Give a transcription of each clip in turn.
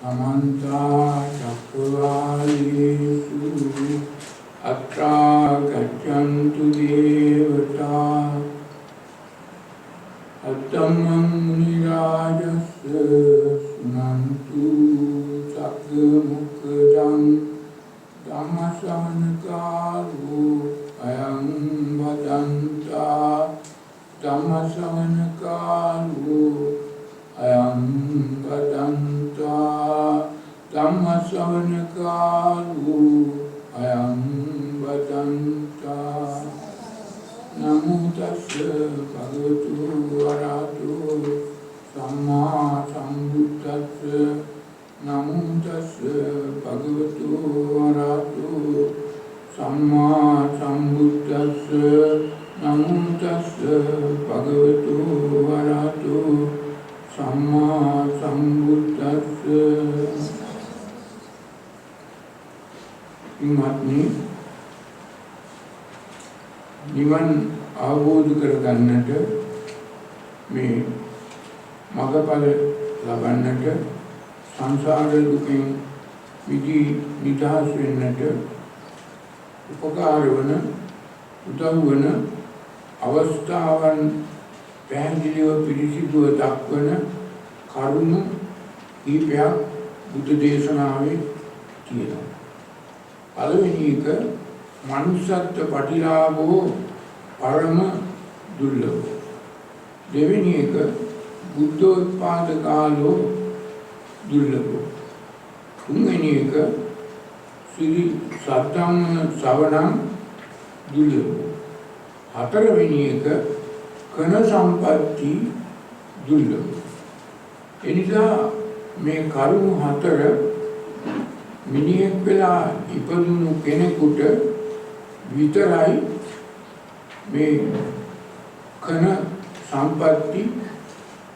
समन्ता चक्रवालेषु अत्रा गच्छन्तु देवता अत्तमं मुनिराजस्य शृण्वन्तु सक्मुखदं धम्मश्रवणकारो अयं भदन्ता धम्मश्रवणकारो अयं भदन्ता धम्मश्रवणकारो अयं भदन्ता नमो तस्से भगवतो अरहतो सम्मा सम्बुद्दस्से नमो तस्से भगवतो अरहतो सम्मा सम्बुद्दस्से नमो तस्से भगवतो अरहतो सम्मा सम्बुद्दस्से इमात्नी निवन අවබෝධ කරගන්නට මේ මඟඵල ලබන්නට සංසාර දුකෙන් මිදී නිදහස් වෙන්නට උපකාර වන උදව් වන අවස්ථාවන් පැහැදිලිව පිළිසිදුව දක්වන කරුණු කීපයක් බුද්ධ දේශනාවේ තියෙනවා. පළවෙනි එක මනුෂ්‍යත්ව ප්‍රතිලාභෝ परम दुर्लभ देवनी एक बुद्धोत्पाद कालो दुर्लभ कुंगनी एक श्री सत्तम सवनम दुर्लभ हतरवेनी एक कन संपत्ति दुर्लभ एनिसा මේ කරුණු හතර මිනිහෙක් වෙලා ඉපදුණු කෙනෙකුට විතරයි මේ කන සම්පatti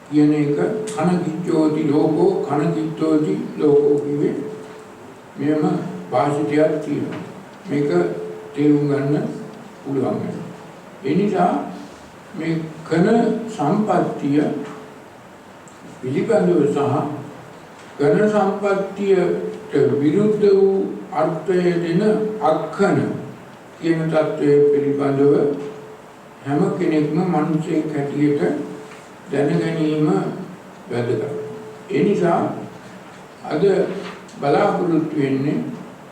කියන එක කන කිච්චෝති ලෝකෝ කන කිච්චෝති ලෝකෝ කිව්වේ මෙයම භාෂිතයක් තියෙනවා. මේක තේරුම් ගන්න පුළුවන්. ඒ නිසා මේ කන සම්පත්තිය පිළිබඳව සහ කන සම්පත්තියට විරුද්ධ වූ අර්ථය දෙන අක්ඛන කියන தත්වයේ පිළිබඳව හැම කෙනෙක්ම මිනිසෙක් හැටියට දැන ගැනීම වැදගත්. ඒ නිසා අද බලාපොරොත්තු වෙන්නේ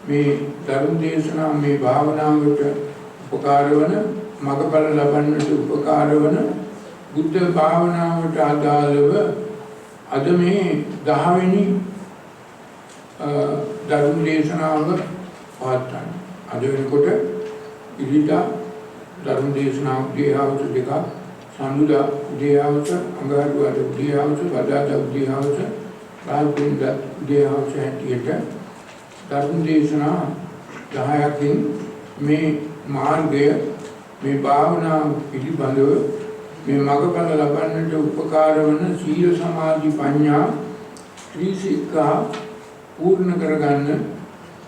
මේ ධර්ම දේශනා මේ භාවනාවට උපකාර වන මඟඵල ලබන්නට උපකාර වන බුද්ධ භාවනාවට අදාළව අද මේ 10 වෙනි ධර්ම දේශනාව පවත්වන්න. අද වෙනකොට ඉරිදා ධර්ම දේශනා උදේහවස දෙක සම්මුදා උදේහවස අඟහරුවාද උදේහවස වදාදා උදේහවස රාත්‍රින්ද උදේහවස හැටියට ධර්ම දේශනා 10කින් මේ මාර්ගය මේ භාවනා පිළිබඳව මේ මඟඵල ලබන්නට උපකාර වන සීල සමාධි ප්‍රඥා ත්‍රිසික්ඛා පූර්ණ කරගන්න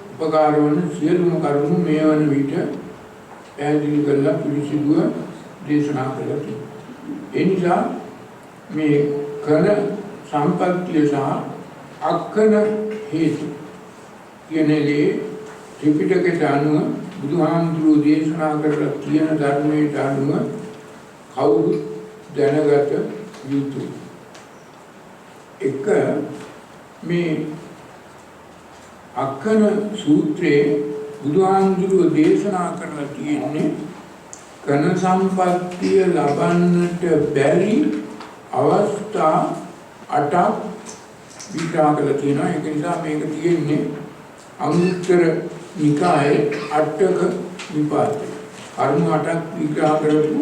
උපකාර වන සියලුම කරුණු මේ වන විට පැහැදිලි කරලා පිළිසිදුව දේශනා කළා තියෙනවා. ඒ නිසා මේ කන සම්පත්තිය සහ අක්කන හේතු කියන දේ ත්‍රිපිටකයට අනුව බුදුහාමුදුරුවෝ දේශනා කරලා තියෙන ධර්මයට අනුව කවුරු දැනගත යුතුයි. එක මේ අක්කන සූත්‍රයේ බුදුහාමුදුරුවෝ දේශනා කරලා තියෙන්නේ කන සම්පත්තිය ලබන්නට බැරි අවස්ථා 8ක් විග්‍රහ කරලා තියෙනවා. ඒක නිසා මේක තියෙන්නේ අංගුත්තර නිකායේ අටක විපාතේ. කර්ම 8ක් විග්‍රහ කරපු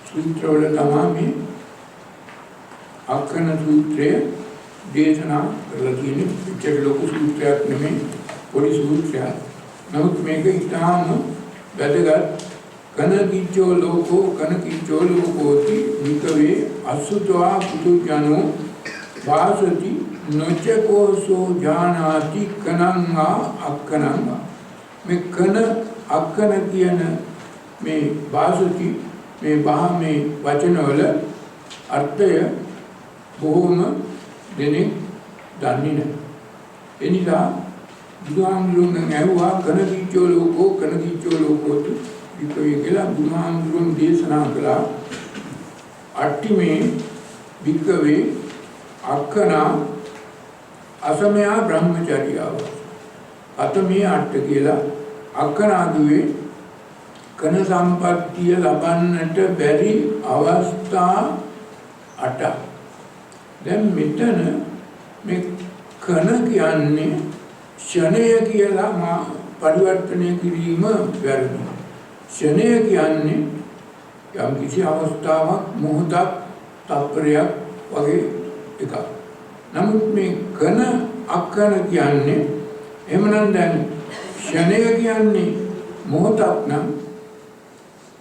සූත්‍රවල තමයි මේ අක්කන සූත්‍රය දේශනා කරලා තියෙන්නේ. පිටේ ලොකු සූත්‍රයක් නෙමෙයි පොඩි සූත්‍රයක්. නමුත් මේක ඉතාම වැදගත්. කන කිච්චෝ ලෝකෝ කන කිච්චෝ ලෝකෝති විකවේ අසුතවා පුදුජනෝ වාසති නොචකෝසෝ ඥානාති කනංගා අක්කනංගා. මේ කන අක්කන කියන මේ වාසති මේ බාහමේ වචනවල අර්ථය බොහෝම දෙනෙක් දන්නේ නැහැ. එනිසා බුදුහාමුදුරුවෝ ඇහුවා කන කිච්චෝ ලෝකෝතු වික්‍රේ කියලා බුදුහාමුදුරුවෝ දේශනා කළා. අට්ඨිමේ වික්‍රේ අක්කනා අසමයා බ්‍රහ්මචර්යාව. අතමේ අට්ඨ කියලා අක්කනා දුවේ කන සම්පත්තිය ලබන්නට බැරි අවස්ථා 8. දැන් මෙතන මේ කන කියන්නේ ෂණය කියලා පරිවර්තනය කිරීම වැරදි. ෂණය කියන්නේ යම් කිසි අවස්ථාවක් මොහොතක් තත්පරයක් වගේ එකක්. නමුත් මේ කන අක්කන කියන්නේ එහෙමනම් දැන් ෂණය කියන්නේ මොහොතක් නම්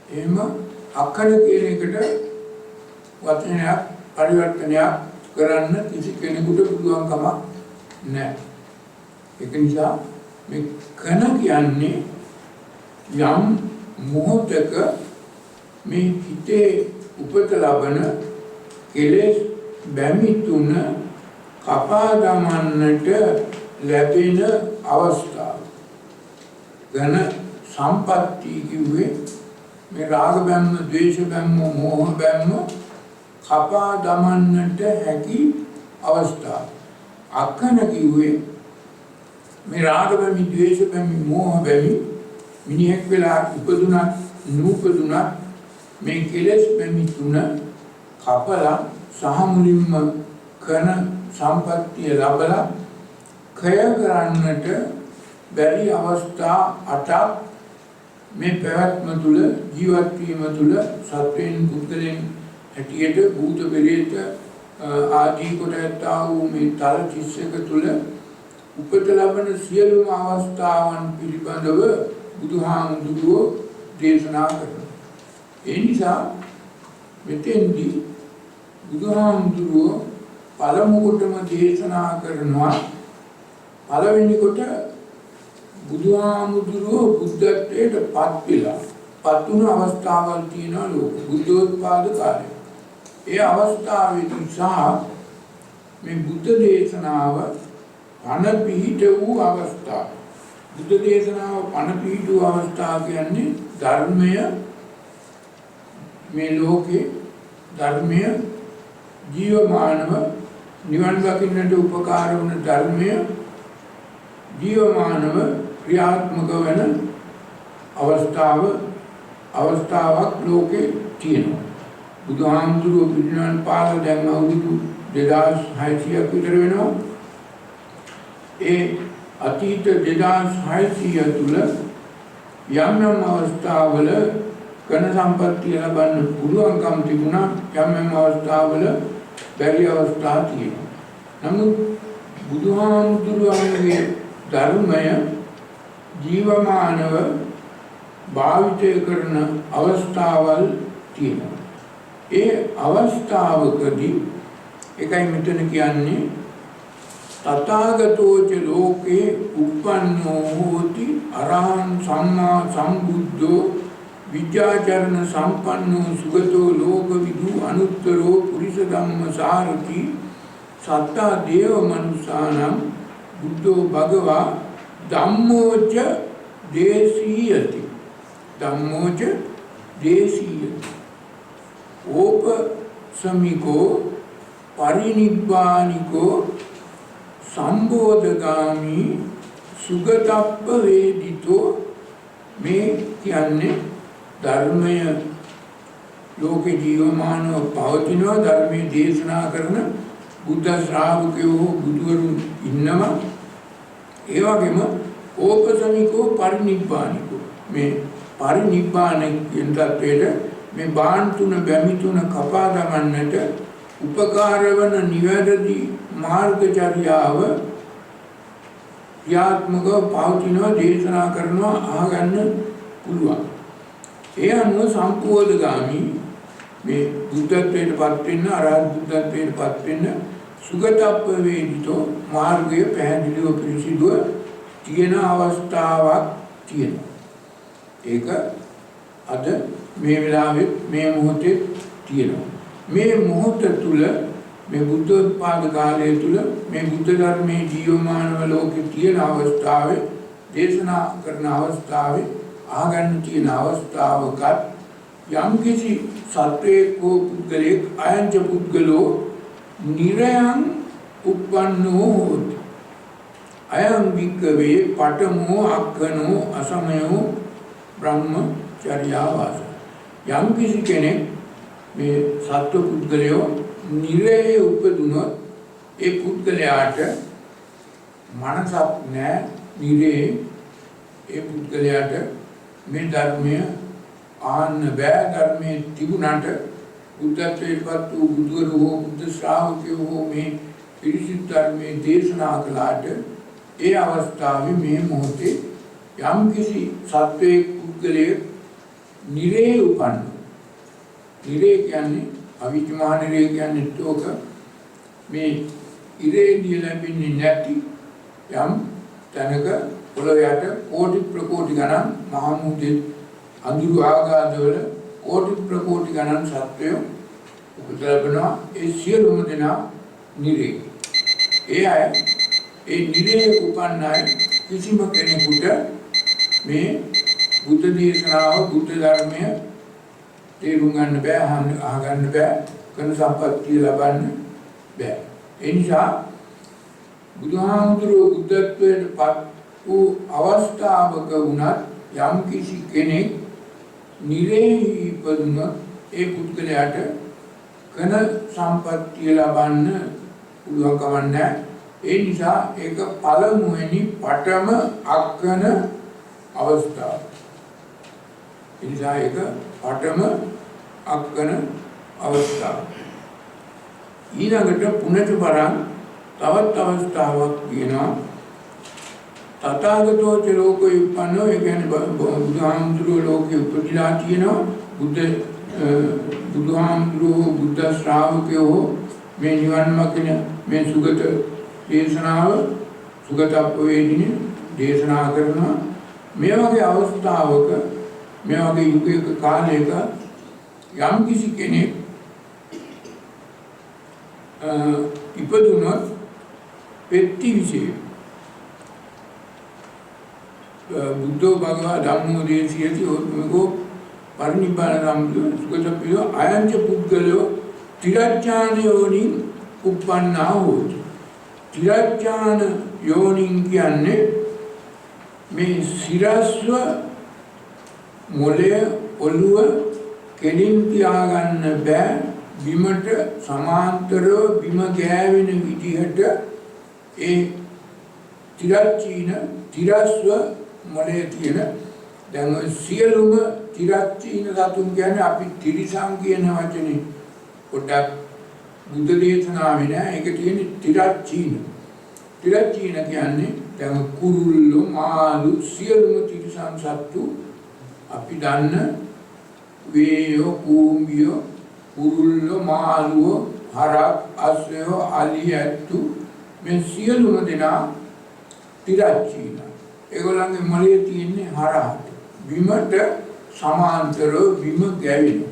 එහෙම අක්කන කියන එකට වචනයක් පරිවර්තනයක් කරන්න කිසි කෙනෙකුට පුළුවන් කමක් නැහැ. ඒක නිසා මේ කන කියන්නේ යම් මොහොතක මේ හිතේ උපත ලබන කෙලෙස් බැමි තුන කපා දමන්නට ලැබෙන අවස්ථාව. ඝන සම්පatti කිව්වේ මේ රාග බැම්ම, ද්වේෂ බැම්ම, මෝහ බැම්ම කපා දමන්නට හැකි අවස්ථාව. අක්කන කිව්වේ මේ රාග බැමි, ද්වේෂ බැමි, මෝහ බැමි මිනිහෙක් වෙලා ඉපදුනත් නූපදුනත් මේ කෙලෙස් බැමි තුන කපලා සහ මුලින්ම කන සම්පත්තිය ලැබලා කය කරන්නට බැරි අවස්ථා 8ක් මේ පැවැත්ම තුල ජීවත් වීම තුල සත්වයන් පුද්ගලයන් හැටියට භූත පෙරේත ආදී කොට ඇත්තා වූ මේ තල 31 තුල උපත ලබන සියලුම අවස්ථාවන් පිළිබඳව බුදුහාමුදුරුවෝ දේශනා කරනවා. ඒ නිසා මෙතෙන්දී බුදුහාමුදුරුවෝ පළමු කොටම දේශනා කරනවා. පළවෙනි කොට බුදුහාමුදුරුවෝ බුද්ධත්වයට පත් වෙලා පත් වුණු අවස්ථාවල් තියෙනවා ලෝක බුද්ධෝත්පාද කාලේ. ඒ අවස්ථාවේදී සහ මේ බුද්ධ දේශනාව පණ පිහිට වූ අවස්ථාව. බුද්ධ දේශනාව පණ පිහිට වූ අවස්ථාව කියන්නේ ධර්මය මේ ලෝකේ ධර්මය ජීවමානව නිවන් දකින්නට උපකාර වන ධර්මය ජීවමානව ක්‍රියාත්මක වන අවස්ථාවක් ලෝකේ තියෙනවා. බුදුහාමුදුරුවෝ පිරිනිවන් පාලා දැන් අවුරුදු 2600ක් විතර වෙනවා. ඒ අතීත 2600 තුල යම් අවස්ථාවල කන සම්පත්තිය ලබන්න පුළුවන්කම් තිබුණා. යම් අවස්ථාවල බැරි අවස්ථා තියෙනවා. නමුත් බුදුහාමුදුරුවන්ගේ ධර්මය ජීවමානව භාවිතය කරන අවස්ථාවල් තියෙනවා. ඒ අවස්ථාවකදී එකයි මෙතන කියන්නේ තථාගතෝ ච ලෝකේ උප්පන්නෝ හෝති අරහං සම්මා සම්බුද්ධෝ විද්‍යාචරණ සම්පන්නෝ සුගතෝ ලෝකවිදු අනුත්තරෝ පුරිස ධම්ම සාරති සත්තා දේව මනුසානම් බුද්ධෝ භගවා ධම්මෝච දේශීයති. ධම්මෝච දේශීයති. ඕපසමිකෝ පරිනිබ්බානිකෝ සම්බෝධගාමි සුගතප්ප වේදිතෝ. මේ කියන්නේ ධර්මය ලෝකේ ජීවමානව පවතිනවා. ධර්මයේ දේශනා කරන බුද්ධ ශ්‍රාවකයෝ බුදුවරුන් ඉන්නවා. ඒ වගේම ඕපසමිකෝ පරිනිබ්බානිකෝ. මේ පරිනිබ්බාන කියන තත්වයට මේ බාන් තුන බැමි තුන කපා දමන්නට උපකාර වන නිවැරදි මාර්ගචර්යාව ක්‍රියාත්මකව පවතිනවා. දේශනා කරනවා. අහගන්න පුළුවන්. ඒ අනුව සම්පෝධගාමි මේ බුද්ධත්වයට පත් වෙන්න අරහත් බුද්ධත්වයට පත් වෙන්න සුගතප්ප වේදිතෝ මාර්ගය පැහැදිලිව පිළිසිදුව තියෙන අවස්ථාවක් තියෙනවා. ඒක අද මේ වෙලාවේ මේ මොහොතේ තියෙනවා. මේ මොහොත තුල මේ බුද්ධෝත්පාද කාලය තුල මේ බුද්ධ ධර්මයේ ජීවමානව ලෝකේ තියෙන අවස්ථාවේ දේශනා කරන අවස්ථාවේ ආගන්න තියෙන අවස්ථාවක යම් කිසි සත්වේක හෝ පුද්ගලයෙක් අයංච පුද්ගලෝ නිරයං උප්පන්නෝ හෝති අයං වික්කවේ පඨමෝ අක්ඛනෝ අසමයෝ බ්‍රහ්මචර්යාවාස යම් කිසි කෙනෙක් මේ සත්ව පුද්ගලයෝ නිරයේ උපදුනොත් ඒ පුද්ගලයාට මනසක් නැහැ නිරේ ඒ පුද්ගලයාට මේ ධර්මය ආන්න බෑ ධර්මයේ තිබුණාට බුද්ධත්වයටපත් වූ බුදුවරු හෝ බුද්ධ ශ්‍රාවකයෝ හෝ මේ පිරිසිදු ධර්මයේ දේශනා කළාට ඒ අවස්ථාවේ මේ මොහොතේ යම් කිසි සත්වයේ පුද්ගලයෙක් නිරේ උපන්න නිරේ කියන්නේ අවිජ්ජමහා නිරේ කියන්නේ තෝක මේ ඉරේදී ලැබෙන්නේ නැති යම් තැනක පොළොවට කෝටි ප්‍රකෝටි ගණන් මහ මුහුදේ අඳුරු ආගාධවල කෝටි ප්‍රකෝටි ගණන් සත්වයෝ උපදලනවා ඒ සියලුම දෙනා නිරේ ඒ අය ඒ නිරේ උපන්න අය කිසිම කෙනෙකුට මේ බුද්ධ දේශනාව බුද්ධ ධර්මය තේරුම් ගන්න බෑ අහගන්න බෑ කරන සම්පත්තිය ලබන්න බෑ ඒ නිසා බුදුහාමුදුරුවෝ බුද්ධත්වයට පත් වූ අවස්ථාවක වුණත් යම් කිසි කෙනෙක් නිරේහි ඉපදුනොත් ඒ පුද්ගලයාට කන සම්පත්තිය ලබන්න පුළුවන් කමක් නැහැ ඒ නිසා ඒක පළමුවෙනි පඨම අක්කන අවස්ථාව ඒ නිසා ඒක පඨම අක්කන අවස්ථාව ඊළඟට පුනච පරං තවත් අවස්ථාවක් කියනවා තථාගතෝ ච ලෝකේ උපන්නෝ ඒ කියන්නේ බුදුහාමුදුරුවෝ ලෝකේ උපදිලා තියෙනවා බුදුහාමුදුරුවෝ බුද්ධ ශ්‍රාවකයෝ මේ නිවන් මකින මේ සුගත දේශනාව සුගත අපවේදිනේ දේශනා කරනවා මේ වගේ අවස්ථාවක මේ වගේ යුගයක කාලයක යම් කිසි කෙනෙක් ඉපදුනොත් පෙත්ති විශේෂ බුද්ධෝ භගවා ධම්මෝ දේශියති ඕකෝ පරිනිබ්බාන සම්බුද්ධ සුගතපියෝ අයංච පුද්ගලෝ තිරච්ඡාන යෝනින් උප්පන්නා හෝති තිරච්ඡාන යෝනින් කියන්නේ මේ සිරස්ව මොළය ඔළුව කෙලින් තියාගන්න බෑ බිමට සමාන්තරව බිම ගෑවෙන විදිහට ඒ තිරස්ව මොළයේ තියෙන දැන් සියලුම තිරච්චීන සතුන් කියන්නේ අපි තිරිසන් කියන වචනේ පොඩ්ඩක් බුද්ධ දේශනාවේ නෑ ඒක තියෙන්නේ තිරච්චීන කියන්නේ දැන් කුරුල්ලෝ මාළු සියලුම තිරිසන් සත්තු අපි දන්න වේයෝ කූඹියෝ කුරුල්ලෝ මාළුවෝ හරක් අස්සයෝ අලි ඇත්තු මේ සියලුම දෙනා තිරච්චීන ඒගොල්ලන්ගේ මොළයේ තියෙන්නේ හරහට බිමට සමාන්තරව බිම ගැවෙන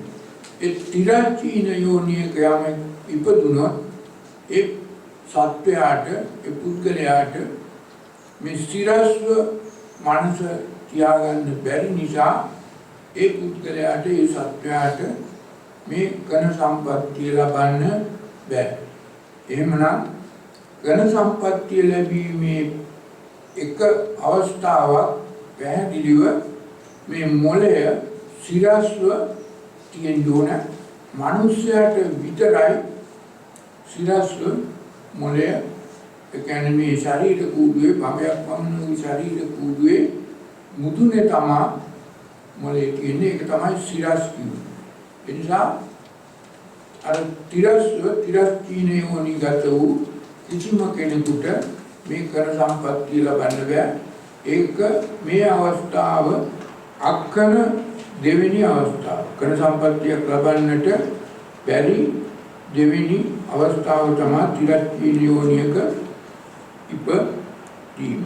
ඒ තිරච්චීන යෝනියක යමෙක් ඉපදුනොත් ඒ සත්වයාට ඒ පුද්ගලයාට මේ සිරස්ව මනස තියාගන්න බැරි නිසා ඒ පුද්ගලයාට ඒ සත්වයාට මේ ඝන සම්පත්තිය ලබන්න බෑ. එහෙමනම් ඝන සම්පත්තිය ලැබීමේ එක අවස්ථාවක් පැහැදිලිව මේ මොළය සිරස්ව තියෙන්න ඕන. මනුස්සයාට විතරයි සිරස්ව මොළය ඒ කියන්නේ මේ ශරීර කූඩුවේ භවයක් වන්න වූ ශරීර කූඩුවේ මුදුනේ තමයි මොළය කියන්නේ ඒක තමයි සිරස් කියන්නේ. ඒ නිසා අර තිරස්චීන යෝනිගත වූ කිසිම කෙනෙකුට මේ කර සම්පත්තිය ලබන්න බෑ. ඒක මේ අවස්ථාව අක්කන දෙවෙනි අවස්ථාව. කර සම්පත්තියක් ලබන්නට බැරි දෙවෙනි අවස්ථාව තමයි තිරච්චීන යෝනියක ඉපදීම.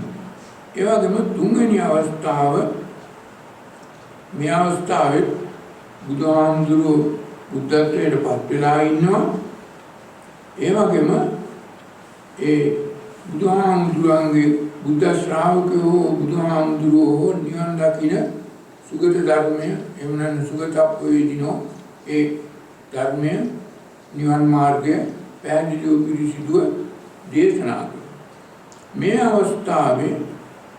ඒ වගේම තුන්වෙනි අවස්ථාව මේ අවස්ථාවේ බුදුහාමුදුරුවෝ බුද්ධත්වයට පත් වෙලා ඉන්නවා. ඒ වගේම ඒ බුදුහාමුදුරන්ගේ බුද්ධ ශ්‍රාවකයෝ බුදුහාමුදුරෝ නිවන් දකින සුගත ධර්මය එහෙම නැත්නම් සුගතප්පවේදිනෝ ඒ ධර්මය නිවන් මාර්ගය පැහැදිලිව පිළිසිදුව දේශනා කළා. මේ අවස්ථාවේ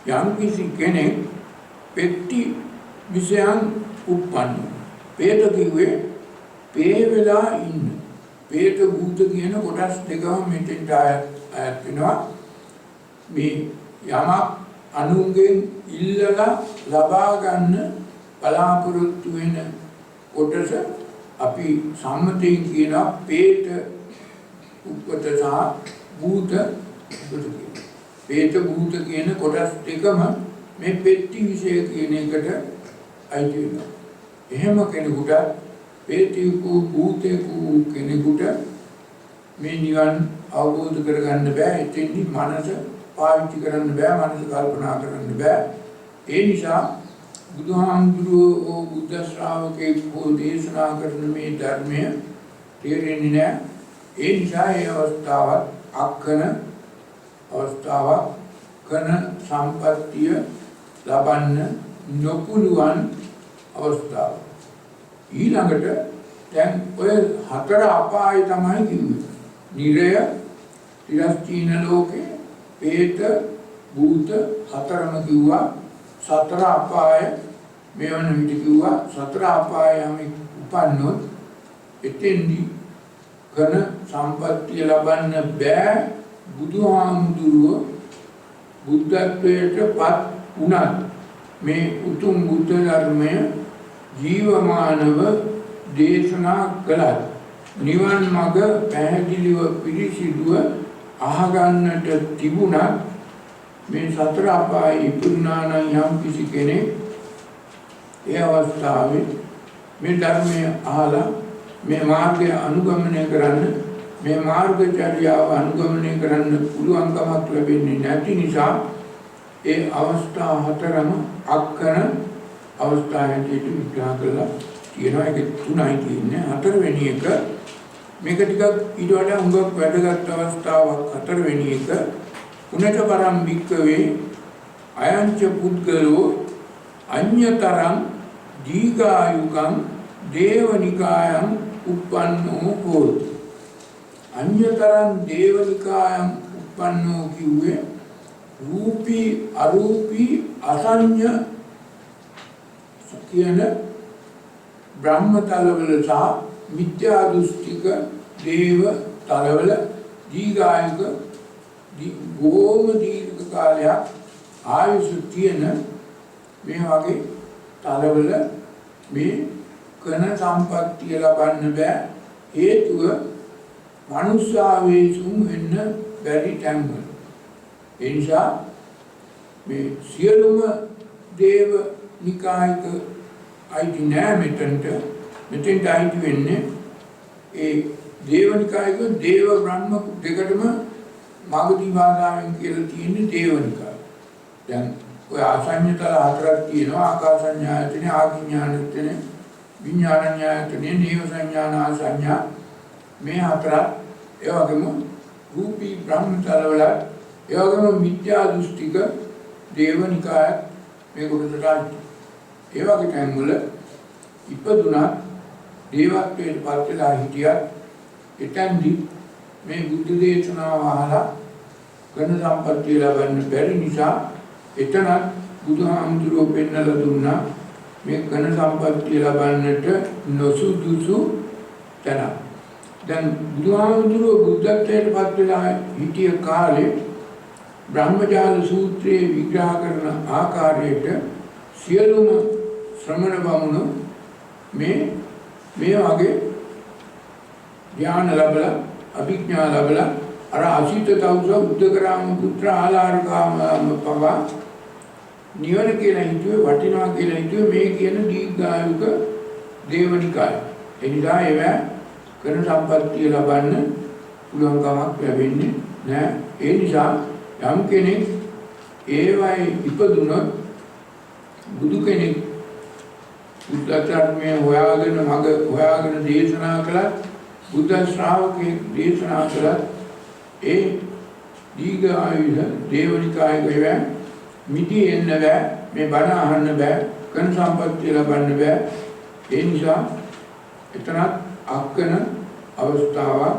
යම්කිසි කෙනෙක් පෙට්ටි විෂයන් උප්පන්න. පේත කිව්වේ පේ වෙලා ඉන්න. පේත භූත කියන කොටස් දෙකම මෙතෙන්ට අයත් වෙනවා. මේ යමක් අනුන්ගෙන් ඉල්ලලා ලබා ගන්න බලාපොරොත්තු වෙන කොටස අපි සම්මතයෙන් කියනවා පේත උපත සහ භූත උපත කියන. පේත භූත කියන කොටස් දෙකම මේ පෙට්ටි විෂය කියන එකට අයිති වෙනවා. එහෙම කෙනෙකුට පේතිකු භූතේකු කෙනෙකුට මේ නිවන් අවබෝධ කරගන්න බෑ. එතෙන්දි මනස පාවිච්චි කරන්න බෑ, මනස කල්පනා කරන්න බෑ. ඒ නිසා බුදුහාමුදුරුවෝ බුද්ධ ශ්‍රාවකෙකෝ දේශනා කරන මේ ධර්මය තේරෙන්නේ නැහැ. ඒ නිසා මේ අවස්ථාවත් අක්කන අවස්ථාවක් කන සම්පත්තිය ලබන්න නොපුළුවන් අවස්ථාව. ඊළඟට දැන් ඔය හතර අපාය තමයි කිව්වේ. නිරය, තිරස්චීන ලෝකේ, පේත, භූත හතරම කිව්වා. සතර අපාය මේ වන විදිහ කිව්වා. සතර අපායම උපන්නොත් එතෙන්දි ඝන සම්පත්තිය ලබන්න බෑ. බුදුහාමුදුරුවෝ බුද්ධත්වයට පත් වුණත් මේ උතුම් බුද්ධ ධර්මය ජීවමානව දේශනා කළත් නිවන් මඟ පැහැදිලිව පිළිසිදුව අහගන්නට තිබුණත් මේ සතර අපායේ ඉපදුනා නම් යම් කිසි කෙනෙක් ඒ අවස්ථාවේ මේ ධර්මය අහලා මේ මාර්ගය අනුගමනය කරන්න, මේ මාර්ගචර්යාව අනුගමනය කරන්න පුළුවන්කමක් ලැබෙන්නේ නැති නිසා ඒ අවස්ථා හතරම අක්කන අවස්ථා හැටියට විග්‍රහ කරලා තියෙනවා. ඒක තුනයි තියෙන්නේ. හතරවෙනි එක මේක ටිකක් ඊට වඩා හුඟක් වැදගත් අවස්ථාවක්. හතරවෙනි එක උනත පරම් වික්කවේ අයංච පුද්ගලෝ අඤ්‍යතරං දීඝායුකං දේවනිකායං උප්පන්නෝ හෝති. අඤ්‍යතරං දේවනිකායං උප්පන්නෝ කිව්වේ රූපී අරූපී අසඤ්ඤ කියන බ්‍රහ්ම තලවල සහ මිත්‍යා දෘෂ්ටික දේව තලවල දීඝායුක බොහෝම දීර්ඝ කාලයක් ආයුෂ තියෙන මේ වගේ තලවල මේ කන සම්පත්තිය ලබන්න බෑ. හේතුව මනුෂ්‍යාවේසුන් වෙන්න බැරි තැන්වල. ඒ නිසා මේ සියලුම දේව නිකායක අයිති නෑ මෙතෙන්ට අයිති වෙන්නේ ඒ දේව නිකායක දේව බ්‍රහ්ම දෙකටම මාගදී භාෂාවෙන් කියලා තියෙන්නේ දේව නිකාය. දැන් ඔය ආසඤ්ඤතල හතරක් තියෙනවා. ආකාසඤ්ඤායතන, ආකිඤ්ඤායතන, විඥානඤ්ඤායතන, නේව සංඥාන ආසඤ්ඤා මේ හතරක්. ඒ වගේම රූපී බ්‍රහ්ම තලවල ඒ වගේම මිත්‍යා දෘෂ්ටික දේව නිකාය මේ කොටසට අයිති. ඒ වගේ තැන්වල ඉපදුනා දේවත්වයට පත් වෙලා හිටියත් එතෙන්දි මේ බුද්ධ දේශනාව අහලා ඝන සම්පත්තිය ලබන්න බැරි නිසා එතනත් බුදුහාමුදුරුවෝ පෙන්නලා දුන්නා මේ ඝන සම්පත්තිය ලබන්නට නොසුදුසු තැන. දැන් බුදුහාමුදුරුවෝ බුද්ධත්වයට පත් වෙලා හිටිය කාලේ බ්‍රහ්මජාල සූත්‍රයේ විග්‍රහ කරන ආකාරයට සියලුම ශ්‍රමණ බමුණෝ මේ වගේ ඥාන ලැබලා අභිඥා ලැබලා අර අසිත තවුස උද්දකරාම පුත්‍ර ආලාරකාම පවා නිවන කියලා හිතුවේ, වටිනවා කියලා හිතුවේ මේ කියන දීඝායුක දේවනිකාය. එනිසා ඒවා කරන සම්පත්තිය ලබන්න පුළුවන් කමක් ලැබෙන්නේ නැහැ. ඒ නිසා යම් කෙනෙක් ඒවයි ඉපදුනොත් බුදු කෙනෙක් බුද්ධ ධර්මයේ හොයාගෙන මඟ හොයාගෙන දේශනා කළා බුද්ධ ශ්‍රාවකයෙක් දේශනා කළත් ඒ දීඝ ආයුධ දේවනිකායකය මිටි එන්න බෑ, මේ බණ අහන්න බෑ, කන් සම්පත්තිය ලබන්න බෑ. ඒ නිසා එතනත් අක්කන අවස්ථාවක්.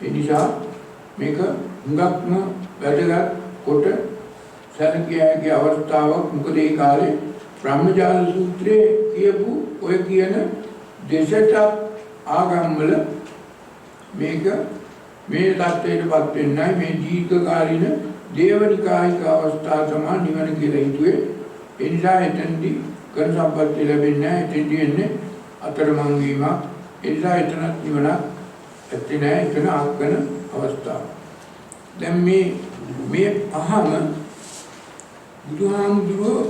ඒ නිසා මේක හුඟක්ම වැදගත් කොට සැලකිය හැකි අවස්ථාවක්. මොකද ඒ කාලේ බ්‍රහ්මජාල සූත්‍රයේ කියපු ඔය කියන දෙසට ආගම්වල මේක මේ தත්ත්වයටපත් වෙන්නයි මේ දීර්ඝකාලීන දේවනිකායික අවස්ථාව තමයි නිවන කියලා හිතුවේ. ඒ නිසා එතෙන්දී කර්ම සම්පත්තිය ලැබෙන්නේ නැහැ. එතෙන්දී එන්නේ අතරමං වීමක්. ඒ නිසා එතනත් නිවනක් ඇත්තේ නැහැ. එතන අක්කන අවස්ථාව. දැන් මේ පහම බුදුහාමුදුරුවෝ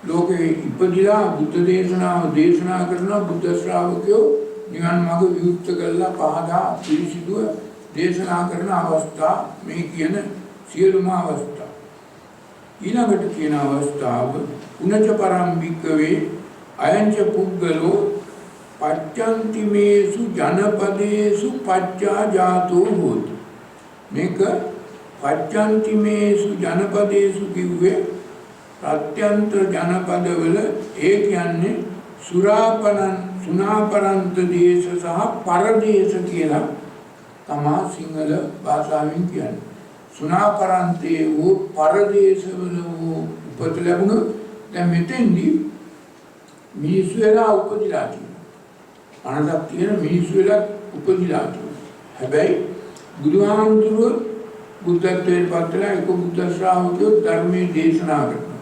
ලෝකේ ඉපදිලා බුද්ධ දේශනාව දේශනා කරන බුද්ධ ශ්‍රාවකයෝ නිවන් මාර්ග විවුර්ත කරලා පහදා පිළිසිදුව දේශනා කරන අවස්ථා මේ කියන සියලුම අවස්ථා. ඊළඟට කියන අවස්ථාව උනච පරම්පිකවේ අයංච පුද්ගලෝ පච්ඡන්තිමේසු ජනපදේසු පච්ඡා ජාතෝ හෝති. මේක පච්ඡන්තිමේසු ජනපදේසු කිව්වේ ප්‍රත්‍යන්ත ජනපදවල ඒ කියන්නේ සුනාපරන්ත දේශ සහ පරදේශ කියලා තමා සිංහල භාෂාවෙන් කියන්නේ. සුනාපරන්තේ වූ පරදේශවල වූ උපත ලැබුණොත් දැන් මෙතෙන්දී මිනිස්සු වෙලා උපදිලා තියෙනවා. අනදක් තියෙන මිනිස්සු වෙලා උපදිලා තියෙනවා. හැබැයි බුදුහාමුදුරුවෝ බුද්ධත්වයට පත්වලා එක බුද්ධ ශ්‍රාවකයෝ ධර්මයේ දේශනා කරනවා.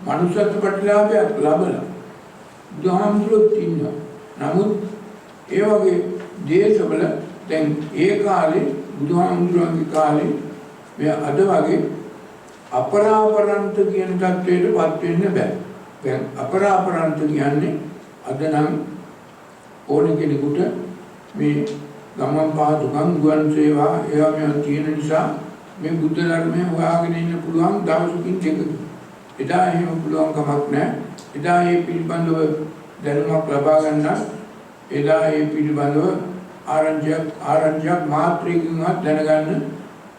මනුෂ්‍යත්ව ප්‍රතිලාභයක් ලැබලා බුදුහාමුදුරුවෝ ඉන්නවා. නමුත් ඒ වගේ දේශවල දැන් ඒ කාලේ බුදුහාමුදුරුවන්ගේ කාලේ මේ අද වගේ අපරාපරන්ත කියන தත්වයටපත් වෙන්න බෑ. දැන් අපරාපරන්ත කියන්නේ අද නම් ඕන කෙනෙකුට මේ ගමන් පහසුකම් ගුවන් සේවා ඒවා මේ තියෙන නිසා මේ බුද්ධ ධර්මය හොයාගෙන ඉන්න පුළුවන් දවසකින් දෙකකින්. එදා එහෙම පුළුවන් කමක් නැහැ. එදා මේ පිළිබඳව දැනුමක් ලබා ගන්න එදා මේ පිළිබඳව ආරංචියක් මාත්‍රයකින්වත් දැනගන්න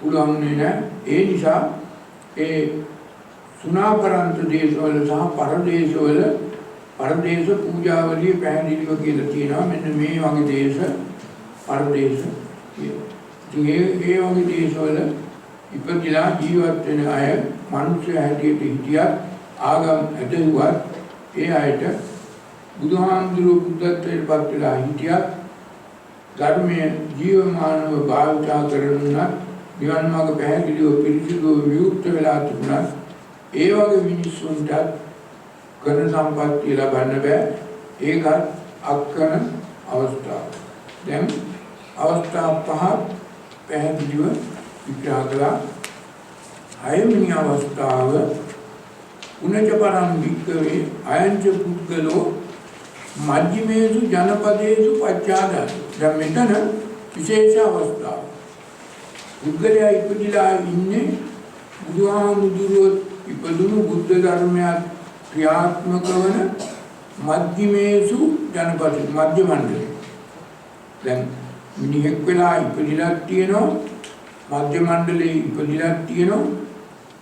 පුළුවන් නෑ. ඒ නිසා ඒ සුනාපරන්ත දේශවල සහ පරදේශවල පරදේශ පූජාවලිය පැහැදිලිව කියලා තියෙනවා. මෙන්න මේ වගේ දේශ පරදේශ කියලා. ඉතින් ඒ වගේ දේශවල ඉපදිලා ජීවත් වෙන අය මනුෂ්‍ය හැටියට හිටියත් ආගම් ඇදහුවත් ඒ අයට බුදුහාමුදුරුවෝ බුද්ධත්වයට පත් වෙලා හිටියත් ධර්මයේ ජීවමානව භාවිතා කරනුණත් නිවන් මාර්ග පැහැදිලිව පිළිසිදුව විවුර්ත වෙලා තිබුණත් ඒ වගේ මිනිස්සුන්ට ඝන සම්පත්තිය ලබන්න බෑ. ඒකත් අක්කන අවස්ථාව. දැන් අවස්ථා පහ පැහැදිලිව විග්‍රහ කළා. හයවෙනි අවස්ථාව උනච පරම්පිකවේ අයංච පුද්ගලෝ මජ්ක්‍ධිමේසු ජනපදේසු පච්ඡාදාන. දැන් මෙතන විශේෂ අවස්ථාව. පුද්ගලයා ඉපදිලා ඉන්නේ බුදුහාමුදුරුවෝ ඉපදුණු බුද්ධ ධර්මයක් ක්‍රියාත්මක වන මජ්ක්‍ධිමේසු ජනපද මධ්‍ය මණ්ඩලය. දැන් මිනිහෙක් වෙලා ඉපදිලා තියෙනවා මධ්‍ය මණ්ඩලයේ ඉපදිලා තියෙනවා.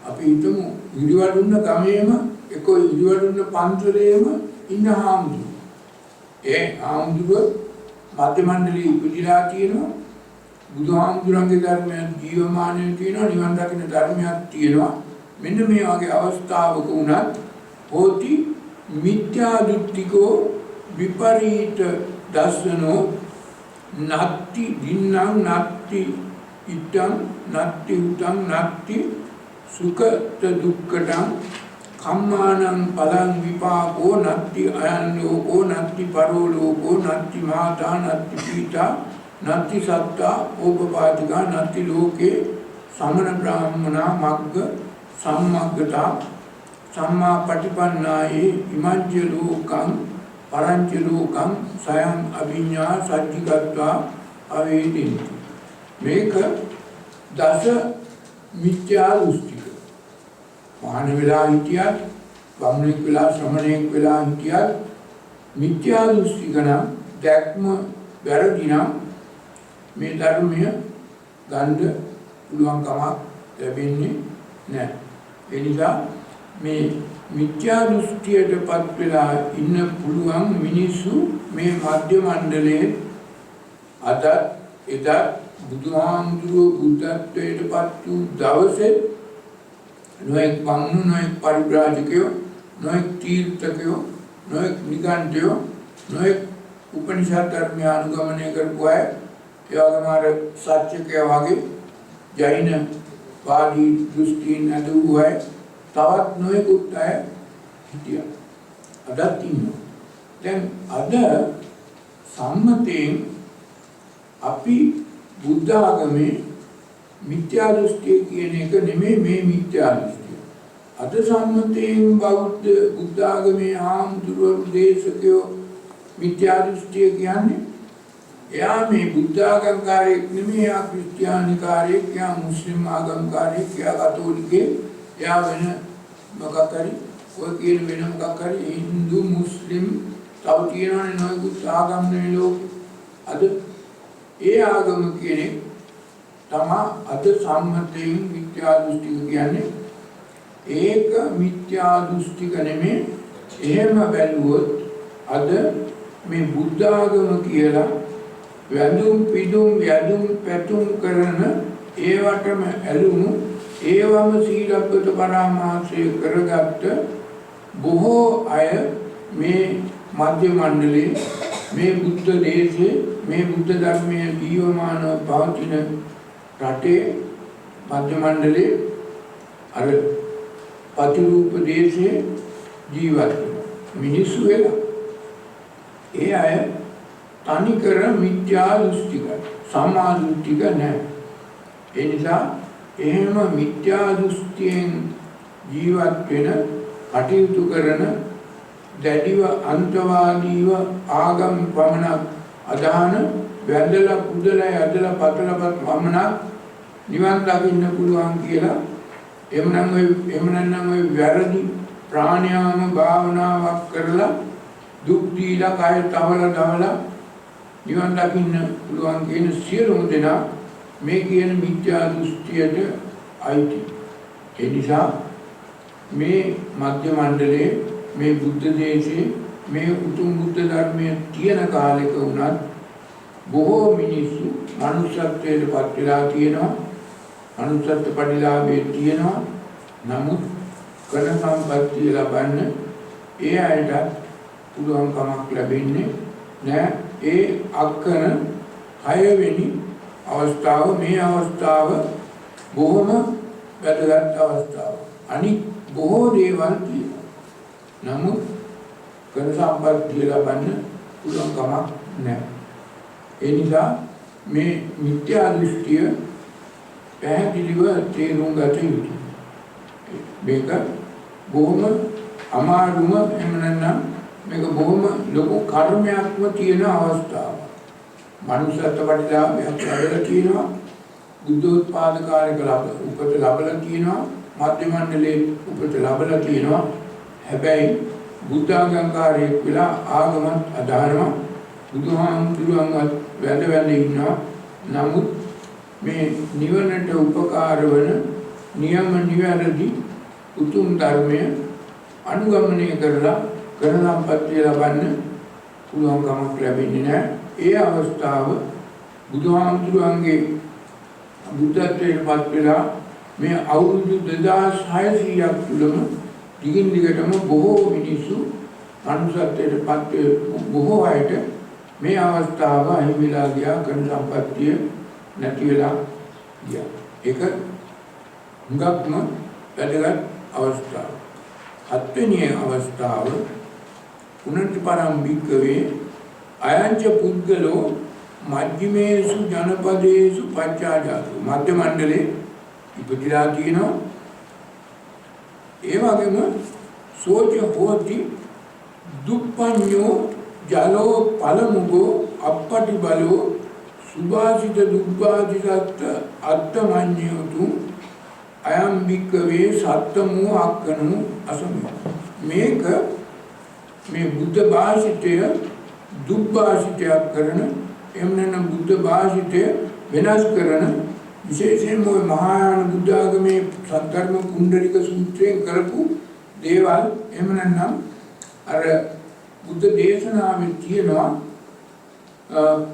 අපි හිතමු ඉරිවඩුන්න ගමේම එක ඉරිවඩුන්න පන්සලේම ඉන්න හාමුදුරුවෝ. ඒ හාමුදුරුවෝ මධ්‍ය මණ්ඩලයේ ඉපදිලා තියෙනවා. බුදුහාමුදුරන්ගේ ධර්මයන් ජීවමානව තියෙනවා. නිවන් දකින්න ධර්මයක් තියෙනවා. මෙන්න මේ වගේ අවස්ථාවක වුණත් හෝති මිත්‍යා දෘෂ්ටිකෝ විපරීත දර්ශනෝ නත්ති දින්නම් නත්ති ඉත්තං නත්ති උතං නත්ති සුඛත දුක්ඛටං කම්මානං පලං විපාකෝ නත්ති අයං ලෝකෝ නත්ති පරෝ ලෝකෝ නත්ති මාතා නත්ති පීතා නත්ති සත්තා ඕපපාතිකා නත්ති ලෝකේ සමන බ්‍රාහ්මනා මග්ග සම්මග්ගතා සම්මා පටිපන්නායේ ඉමංච ලෝකං පරංච ලෝකං සයං අභිඤ්ඤා සච්චිකත්වා අවේදින්ති. මේක දස මිත්‍යා දෘෂ්ටික. මහාන වෙලා හිටියත් බමුණෙක් වෙලා ශ්‍රමණෙක් වෙලා හිටියත් මිත්‍යා දෘෂ්ටික නම් දැක්ම වැරදි නම් මේ ධර්මය ගන්න පුළුවන් කමක් ලැබෙන්නේ නැහැ. ඒ නිසා මේ මිත්‍යා දෘෂ්ටියටපත් වෙලා ඉන්න පුළුවන් මිනිස්සු මේ මධ්‍ය මණ්ඩලයේ අද එදා බුදුහාමුදුරුවෝ බුද්ධත්වයටපත් වූ දවසේ නොඑක් වංගු නොඑක් පරිබ්‍රාජකයෝ නොඑක් තීර්ථකයෝ නොඑක් නිගණ්ඨයෝ නොඑක් උපනිෂද් ධර්මය අනුගමනය කරපු අය ඒ වගේම අර සත්‍යකය වගේ ජෛන වාදී දෘෂ්ටීන් ඇදහූ අය තවත් නොයෙකුත් අය හිටියා. අදත් ඉන්නවා. දැන් අද සම්මතයෙන් අපි බුද්ධ ආගමේ මිත්‍යා දෘෂ්ටිය කියන එක නෙමෙයි මේ මිත්‍යා දෘෂ්ටිය. අද සම්මතයෙන් බෞද්ධ බුද්ධ ආගමේ ආම්දුරු දේශකයෝ මිත්‍යා දෘෂ්ටිය කියන්නේ එයා මේ බුද්ධ ආගම්කාරයෙක් නෙමෙයි, එයා ක්‍රිස්තියානිකාරයෙක්, එයා මුස්ලිම් ආගම්කාරයෙක්, එයා කතෝලිකයෙක්, එයා වෙන මොකක් හරි ඔය කියන වෙන මොකක් හරි හින්දු මුස්ලිම් තව තියෙනවනේ නොයෙකුත් ආගම් නේ ලෝකෙ. අද ඒ ආගම කෙනෙක් තමා අද සම්මතයෙන් මිත්‍යා දෘෂ්ටික කියන්නේ. ඒක මිත්‍යා දෘෂ්ටික නෙමෙයි. එහෙම බැලුවොත් අද මේ බුද්ධ ආගම කියලා වැඳුම් පිදුම් යදුම් පැතුම් කරන ඒවටම ඇලුණු ඒවම සීලබ්බත පරාමාසය කරගත්ත බොහෝ අය මේ මධ්‍ය මණ්ඩලයේ මේ බුද්ධ දේශයේ මේ බුද්ධ ධර්මයේ ජීවමානව පවතින රටේ මධ්‍ය මණ්ඩලයේ අර පතිරූප දේශයේ ජීවත් වෙන මිනිස්සු වෙලා ඒ අය තනිකර මිත්‍යා දෘෂ්ටිකයි, සම්මා දෘෂ්ටික නැහැ. ඒ නිසා එහෙම මිත්‍යා දෘෂ්ටියෙන් ජීවත් වෙන කටයුතු කරන දැඩිව අන්තවාදීව ආගම් පමණක් අදහන වැඳලා පුදලා යදලා පතලපත් පමණක් නිවන් දකින්න පුළුවන් කියලා එමනම් ඔය වැරදි ප්‍රාණයාම භාවනාවක් කරලා දුක් දීලා කය තවලා නිවන් දකින්න පුළුවන් කියන සියලුම දෙනා මේ කියන මිත්‍යා දෘෂ්ටියට අයිති. ඒ නිසා මේ මධ්‍ය මණ්ඩලයේ මේ බුද්ධ දේශයේ මේ උතුම් බුද්ධ ධර්මයේ තියෙන කාලෙක වුණත් බොහෝ මිනිස්සු මනුෂ්‍යත්වයට පත් වෙලා තියෙනවා. මනුෂ්‍යත්ව පරිලාභයේ තියෙනවා. නමුත් කන සම්පත්තිය ලබන්න ඒ අයට පුළුවන් කමක් ලැබෙන්නේ නැහැ. ඒ අක්කන 6 වෙනි අවස්ථාව මේ අවස්ථාව බොහොම වැදගත් අවස්ථාවක්. අනිත් බොහෝ දේවල් තියෙනවා. නමුත් කන සම්පත්තිය ලබන්න පුළුවන් කමක් නැහැ. ඒ නිසා මේ මිත්‍යා දෘෂ්ටිය පැහැදිලිව තේරුම් ගත යුතුයි. මේක බොහොම අමාරුම එහෙම නැත්නම් මේක බොහොම ලොකු කර්මයක්ම තියෙන අවස්ථාවක්. මනුෂ්‍යත්ව පරිලාභයක් ලැබලා තියෙනවා. බුද්ධෝත්පාද කාර්යක උපත ලැබලා තියෙනවා. මධ්‍ය මණ්ඩලයේ උපත ලැබලා තියෙනවා. හැබැයි බුද්ධාගම්කාරයෙක් වෙලා ආගමත් අදහනවා. බුදුහාමුදුරුවන්වත් වැඳ ඉන්නවා. නමුත් මේ නිවනට උපකාර වන නියම නිවැරදි උතුම් ධර්මය අනුගමනය කරලා කන සම්පත්තිය ලබන්න පුළුවන් කමක් ලැබෙන්නේ නැහැ. ඒ අවස්ථාව බුදුහාමුදුරුවන්ගේ බුද්ධත්වයට පත් වෙලා මේ අවුරුදු 2600ක් තුළම දිගින් දිගටම බොහෝ මිනිස්සු මනුෂ්‍යත්වයට පත් බොහෝ අයට මේ අවස්ථාව අහිමිලා ගියා. කන සම්පත්තිය නැති වෙලා ගියා. ඒක හුඟක්ම වැදගත් අවස්ථාවක්. 7 වෙනි අවස්ථාව පුනර්පරම් භික්ඛවේ අයංච පුද්ගලෝ මජ්ක්‍ධිමේසු ජනපදේසු පච්චාජාතෝ. මධ්‍ය මණ්ඩලේ ඉපදිලා තියෙනවා. ඒ වගේම සෝච හෝති දුප්පඤ්ඤෝ ජලෝ පලමුගෝ අප්පටි බලෝ සුභාසිත දුබ්බාදිසත්ත අත්තමඤ්ඤයතු අයම් භික්ඛවේ සත්තමෝ අක්කනෝ අසමි. මේක මේ බුද්ධ භාෂිතය දුබ්බාසිතයක් කරන එම්නන බුද්ධ භාෂිතය වෙනස් කරන විශේෂයෙන්ම ඔය මහායාන බුද්ධ ආගමේ සද්ධර්ම කුණ්ඩලික සූත්‍රයෙන් කරපු දේවල් එහෙම නැත්නම් අර බුද්ධ දේශනාවේ තියෙනවා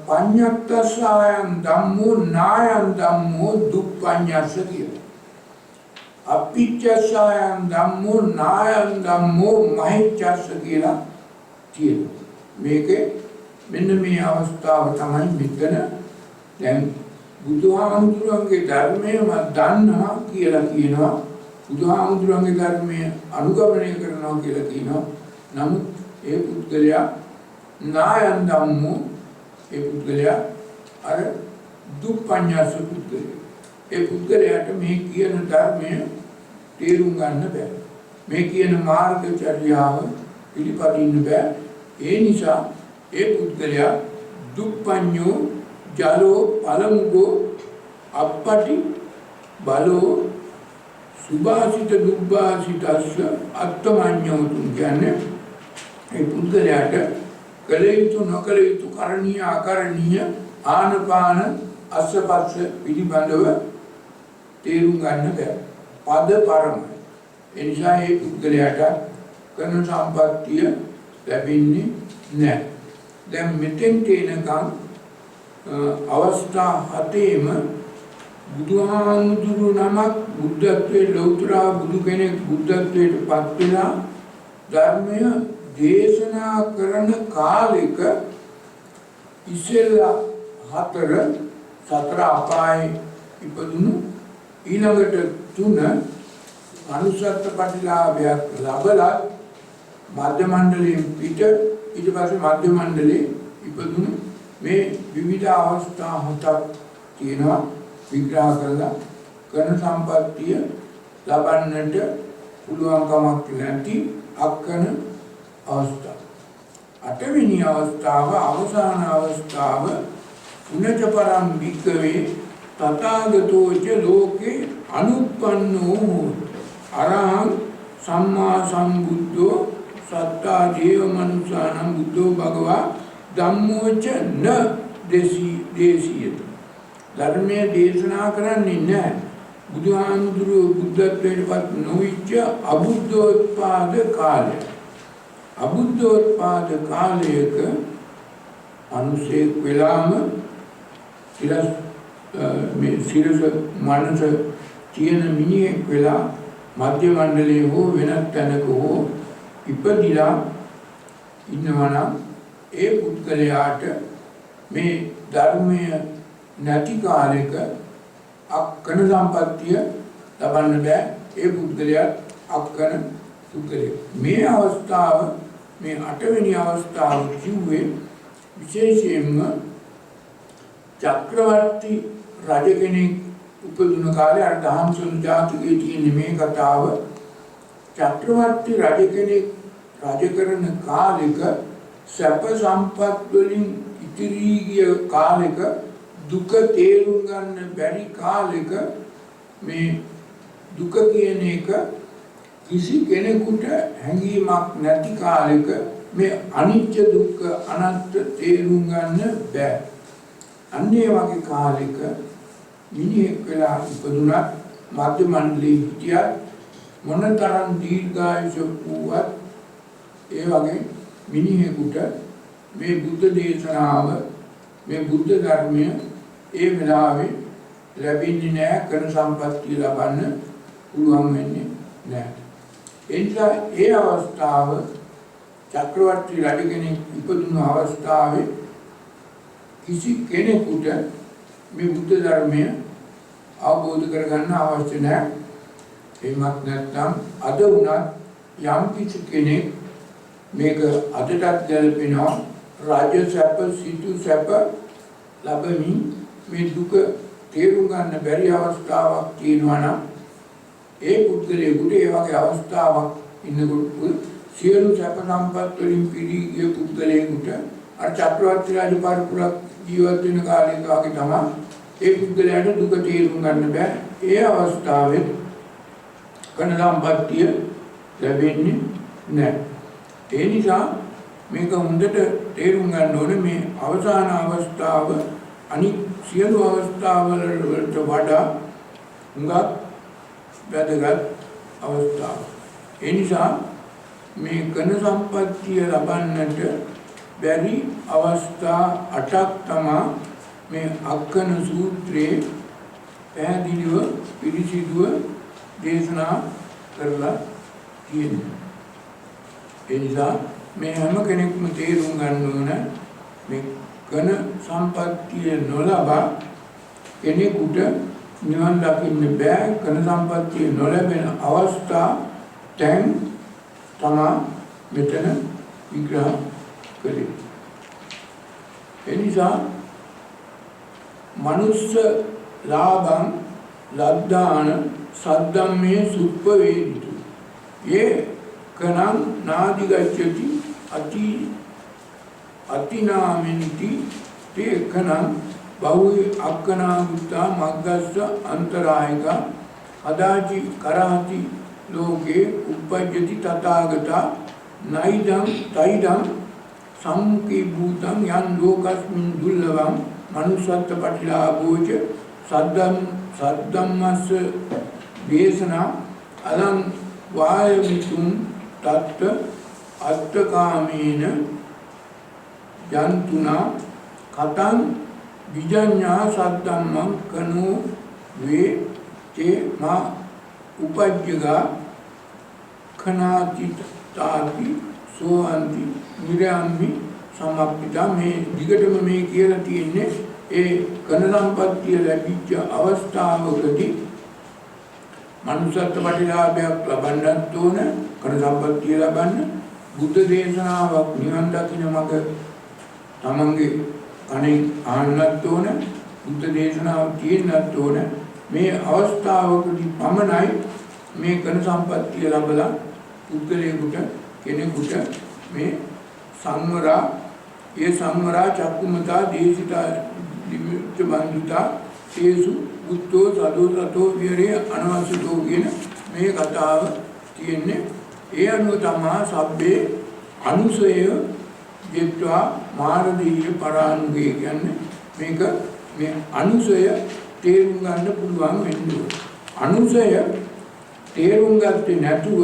පඤ්ඤත්තස්සායන් ධම්මෝ නායන් ධම්මෝ දුප්පඤ්ඤස්ස කියලා. අපිච්චස්සායන් ධම්මෝ නායන් ධම්මෝ මහිච්ඡස්ස කියලා තියෙනවා. මේකේ මෙන්න මේ අවස්ථාව තමයි මෙතන දැන් බුදුහාමුදුරන්ගේ ධර්මය මම දන්නවා කියලා කියනවා. බුදුහාමුදුරන්ගේ ධර්මය අනුගමනය කරනවා කියලා කියනවා. නමුත් ඒ පුද්ගලයා නායන් ධම්මෝ ඒ පුද්ගලයා අර දුප්පඤ්ඤස්ස පුද්ගලයා. ඒ පුද්ගලයාට මේ කියන ධර්මය තේරුම් ගන්න බෑ. මේ කියන මාර්ගචර්යාව පිළිපදින්න බෑ. ඒ නිසා ඒ පුද්ගලයා දුප්පඤ්ඤෝ ජලෝ පලමුගෝ අපපටි බලෝ සුභාසිත දුබ්බාසිතස්ස අත්තමඤ්ඤෝතුන් කියන්නේ ඒ පුද්ගලයාට කළ යුතු නොකළ යුතු කරණීය අකරණීය ආනපාන අස්සපස්ස පිළිබඳව තේරුම් ගන්න බෑ. පද පරමයි. ඒ නිසා මේ පුද්ගලයාට කරන සම්පත්තිය ලැබෙන්නේ නැහැ. දැන් මෙතෙන්ට එනකම් අවස්ථා 7ෙම බුදුහාමුදුරු නමක් බුද්ධත්වයේ ලෞතර බුදු කෙනෙක් බුද්ධත්වයට පත් වෙලා ධර්මය දේශනා කරන කාලෙක ඉස්සෙල්ලා 4 සතර අපායේ ඉපදුණු ඊළඟට 3 අනුසත්ත ප්‍රතිලාභයක් ලැබලා මධ්‍ය මණ්ඩලයෙන් පිට ඊට පස්සේ මධ්‍ය මණ්ඩලයේ ඉපදුණු මේ විවිධ අවස්ථා 7ක් තියෙනවා විග්‍රහ කරලා කරන සම්පත්තිය ලබන්නට පුළුවන් කමක් නැති අක්කන අවස්ථාව. 8 වෙනි අවස්ථාව අවසාන අවස්ථාව උනච පරම් වික්කවේ තථාගතෝච ලෝකේ අනුප්පන්නෝ අරහං සම්මා සම්බුද්ධෝ සත්තා දේව මනුසානම් බුද්ධෝ භගවා ධම්මෝච න දේශීයත. ධර්මයේ දේශනා කරන්නේ නැහැ. බුදුහාමුදුරුවෝ බුද්ධත්වයට පත් නොවිච්ච අබුද්ධෝත්පාද කාලය. අබුද්ධෝත්පාද කාලයක අනුශේක වෙලාම සිරස මනස තියෙන මිනිහෙක් වෙලා මධ්‍ය මණ්ඩලයේ හෝ වෙනත් තැනක හෝ ඉපදිලා ඉන්නවා නම් ඒ පුද්ගලයාට මේ ධර්මය නැති කාලයක අක්කන සම්පත්තිය ලබන්න බෑ. ඒ පුද්ගලයා අක්කන පුද්ගලයෙක්. මේ අවස්ථාව මේ 8 වෙනි අවස්ථාව කිව්වේ විශේෂයෙන්ම චක්‍රවර්ති රජ කෙනෙක් උපදින කාලේ අර දහම්සොල් ජාතකයේ තියෙන මේ කතාව චක්‍රවර්ති රජ කෙනෙක් රජ කරන කාලෙක සැප සම්පත් වලින් ඉතිරි ගිය කාලෙක දුක තේරුම් ගන්න බැරි කාලෙක මේ දුක කියන එක කිසි කෙනෙකුට හැඟීමක් නැති කාලෙක මේ අනිත්‍ය දුක්ඛ අනාත්ම තේරුම් ගන්න බෑ. අන්නේ වගේ කාලෙක මිනිහෙක් වෙලා ඉපදුනත් මධ්‍ය මණ්ඩලයේ හිටියත් මොනතරම් දීර්ඝායුෂ වුවත් ඒ වගේ මිනිහෙකුට මේ බුද්ධ දේශනාව මේ බුද්ධ ධර්මය ඒ වෙලාවේ ලැබෙන්නේ නැහැ. කරන සම්පත්තිය ලබන්න පුළුවන් වෙන්නේ නැහැ. ඒ නිසා ඒ අවස්ථාව චක්‍රවර්ති රජ කෙනෙක් ඉපදුණු අවස්ථාවේ කිසි කෙනෙකුට මේ බුද්ධ ධර්මය අවබෝධ කරගන්න අවශ්‍ය නැහැ. එහෙමත් නැත්නම් අද වුණත් යම් කිසි කෙනෙක් මේක අදටත් ගැලපෙනවා රාජ්‍ය සැප සිටු සැප ලැබෙමින් මේ දුක තේරුම් ගන්න බැරි අවස්ථාවක් තියෙනවා නම් ඒ පුද්ගලයාට ඒ වගේ අවස්ථාවක් ඉන්නකොට සියලු සැප සම්පත් වලින් පිරී ගිය පුද්ගලයාට අර චක්‍රවර්ති රාජ පරපුරක් ජීවත් වෙන කාලයක වගේ තමයි ඒ පුද්ගලයාට දුක තේරුම් ගන්න බෑ. ඒ අවස්ථාවේ කන සම්පත්තිය ලැබෙන්නේ නැහැ. ඒ නිසා මේක හොඳට තේරුම් ගන්න ඕනේ මේ අවසාන අවස්ථාව අනිත් සියලු අවස්ථාවල වලට වඩා හුඟක් වැදගත් අවස්ථාවක්. ඒ නිසා මේ කන සම්පත්තිය ලබන්නට බැරි අවස්ථා 8ක් තමයි මේ අක්කන සූත්‍රයේ පැහැදිලිව පිළිසිදුව දේශනා කරලා තියෙනවා. ඒ නිසා මේ හැම කෙනෙක්ම තේරුම් ගන්න ඕන මේ කන සම්පත්තිය නොලබා කෙනෙකුට නිවන් දකින්න බෑ. කන සම්පත්තිය නොලැබෙන අවස්ථා දැන් තමයි මෙතන විග්‍රහ කළේ. ඒ නිසා මනුස්ස ලාභං ලද්දාන සද්දම්මේ සුප්ප වේදිතු යේ කනං නාදි ගච්ඡති අතිනාමින්ති තේ කනං බහුයි අක්කනාගුත්තා මග්ගස්ස අන්තරායක අදාචි කරහති ලෝකේ උපජ්ජති තථාගතා නයිදං තයිදං සම්මුඛී භූතං යන් ලෝකස්මින් දුල්ලවං මනුස්සත්ත පටිලාභෝච සද්දම්මස්ස දේශනා අලං වායමිතුම් තත්ත අත්තකාමේන යන්තුනා කතං විජඤ්ඤා සද්දම්මං කනෝ වේ තේ මා උපජ්ජගා khනාති තාති සෝන්ති නිරාම්මි සමප්පිතා. මේ දිගටම මේ කියලා තියෙන්නේ ඒ කන සම්පත්තිය ලැබිච්ච අවස්ථාවකදී මනුෂ්‍යත්ව ප්‍රතිලාභයක් ලබන්නත් ඕන. කන සම්පත්තිය ලබන්න බුද්ධ දේශනාවක් නිවන් දකින්න මඟ තමන්ගේ කණෙන් අහන්නත් ඕන. බුද්ධ දේශනාව තියෙන්නත් ඕන. මේ අවස්ථාවකදී පමණයි මේ කන සම්පත්තිය ලැබලා පුද්ගලයෙකුට කෙනෙකුට මේ සංවරා ඒ සංවරා චක්කුමතා දේශිතා දිවිත බන්දුතා තේසු උත්තෝ සදෝතෝ විරේ අනවසතෝ කියන මේ කතාව තියෙන්නේ. ඒ අනුව තමයි සබ්බේ අනුසය ජීත්වා මාර්ගීය පරානුගේ කියන්නේ මේක මේ අනුසය තේරුම් ගන්න පුළුවන් වෙන්නේ. අනුසය තේරුම් ගත්තේ නැතුව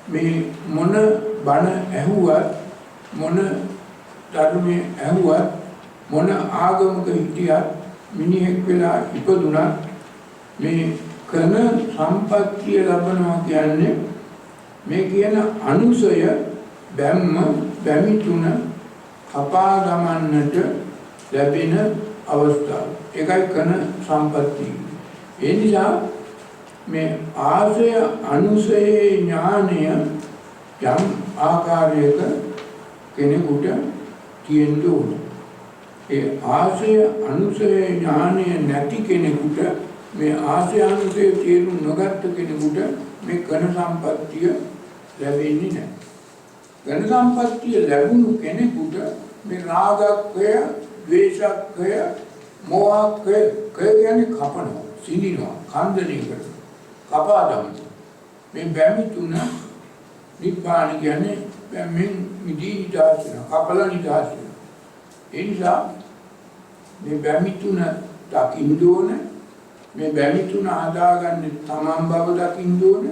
මේ මොන බණ ඇහුවත් මොන ධර්මයේ ඇහුවත් මොන ආගමක හිටියත් මිනිහෙක් වෙලා ඉපදුණත් මේ කන සම්පත්තිය ලබනවා කියන්නේ මේ කියන අනුසය බැමි තුන කපා ගමන්නට ලැබෙන අවස්ථාව. ඒකයි කන සම්පත්තිය. ඒ නිසා මේ ආසය අනුසයේ ඥානය යම් ආකාරයක කෙනෙකුට තියෙන්න ඕන. ඒ ආසය අනුසය ඥානය නැති කෙනෙකුට මේ ආසය අනුසය තේරුම් නොගත්ත කෙනෙකුට මේ කන සම්පත්තිය ලැබෙන්නේ නැහැ. කන සම්පත්තිය ලැබුණු කෙනෙකුට මේ රාගක්ඛය, ද්වේෂක්ඛය, මෝහක්ඛය කියන්නේ කපනවා, සිඳිනවා, ඛණ්ඩනය කරනවා, කපා දමනවා. මේ බැමි තුන නිබ්බාන කියන්නේ බැමින් මිදී නිදහස් වෙනවා, කපලා නිදහස් වෙනවා. ඒ නිසා මේ බැමි තුන දකින්න ඕන. මේ බැමි තුන හදාගන්නේ තමන් බව දකින්න ඕන.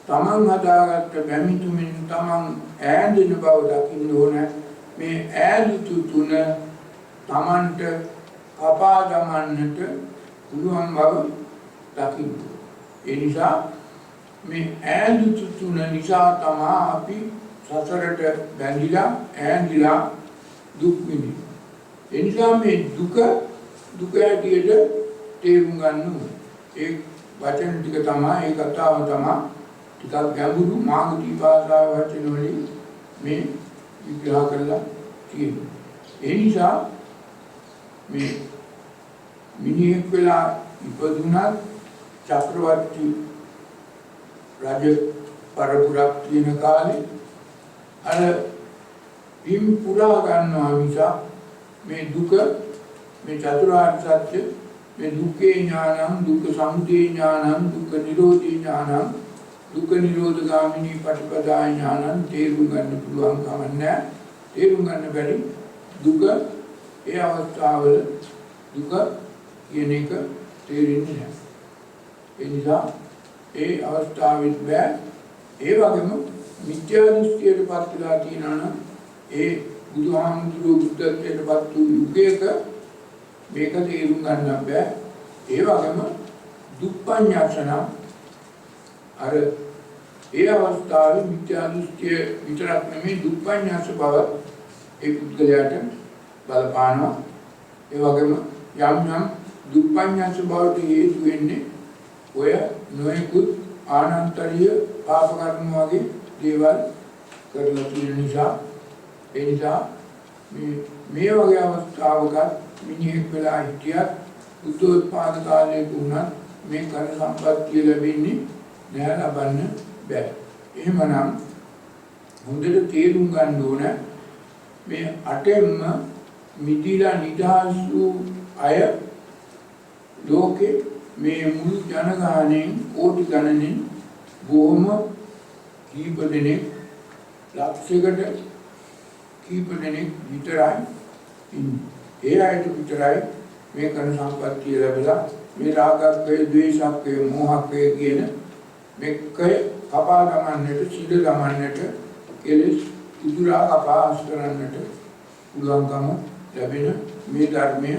තමන් හදාගත්ත බැමි තුමින් තමන් ඈඳින බව දකින්න ඕන. මේ ඈඳුතු තුන තමන්ට කපා දමන්නට පුළුවන් බව දකින්න. ඒ නිසා මේ ඈඳුතු තුන නිසා තමයි අපි සසරට බැඳිලා ඈඳිලා දුක් විඳින්නේ. ඒ නිසා මේ දුක ඇටියට තේරුම් ගන්න ඕනේ. ඒ වචන ටික තමයි, ඒ කතාව තමයි ටිකක් ගැඹුරු මාගදී භාෂාව වචන වලින් මේ විග්‍රහ කරලා තියෙනවා. ඒ නිසා මේ මිනිහෙක් වෙලා ඉපදුනත් චක්‍රවර්ති රජ පරපුරක් තියෙන කාලේ අර පින් පුරා ගන්නවා නිසා මේ දුක, මේ චතුරාර්ය සත්‍ය, මේ දුක්ඛේ ඥානං, දුක්ඛ සමුදය ඥානං, දුක්ඛ නිරෝධී ඥානං, දුක්ඛ නිරෝධ ගාමිනී පටිපදා ඥානං තේරුම් ගන්න පුළුවන් කම නැහැ. තේරුම් ගන්න බැරි දුක ඒ අවස්ථාවල දුක කියන එක තේරෙන්නේ නැහැ. ඒ නිසා ඒ අවස්ථාවෙත් බෑ. ඒ වගේම මිත්‍යා දෘෂ්ටියටපත් වෙලා තියෙනවා නම් ඒ බුදුහාමුදුරුවෝ බුද්ධත්වයටපත් වූ යුගයක මේක තේරුම් ගන්න බෑ. ඒ වගේම දුප්පඤ්ඤාසන අර ඒ අවස්ථාවේ මිත්‍යා දෘෂ්ටිය විතරක් නෙමෙයි දුප්පඤ්ඤාස බව ඒ පුද්ගලයාට බලපානවා. ඒ වගේම යම් දුප්පඤ්ඤාස බවට හේතු වෙන්නේ ඔය නොයෙකුත් ආනන්තරීය පාප කර්ම වගේ දේවල් කරලා තියෙන නිසා. ඒ නිසා මේ වගේ අවස්ථාවක මිනිහෙක් වෙලා හිටියත් බුද්ධෝත්පාද කාලයක වුණත් මේ කර්ම සම්පත්තිය ලැබෙන්නේ නෑ, ලබන්න බෑ. එහෙමනම් හොඳට තේරුම් ගන්න ඕන මේ අටෙන්ම මිදිලා නිදහස් වූ අය ලෝකේ මේ මුළු ජනගහණයෙන් කෝටි ගණනින් බොහොම කීප දෙනෙක් ලක්ෂයකට කීප දෙනෙක් විතරයි ඉන්නේ. ඒ අයට විතරයි මේ කර්ම සම්පත්තිය ලැබලා මේ රාගක්කය, ද්වේෂක්කය, මෝහක්කය කියන මේ කය කපා ගමන්නට, සිඳ ගමන්නට, කෙලෙස් උදුරා කපා අස් කරන්නට පුළුවන්කම ලැබෙන මේ ධර්මය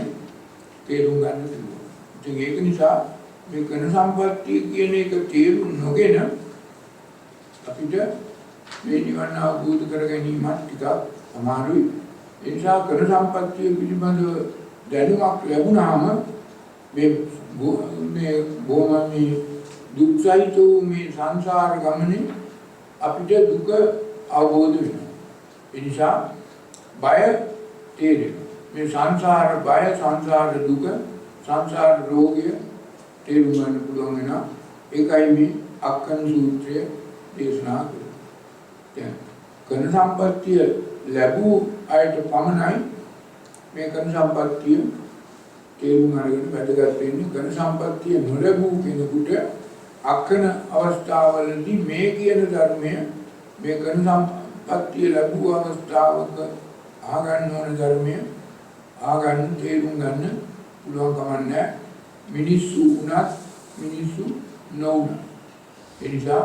තේරුම් ගන්න පුළුවන්. ඉතින් ඒක නිසා මේ කර්ම සම්පත්තිය කියන එක තේරුම් නොගෙන අපිට මේ නිවන අවබෝධ කර ගැනීමත් ටිකක් අමාරුයි. ඒ නිසා කර්ම සම්පත්තිය පිළිබඳව දැනුමක් ලැබුණාම මේ බොහොම දුක්සහිත මේ සංසාර ගමනේ අපිට දුක අවබෝධ වෙනවා. ඒ නිසා බය තේරෙනවා. මේ සංසාර බය, සංසාර දුක, සංසාර රෝගය තේරුම් ගන්න පුළුවන් වෙනවා. ඒකයි මේ අක්කන සූත්‍රය දේශනා කරන්නේ. දැන් කර්ම සම්පත්තිය ලැබූ අයට පමණයි මේ කර්ම සම්පත්තිය තේරුම් අරගෙන වැදගත් වෙන්නේ. කර්ම සම්පත්තිය නොලැබූ කෙනෙකුට අක්කන අවස්ථාවලදී මේ කියන ධර්මය මේ කර්ම සම්පත්තිය ලැබූ අවස්ථාවක ආගන්න ඕන ධර්මය ආගන්න තේරුම් ගන්න පුළුවන් කමක් නැහැ. මිනිස්සු උනත් මිනිස්සු නොඋනත්. ඒ නිසා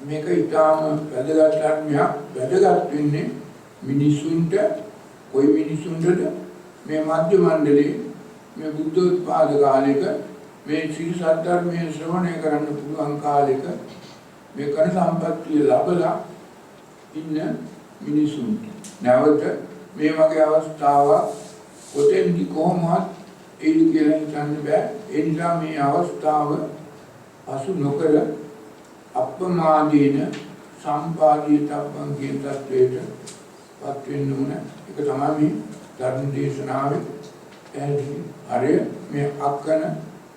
මේක ඊටාම වැදගත් ධර්මයක්. වැදගත් වෙන්නේ මිනිසුන්ට, කොයි මිනිසුන්ටද මේ මධ්‍ය මණ්ඩලයේ මේ බුද්ධෝත්පාද කාලයක මේ ශ්‍රී සද්ධර්මයේ ශ්‍රවණය කරන්න පුළුවන් කාලයක මේ කර්ම සම්පත්තිය ලැබලා ඉන්න මිනිසුන්ට නැවත මේ වගේ අවස්ථාවක් කොතෙන්දි කොහොමවත් එයි කියලා හිතන්න බෑ. ඒ නිසා මේ අවස්ථාව අසු නොකර අප්‍රමාදීන සම්පාදිතබ්බං කියන තත්වයට පත් වෙන්න ඕන. ඒක තමයි මේ ධර්ම දේශනාවේ පැහැදිලි හරය මේ අක්කන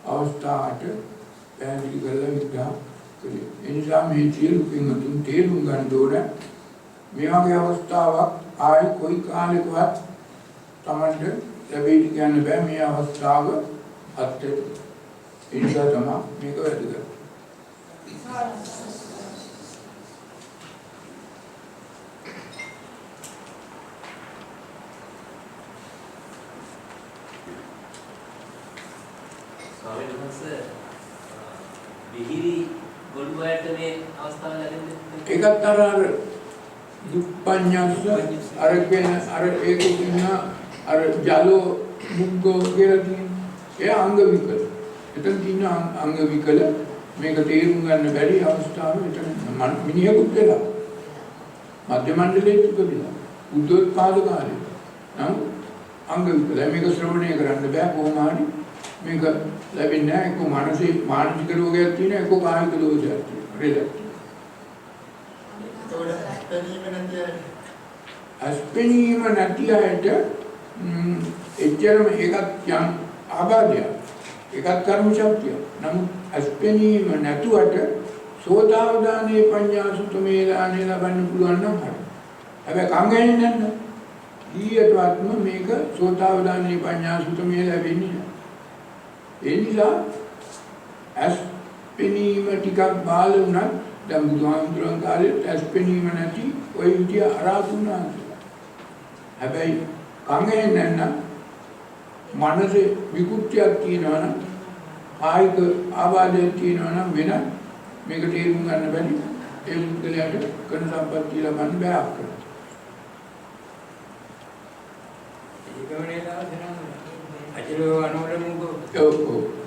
අවස්ථාවට පැහැදිලි කරලා විග්‍රහ කළේ. ඒ නිසා මේ සියලු පින්වතුන් තේරුම් ගන්න ඕන මේ වගේ අවස්ථාවක් ආයේ කොයි කාලෙකවත් Tamanට ලැබෙයි කියන්න බෑ. මේ අවස්ථාව අත්‍යත. ඒ නිසා තමයි මේක වැදගත්. ස්වාමීන් වහන්සේ විහිරි ගොළුයට මේ අවස්ථාව ලැබෙන්නේ ඒකත් අර දුප්පඤ්ඤාස අරගෙන අර ඒක කියන අර ජලෝ මුග්ගෝ කියලා තියෙන ඒ අංග විකල. එතන තියෙන අංග විකල මේක තේරුම් ගන්න බැරි අවස්ථාව එතන මිනිහෙකුත් වෙලා මධ්‍ය මණ්ඩලයේ ඉපදිලා බුද්ධෝත්පාද කාලේ නම් අංග විකල මේක ශ්‍රවණය කරන්න බෑ. කොහොම හරි මේක ලැබෙන්නේ නැහැ. එක්ක මානසික රෝගයක් තියෙනවා, එක්ක කායික රෝගයක් තියෙනවා. අස්පෙනීම නැති අයට එච්චරම ඒකත් යම් ආබාධයක්. ඒකත් කර්ම ශක්තිය. නමුත් අස්පෙනීම නැතුවට සෝතාවදානේ පඤ්ඤාසුතමේලානේ ලබන්න පුළුවන් නම් හරි. හැබැයි කංගෙන්නේ නැත්නම් ඊයටවත්ම මේක සෝතාවදානේ පඤ්ඤාසුතමේ ලැබෙන්නේ නැහැ. ඒ නිසා අස්පෙනීම ටිකක් බාල වුණත් දැන් බුදුහාමුදුරන් කාලේ අස්පෙනීම නැති ඔය විදිය අරහතුනා. හැබැයි කංගේ නැන්න මනසේ විකෘතියක් තියෙනවා නම් කායික ආබාධයක් තියෙනවා නම් වෙන මේක තේරුම් ගන්න බැරි ඒ මුදලයට කන සම්පත්තිය ලබන්න බෑ අපිට. ඒකමනේ දාන අචලෝ අනෝරමුකෝ ඔව්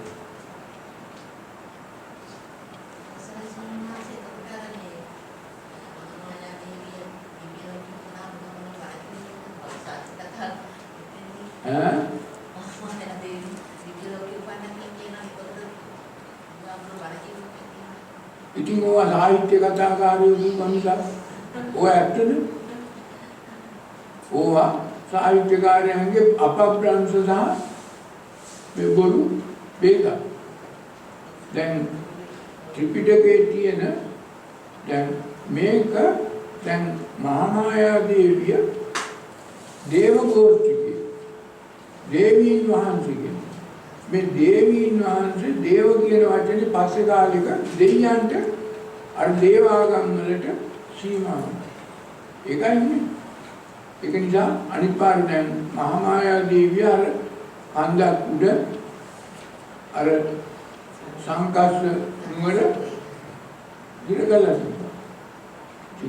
ඉතින් ඔය සාහිත්‍ය කතාකාරයෝ කියනවා නිසා ඔය ඇත්තද? ඕවා සාහිත්‍යකාරයන්ගේ අපබ්‍රංශ සහ මේ බොරු වේග. දැන් ත්‍රිපිටකයේ තියෙන දැන් මේක දැන් මහාමායා දේවිය දේවගෝත්‍රිකේ දේවීන් වහන්සේගේ මේ දේවීන් වහන්සේ දේව කියන වචනේ පස්සේ කාලෙක දෙවියන්ට අර දේවාගම් වලට සීමා වුණා. ඒකයි ඒක නිසා අනිත් පාර දැන් මහාමායා දේවිය අර කන්දක් උඩ අර සංකස්ස නුවර දිරගලා තිබ්බා.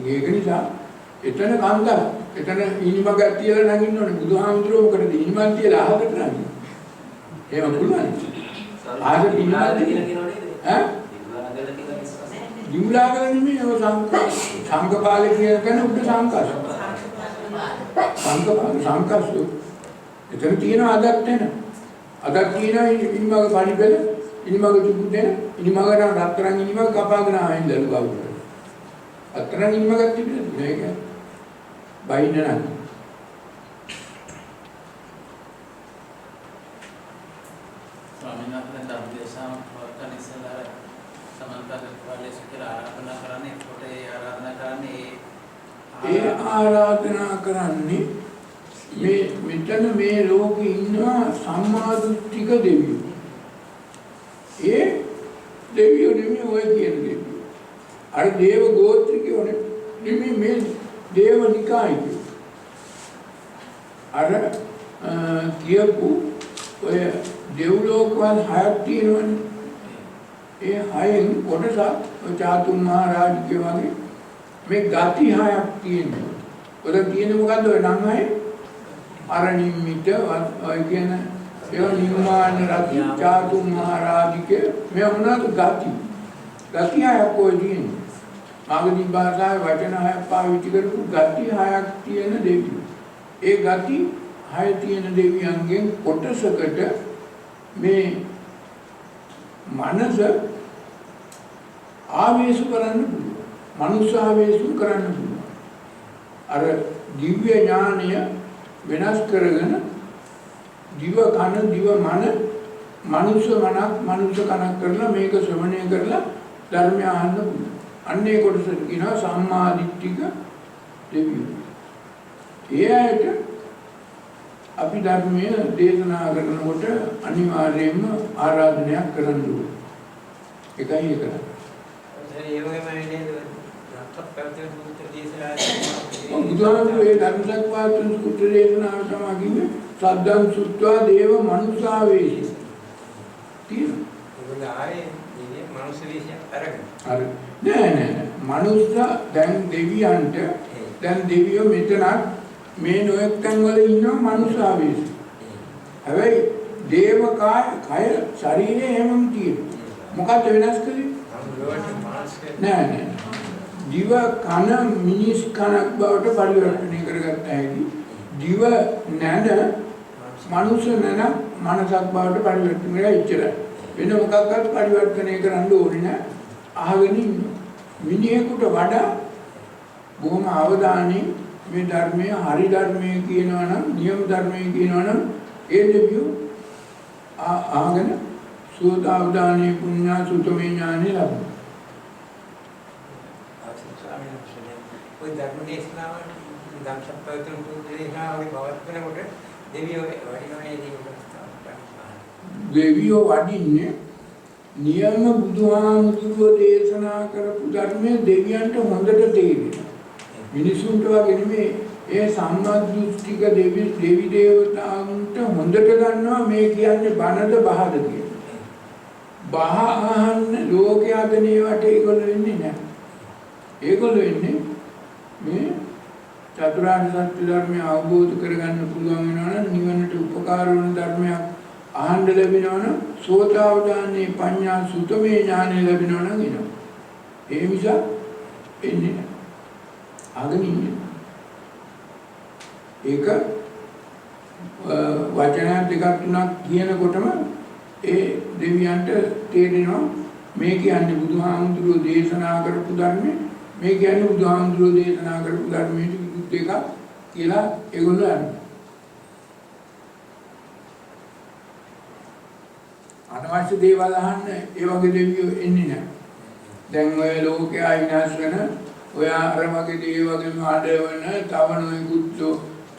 ඒක නිසා එතන කන්දක් එතන ඉනිමගක් තියලා නගින්න ඕනේ. බුදුහාමුදුරුවෝ මොකටද ඉනිමක් තියලා අහකට නගින්නේ? එහෙම පුළුවන්. ආයෙත් ඉන්නද කියලා කියනවා නේද? ඈ? දිමුලාගල නෙමෙයි ඔය සංඝපාල කියන උඩ සංකස්. සංකස්. එතන තියෙන අදක් වෙන. අදක් තියෙන ඉනිමග පරිබල ඉනිමග තිබුණ දෙන ඉනිමගට රත්තරන් ඉනිමග කපාගෙන ආයෙත් දරුවවුට. රත්තරන් ඉනිමගක් තිබුණේ මේක. බයින්න නම් ආරාධනා කරන්නේ මේ මෙතන මේ ලෝකේ ඉන්නවා සම්මාදිට්ඨික දෙවියෝ. ඒ දෙවියෝ නෙමෙයි ඔය කියන දෙවියෝ. අර දේව ගෝත්‍රිකයෝ නෙමෙයි මේ දේව නිකායිකයෝ. අර කියපු ඔය දෙව්ලෝකවල 6ක් තියෙනවනේ. ඒ 6න් කොටසක් චාතුම් මහරජගේ වගේ මේ ගති 6ක් තියෙනවා. ඔතන තියෙන්නේ මොකද්ද ඔය නම් 6? අරණිම්මිත ඔය කියන ඒ නිර්මාණ රති චාතුම් මහරජක මේ මොනවාද ගති? ගති 6ක් ඔය තියෙන්නේ. මාගදී භාෂාවේ වචන 6ක් පාවිච්චි කරපු ගති 6ක් තියෙන දෙවියෝ. ඒ ගති 6 තියෙන දෙවියන්ගෙන් කොටසකට මේ මනස ආවේශ කරන්න පුළුවන්. මනුෂ්‍ය ආවේශ කරන්න පුළුවන්. අර දිව්‍ය ඥානය වෙනස් කරගෙන දිව කන දිව මන මනුෂ්‍ය මනක් මනුෂ්‍ය කනක් කරලා මේක ශ්‍රවණය කරලා ධර්මය අහන්න පුළුවන්. අන්නේ කොටසට කියනවා සම්මා දිට්ඨික දෙවියෝ. ඒ ඇයිට අපි ධර්මයේ දේශනා කරනකොට අනිවාර්යයෙන්ම ආරාධනයක් කරන්න ඕනේ. ඒකයි ඒක. ඒ වගේම නේද? රත්පත්පත්ති සූත්‍ර දේශනා බුදුහාමුදුරුවෝ ඒ ධර්මසක්වාතුන් සූත්‍ර දේශනාව තමයි කිව්වේ සද්දම් සුත්වා දේව මනුසාවේශි. තියෙනවා. ඒක ආයේ මේ මනුස්ස විශේෂ අරගෙන. හරි. නෑ. මනුස්ස දැන් දෙවියන්ට දැන් දෙවියෝ මෙතනක් මේ නොයෙක් තැන්වල ඉන්නවා මනුසාවේශි. හැබැයි දේව කය ශරීරය හැමම තියෙනවා. මොකක්ද වෙනස් කරන්නේ? නෑ. දිව කන මිනිස් කනක් බවට පරිවර්තනය කරගත්ත හැකි. දිව නැන මනුෂ්‍ය නැන මනසක් බවට පරිවර්තනය කරලා ඉච්චරයි. වෙන මොකක්වත් පරිවර්තනය කරන්න ඕනේ නෑ. අහගෙන ඉන්න. මිනිහෙකුට වඩා බොහොම අවධානයෙන් මේ ධර්මයේ හරි ධර්මයේ කියනවා නම් නියම ධර්මයේ කියනවා නම් ඒ දෙවියෝ ආගෙන සෝතාවදානී පුඤ්ඤා සුතමේ ඥානෙ ලබනවා. ඔය ධර්ම දේශනාව ධම්සප්පවතුන් දේශනාවේ පවත්වනකොට දෙවියෝ දෙවියෝ වඩින්නේ නියම බුදුහාමුදුරුවෝ දේශනා කරපු ධර්මයේ දෙවියන්ට හොඳට තේරෙනවා. මිනිසුන්ට වගේ නෙමෙයි ඒ සම්මාදෘෂ්ටික දෙවි දේවතාවුන්ට හොඳට දන්නවා මේ කියන්නේ බණද බහද කියලා. බහ අහන්න ලෝකයේ අදනේ වට ඒගොල්ලෝ වෙන්නේ නැහැ. ඒගොල්ලෝ වෙන්නේ මේ චතුරාර්ය සත්‍ය ධර්මය අවබෝධ කරගන්න පුළුවන් වෙනවා නම් නිවනට උපකාර වන ධර්මයක් අහන්න ලැබෙනවා නම් සෝතාවදානයේ පඤ්ඤා සුතමේ ඥානෙ ලැබෙනවා නම් එනවා. ඒ නිසා එන්නේ නැහැ. අගනින්නේ. ඒක වචන දෙකක් තුනක් කියනකොටම ඒ දෙවියන්ට තේරෙනවා මේ කියන්නේ බුදුහාමුදුරුවෝ දේශනා කරපු ධර්මයේ මේ කියන්නේ බුදුහාමුදුරුවෝ දේශනා කරපු ධර්මයේ විරුද්ධ එකක් කියලා ඒගොල්ලෝ අහනවා. අනවශ්‍ය දේවල් අහන්න ඒ වගේ දෙවියෝ එන්නේ නැහැ. දැන් ඔය ලෝකයා විනාශ වෙන ඔය අර වගේ දේ වගේම ආඩවන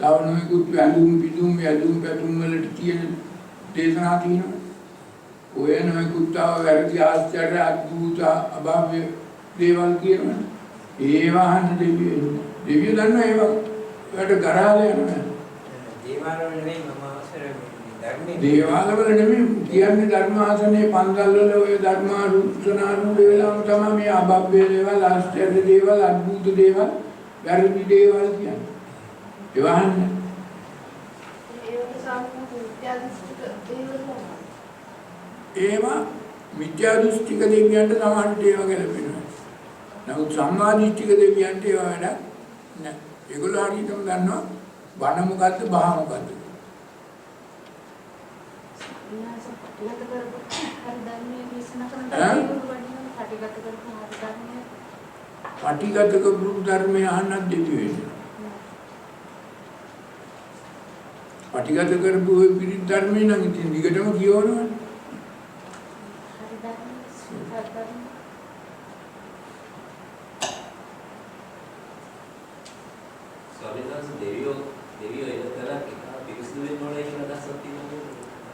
තව නොයෙකුත් වැඳුම් පිදුම් පැතුම් වලට තියෙන දේශනා තියෙනවා. ඔය නොයෙකුත් තව වැරදි ආශ්චර්ය අද්භූත අභාව්‍ය දේවල් කියනවා. ඒවා අහන්න දෙවියෝ දන්නවා ඒවා. ඒකට ගරාලා යනවා. දේවාල වල නෙමෙයි මම අවසර ධර්මයේ දේවාල වල නෙමෙයි කියන්නේ ධර්මාසනේ පන්සල් වල ඔය ධර්මානුශාසනාරු වේලාම තමයි මේ අභාව්‍ය දේවල් ආශ්චර්ය දේවල් අද්භූත දේවල් වැරදි දේවල් කියන්නේ. ඒවා අහන්න. ඒවා මිත්‍යා දෘෂ්ටික දෙවියන්ට සමානට ඒවා ගැලපෙනවා. නමුත් සම්මා දෘෂ්ටික දෙවියන්ට ඒවා වැඩක් නැහැ. ඒගොල්ලෝ හරියටම දන්නවා බණ මොකද්ද බහ මොකද්ද. පටිගත කරපු ධර්මය අහන්නත් දෙවියෝ වෙනවා. පටිගත කරපු පිරිත් ධර්මය නම් ඉතින් දිගටම කියවනවනේ.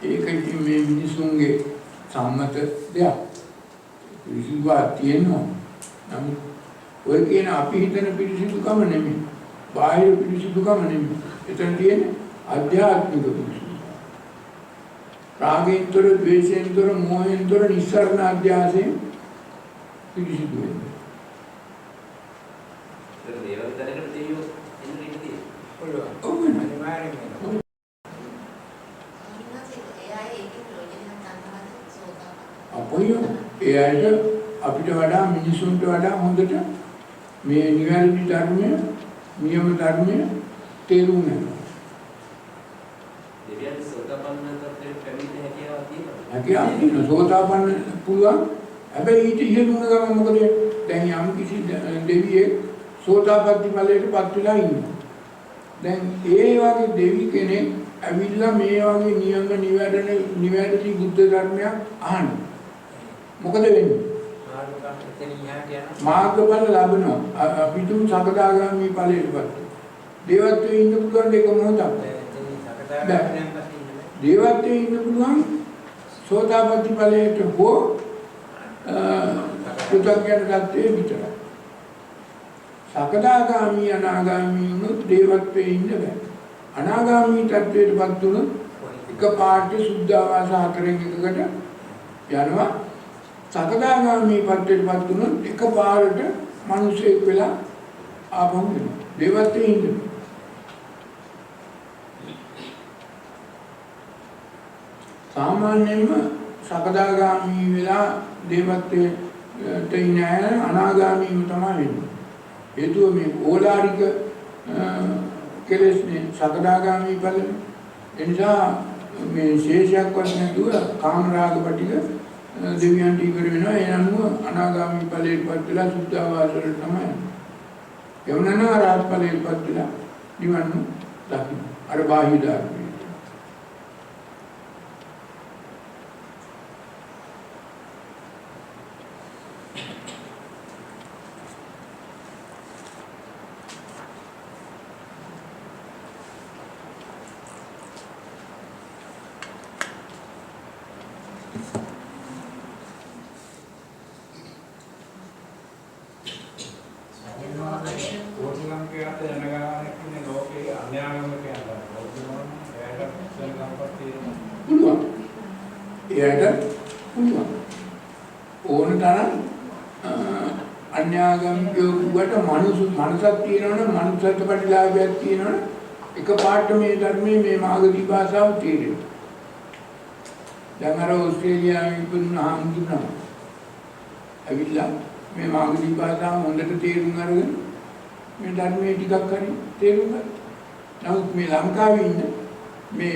ඒක ඉතින් මේ මිනිසුන්ගේ සම්මත දෙයක්. පිරිසිදුවා තියෙනවා. නමුත් ඔය කියන අපි හිතන පිරිසිදුකම නෙමෙයි. බාහිර පිරිසිදුකම නෙමෙයි. එතන තියෙන්නේ ආධ්‍යාත්මික පිරිසිදුකම. රාගයෙන්තර, ද්වේෂයෙන්තර, මෝහයෙන්තර නිස්සරණ අධ්‍යාසයෙන් පිරිසිදු වෙනවා. ඒක දේවල් දැනකට දෙවියෝ එන්නේ ඉන්නේ. ඔව් අනිවාර්යයෙන්ම. අපොයියෝ ඒ අයට අපිට වඩා මිනිසුන්ට වඩා හොඳට මේ නිවැරදි ධර්මය, නියම ධර්මය තේරුම් ගන්නවා. දෙවියන් සෝතාපන්න තත්ත්වයට පැමිණෙන්න හැකියාවක් තියෙනවා. හැකියාවක් තියෙනවා. සෝතාපන්න පුළුවන්. හැබැයි ඊට ඉහළ වුණ ගමන් මොකද? දැන් යම් කිසි දෙවියෙක් සෝතාපට්ටි ඵලයටපත් වෙලා ඉන්නවා. දැන් ඒ වගේ දෙවි කෙනෙක් ඇවිල්ලා මේ වගේ නිවැරදි බුද්ධ ධර්මයක් අහනවා. මොකද වෙන්නේ? මාර්ගඵල ලැබෙනවා. අපිටුම් සකදාගාමී ඵලයටපත්. දේවත්වයේ ඉන්න පුළුවන් එක මොහොතක්. දේවත්වයේ ඉන්න පුළුවන් සෝතාපට්ටි ඵලයට හෝ පුතග්ජන ධාතයේ විතරයි. සකදාගාමී අනාගාමී වුණොත් දේවත්වයේ ඉන්න බෑ. අනාගාමී තත්ත්වයටපත් වුණොත් එකපාරට සුද්ධාවාස හතරෙන් එකකට යනවා. සකදාගාමී පත්‍යයටපත් වුණොත් එකපාරට මිනිසෙක් වෙලා ආපහු එනවා. දේවත්වයේ ඉන්න. සාමාන්‍යයෙන්ම සකදාගාමී වෙලා දේවත්වයට ඉන්න අය අනාගාමීම තමයි වෙන්නේ. හේතුව මේ ඕලාරික කෙලෙස්නේ සකදාගාමී ඵල. එනිසා මේ ශේෂයක් වශයෙන් නැතුව කාමරාග පිටික දෙවියන්ට ඉවර වෙනවා. ඒ අනුව අනාගාමී ඵලයටපත් වෙලා සුද්ධාවාස වලට තමයි යන්නේ. එවනනම් රාහත් ඵලයටපත් වෙලා නිවන් දකින්න. අර බාහිර ධර්මයේ බෞද්ධ ක්‍රියාවට ජනගහනක් ඉන්නේ ලෝකයේ අන්‍යාගමිකයන් බෞද්ධ එයාට සංකල්පයක් තියෙනවා. පුළුවන්. එයාට පුළුවන්. ඕන තරම් අන්‍යාගමිකයෙකුට මනසක් තියෙනවනේ මනුස්සත්ව ප්‍රතිලාභයක් තියෙනවනේ එකපාරට මේ ධර්මයේ මේ මාගදී භාෂාව තේරෙනවා. දැන් අර ඕස්ට්‍රේලියාවේ ඉපදුන හාමුදුරුවෝ ඇවිල්ලා මේ මාගදී භාෂාව හොඳට තේරුම් අරගෙන මේ ධර්මයේ ටිකක් හරි තේරුම් ගන්න. නමුත් මේ ලංකාවේ ඉන්න මේ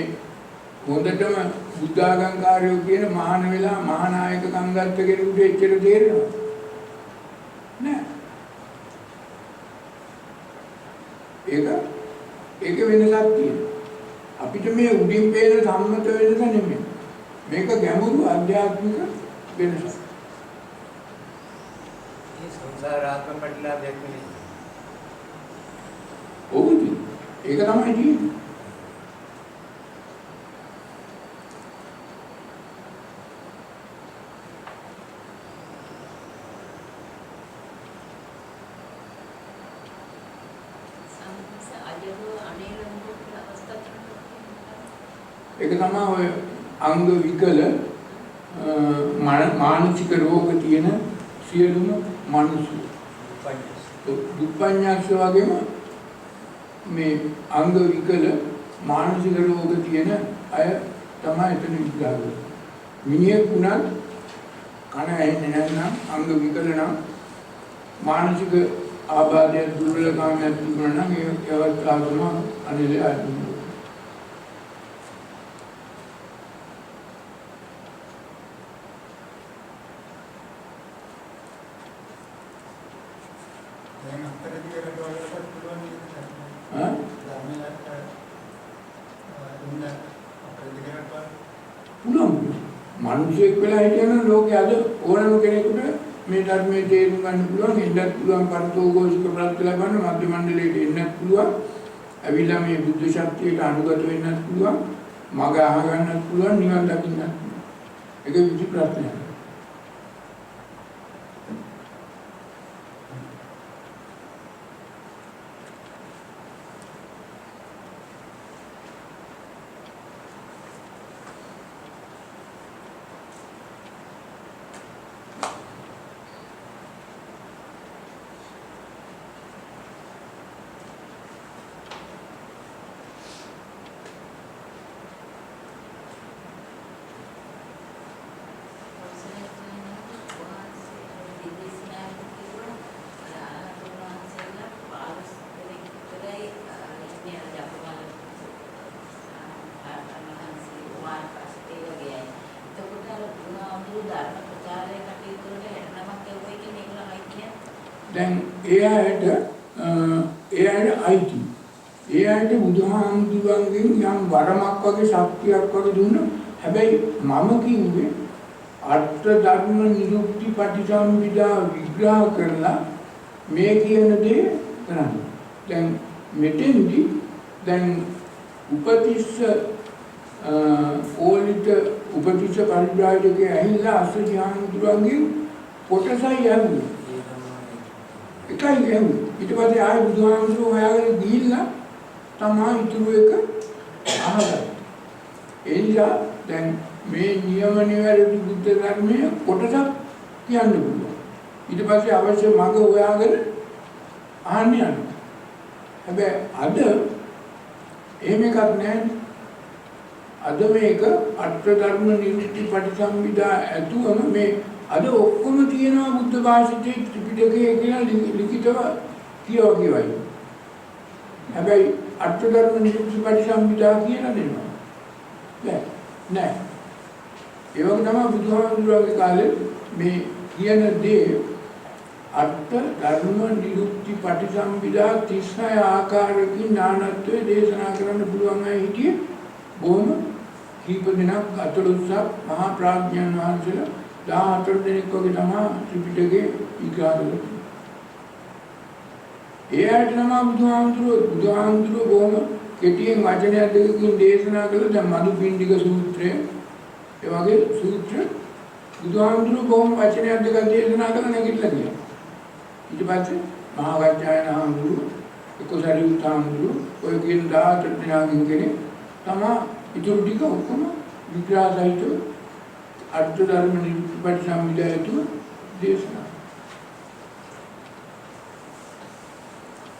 හොඳටම බුද්ධාගම්කාරයෝ කියන මහාන වෙලා මහානායකකම් ගත්ත කෙනෙකුට එච්චර තේරෙනවා නෑ. ඒක වෙනසක් තියෙනවා. අපිට මේ උඩින් පේන සම්මත වෙනස නෙමෙයි. මේක ගැඹුරු ආධ්‍යාත්මික වෙනසක්. මේ සංසාරාත්ම ප්‍රතිලාභයක් නෙමෙයි. ඔව්ද? ඒක තමයි තියෙන්නේ. ඒක තමයි ඔය අංග විකල මානසික රෝග තියෙන සියලුම මිනිස්සු දුප්පඤ්ඤාක්ෂ වගේම මේ අංග විකල මානසික රෝග තියෙන අය තමයි එතන විග්‍රහ කරන්නේ. මිනිහෙක් වුණත් කන ඇහෙන්නේ නැත්නම් අංග විකල නම් මානසික ආබාධය දුර්වලකමක් තිබුණා නම් ඒ අවස්ථාවම අනිලය අදිනවා. මිනිසෙක් වෙලා හිටියනම් ලෝකයේ අද ඕනම කෙනෙකුට මේ ධර්මයේ තේරුම් ගන්න පුළුවන්, එන්නත් පුළුවන්, පරිතෝගෝෂික ප්‍රත්‍ය ලබන්න මධ්‍ය මණ්ඩලයට එන්නත් පුළුවන්, අවිලා මේ බුද්ධ ශක්තියට අනුගත වෙන්නත් පුළුවන්, මග අහ ගන්නත් පුළුවන්, නිවන් දකින්නත් පුළුවන්. ඒක විදි ප්‍රශ්නයක්. දැන් එයාට අයිති. එයාට බුදුහාමුදුරන්ගෙන් යම් වරමක් වගේ ශක්තියක් වගේ දුන්නා. හැබැයි මම කිව්වේ අර්ථ ධර්ම නිරුක්ති පටිසම්භිදා විග්‍රහ කරලා මේ කියන දේ කරන්න. දැන් මෙතෙන්දි දැන් උපතිස්ස ඕලිත උපතිස්ස පරිබ්‍රාජකේ ඇහිලා අස්සජි හාමුදුරන්ගෙන් කොටසයි යන්නේ. එකයි කියන්නේ. ඊට පස්සේ ආයෙ බුදුහාමුදුරුවෝ හොයාගෙන ගිහිල්ලා තමයි ඉතුරු එක අහගන්න. ඒ නිසා දැන් මේ නියම නිවැරදි බුද්ධ ධර්මයේ කොටසක් කියන්න පුළුවන්. ඊට පස්සේ අවශ්‍ය මඟ හොයාගෙන අහන්න යනවා. හැබැයි අද එහෙම එකක් නැහැ. අද මේක අර්ථ ධර්ම නිරුක්ති පටිසම්භිදා ඇතුවම මේ අද ඔක්කොම තියෙනවා බුද්ධ භාෂිතේ ත්‍රිපිටකයේ කියලා ලිඛිතව කියවයි. හැබැයි අර්ථ ධර්ම නිරුක්ති පටිසම්භිදා කියලා දෙනවා. නෑ. ඒ වගේ තමයි බුදුහාමුදුරුවෝගේ කාලේ මේ කියන දේ අර්ථ ධර්ම නිරුක්ති පටිසම්භිදා 36 ආකාරකින් නානත්වයේ දේශනා කරන්න පුළුවන් අය හිටියේ බොහොම කීප දෙනෙක් 14ක් මහා ප්‍රඥාන් වහන්සේලා 14 දෙනෙක් වගේ තමයි ත්‍රිපිටකේ විග්‍රහ කරන්නේ. එයාට නම බුදුහාමුදුරුවෝ බොහොම කෙටියෙන් වචනයක් දෙකකින් දේශනා කළා. දැන් මදුපිණ්ඩික සූත්‍රය ඒ වගේ සූත්‍ර බුදුහාමුදුරුවෝ බොහොම වචනයක් දෙකක් දේශනා කරලා නැගිටලා ගියා. ඊට පස්සේ මහා වජ්ජායන හාමුදුරුවෝ සැරි උත්හාමුදුරු ඔය කියන 18 දෙනාගෙන් කෙනෙක් තමයි ඉතුරු ටික ඔක්කොම විග්‍රහ සහිතව අර්ථ ධර්ම නිරුක්ති සම්විදායතු දේශනා.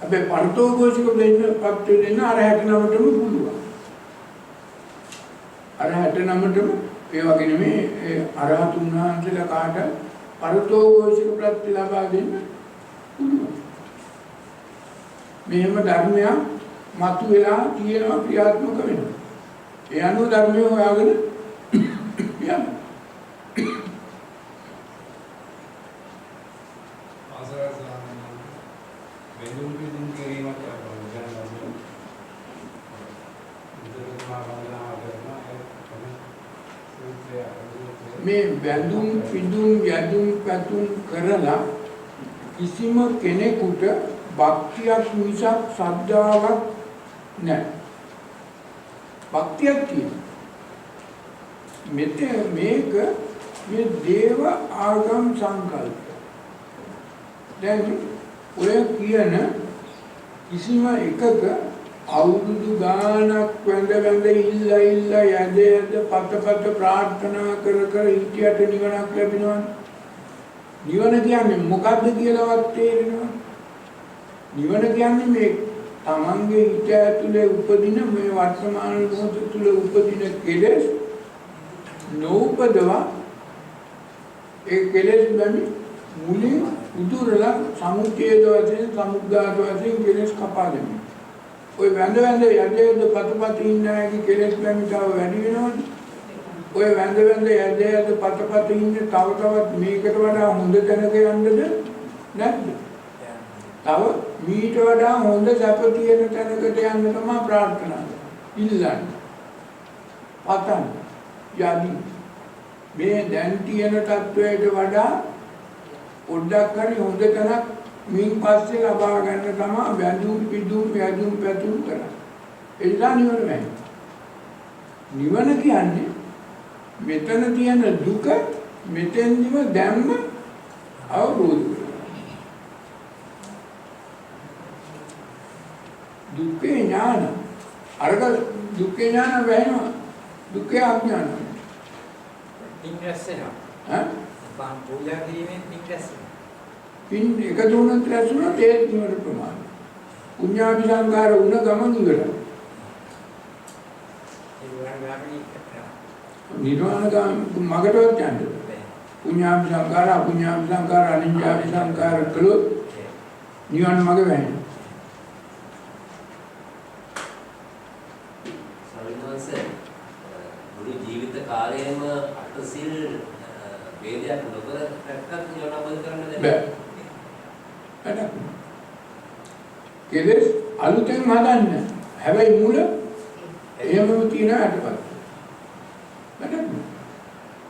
අපි පරතෝഘോഷික දෙන්න පත්‍ය දෙන්න අර 69ටම පුළුවන්. අර 69ටම ඒ වගේ නෙමෙයි අරහතුන් වහන්සේලා කාට පරතෝഘോഷික ප්‍රත්‍ය ලබා දෙන්න පුළුවන්. මෙහෙම ධර්මයක් මතු වෙලා තියෙනවා ක්‍රියාත්මක වෙනවා. ඒ අනුව ධර්මය හොයාගෙන යන්න. මේ බැඳුම් පිදුම් යදුම් පැතුම් කරලා කිසිම කෙනෙකුට භක්තියක් මිසක් ශ්‍රද්ධාවක් නැහැ. භක්තියක් තියෙනවා. මේක මේ දේව ආගම් සංකල්ප. දැන් ඔය කියන කිසිම එකක අවුරුදු ගානක් වැඳ ඉල්ල යද පත ප්‍රාර්ථනා කර හිටියට නිවනක් ලැබෙනවා. නිවන කියන්නේ මොකද්ද කියලාවත් තේරෙනවා. නිවන කියන්නේ මේ තමන්ගේ හිත ඇතුලේ උපදින මේ වර්තමාන මොහොත තුල උපදින කෙලෙස් නෝපදවා ඒ කෙලෙස් බැමි මුලින් උදුරලා සමුච්ඡේද වශයෙන් සමුද්දාත වශයෙන් කෙලෙස් කපා දෙනවා. ඔය වැඳ යදේද පතපත ඉන්නයි කෙලෙස් බැමි තව වැඩි වෙනවනේ. ඔය වැඳ යදේද පතපත ඉන්නේ තව තවත් මේකට වඩා හොඳ තැනක යන්නද නැද්ද? තව මීට වඩා හොඳ සැප තියෙන තැනකට යන්න තමයි ප්‍රාර්ථනා ඉල්ලන්නේ. පතන් යදි මේ දැන් තියෙන තත්වයට වඩා පොඩ්ඩක් හරි හොඳ තැනක් මින් පස්සේ ලබා ගන්න තමයි වැඳුම් පිදුම් යදුම් පැතුම් කරන්නේ. එලා නිවන වෙන්නේ. නිවන කියන්නේ මෙතන තියෙන දුක මෙතෙන්දිම දැම්ම අවබෝධ දුක්ඛේ ඥාන අරක දුක්ඛේ ඥාන වෙනවා දුක්ඛේ අඥාන ඉන්ද්‍රසේන ඈ බාම් පූජා කිරීමෙන් ඉන්ද්‍රසේන පින් එක දුන්නත් රැස්ුණා තේ නිවන ප්‍රමාණ පුඤ්ඤාභි සංකාර උන ගමන් ඉවරයි නිර්වාණ ගාම මගටවත් යන්නේ පුඤ්ඤාභි සංකාර අපුඤ්ඤාභි සංකාර අනිඤ්ඤාභි සංකාර කළොත් නිවන මග වෙන්නේ. ජීවිත කාලයේම අටසිල් වේදයක් නොකර රැක්කත් නිවන අවබෝධ කරන්න බැහැ. කෙලෙස් අලුතෙන් හදන්න. හැබැයි මූල එහෙමම තියෙන අටපත්.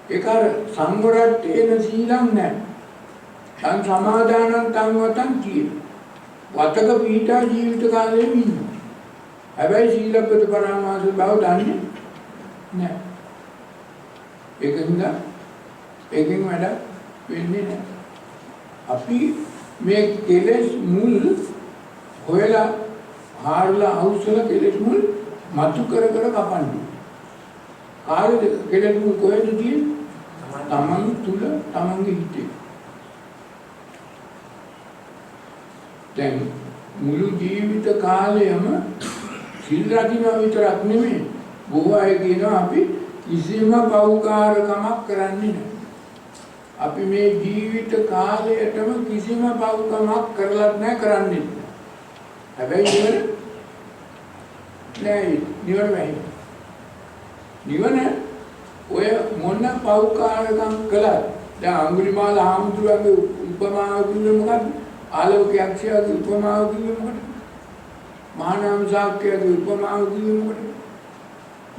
ඒක අර සංවරත් එන සීලම් නැහැ. සං සමාදානං තංවතං කියන. වතක පීඨා ජීවිත කාලෙම ඉන්නවා. හැබැයි සීලපද පරාමාස බව දන්නේ නැහැ. ඒකෙන් වැඩ වෙන්නේ නැහැ. අපි මේ කෙලෙස් මුල් හොයලා හාරලා අවශ්‍යල කෙලෙස් මුල් මතු කර කපන්නේ. කාලෙද කෙලෙස් මුල් කොහෙද තියෙන්නේ? තමන් තුල තමන්ගේ හිතේ. දැන් මුළු ජීවිත කාලයම සිල් රකින්න විතරක් නෙමෙයි බොහෝ අය කියනවා අපි කිසිම පෞකාරකමක් කරන්නේ නැහැ. අපි මේ ජීවිත කාලයටම කිසිම පෞකමක් කරලත් නැහැ කරන්නේ. හැබැයි නිවන වෙයි. නිවන ඔය මොන පෞකාරකම් කළත් දැන් අඟුලිමාල හාමුදුරුවන්ගේ උපමාව කිව්වේ මොකක්ද? ආලෝකයක්ෂයාගේ උපමාව කිව්වේ මොකටද? මහානාම ශාක්‍යයාගේ උපමාව කිව්වේ මොකටද?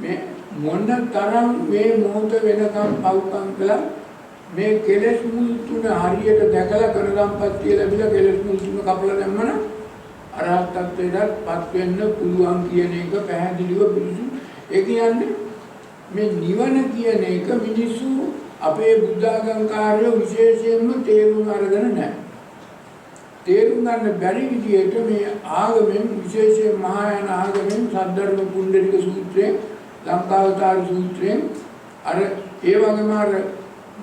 මේ මොන තරම් මේ මොහොත වෙනකම් පෞකම් කළා මේ කෙලෙස් මුල් තුන හරියට දැකලා කරගම්පත්තිය ලැබිලා කෙලෙස් මුල් තුන කපලා දැම්මම අරහත්ත්වයටපත් වෙන්න පුළුවන් කියන එක පැහැදිලිව පිළිසු. ඒ කියන්නේ මේ නිවන කියන එක මිනිස්සු අපේ බුද්ධාගම් කාර්ය විශේෂයෙන්ම තේරුම් අරගෙන නැහැ. තේරුම් ගන්න බැරි විදිහට මේ ආගමෙන් විශේෂයෙන් මහායාන ආගමෙන් සද්ධර්ම කුණ්ඩලික සූත්‍රයෙන් ලංකාවතාර සූත්‍රයෙන් අර ඒ වගේම අර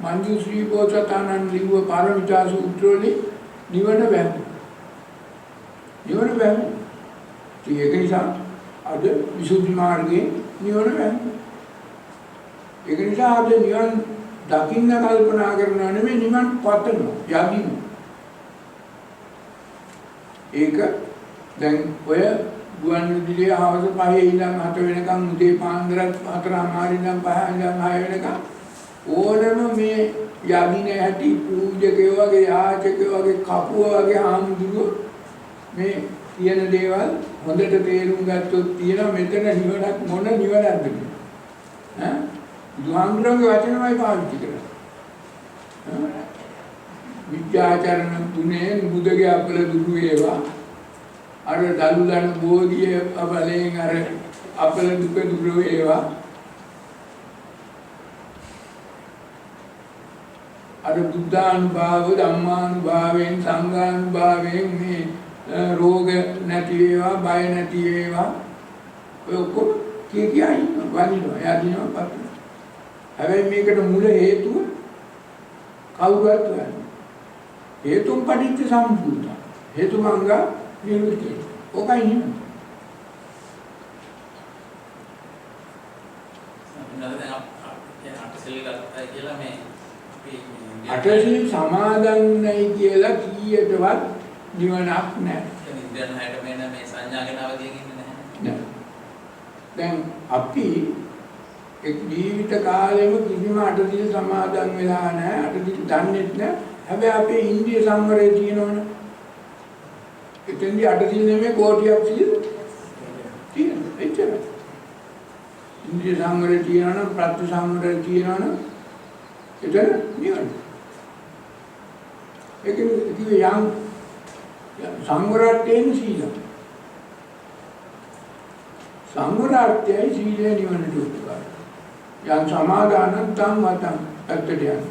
මංජු ශ්‍රී බෝසතාණන් ලිව්ව පාරමිතා සූත්‍රවලින් නිවන වැහුණා. ඒක නිසා අද විසුද්ධි මාර්ගයේ නිවන වැහුණා. ඒක නිසා අද නිවන් දකින්න කල්පනා කරනවා නෙමෙයි නිවන් පතනවා යදිනවා. ඒක දැන් ඔය ගුවන්විදුලියේ හවස 5 ඉඳන් 7 වෙනකන් උදේ පාන්දර 4:00 ඉඳන් 5 ඉඳන් 6 වෙනකන් ඕනම මේ යදින ඇති පූජකයෝ වගේ යාචකයෝ වගේ කපුව වගේ ආමුදුරෝ මේ කියන දේවල් හොඳට තේරුම් ගත්තොත් තියෙනවා මෙතන නිවනක් මොන නිවනක්ද කියලා. ඈ දුහාමුදුරන්ගේ වචනමයි පාවිච්චි කරන්නේ. විද්‍යාචරණ තුනේ බුදගේ අපල දුරු වේවා. අර දලුලන බෝධිය අපලෙන් අර අපල දුක දුරු වේවා. අර බුද්ධානුභාව ධම්මානුභාවයෙන් සංඝානුභාවයෙන් මේ රෝග නැති වේවා බය නැති වේවා ඔය ඔක්කොම කියයි වදිනවා යදිනවා පත්. හැබැයි මේකට මුල හේතුව කවුරුත් හොයන්නේ. හේතුන් පටිච්ච සම්පූර්ණ. හේතුමංග නිරුද්ධ. ඔකයි නේ. අටසිල් සමාදන් නැයි කියලා කීයටවත් නිවනක් නැහැ. ඉන්දියන් හැට මෙන්න මේ සංඥා ගැන අවදියෙන් ඉන්නේ නැහැ. දැන් අපි එක් ජීවිත කාලෙම කිසිම අටසිල් සමාදන් වෙලා නැහැ. අටසිල් දන්නේ නැහැ. හැබැයි අපේ ඉන්දිය සංවරය තියෙනවනේ. එතෙන්දී අටසිල් නෙමෙයි කෝටියක් සිල් තියෙනවා. එච්චරයි. ඉන්දිය සංවරය තියෙනවනම් ප්‍රත්‍ය සංවරය තියෙනවනම් එතන නිවන. ඒක කිව්වේ යම් සංවරයෙන් සීල. සංවරයයි සීලය නිවනට උපකාරයි. යම් සමාදානං තං වතං ඇත්තට යන.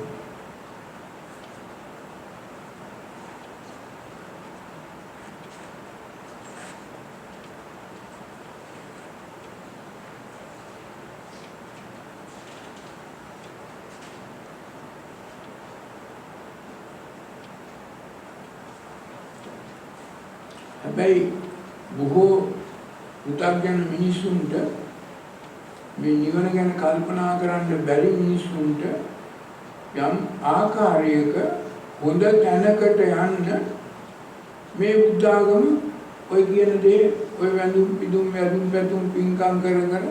හැබැයි බොහෝ පුතග්ජන මිනිසුන්ට මේ නිවන ගැන කල්පනා කරන්න බැරි මිනිසුන්ට යම් ආකාරයක හොඳ තැනකට යන්න මේ බුද්ධ ආගම ඔය කියන දේ ඔය වැඳුම් පිදුම් වැඳුම් පැතුම් පින්කම් කර කර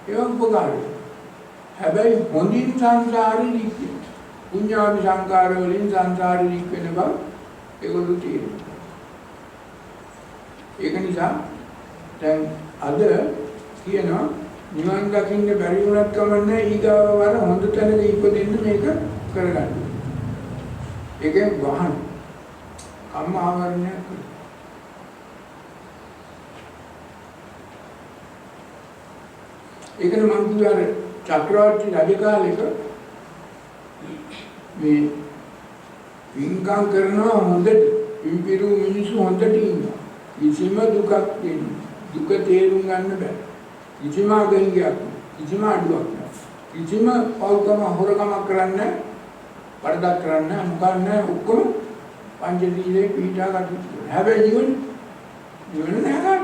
ඒක උපකාරයි. හැබැයි හොඳින් සංසාරේ නික්කේ පුඤ්ඤාවි සංකාර වලින් සංසාරේ නික් වෙන බව ඒගොල්ලෝ තියෙනවා. ඒක නිසා දැන් අද කියනවා නිවන් දකින්න බැරි වුණත් කමන්නේ ඊගාව වර හොඳ තැනක ඉපදෙන්න මේක කරගන්න. ඒකෙන් වහන කම්ම ආවරණය කරනවා. ඒකන මම කියුවා චක්‍රවර්ති රජ කාලෙක මේ වින්කම් කරනවා හොඳට පිරිපිරු මිනිස්සු හොඳට ඉන්නවා. කිසිම දුකක් දෙන්නේ දුක තේරුම් ගන්න බෑ. කිසිම අගහිඟයක් කිසිම අඩුවක් නෑ. කිසිම පෞකම හොරකමක් කරන්නේ වරදක් කරන්නේ මොකක් නෑ. ඔක්කොම පංචශීලයේ පීඨා කටයුතු. හැබැයි නිවන නෑ ගන්න.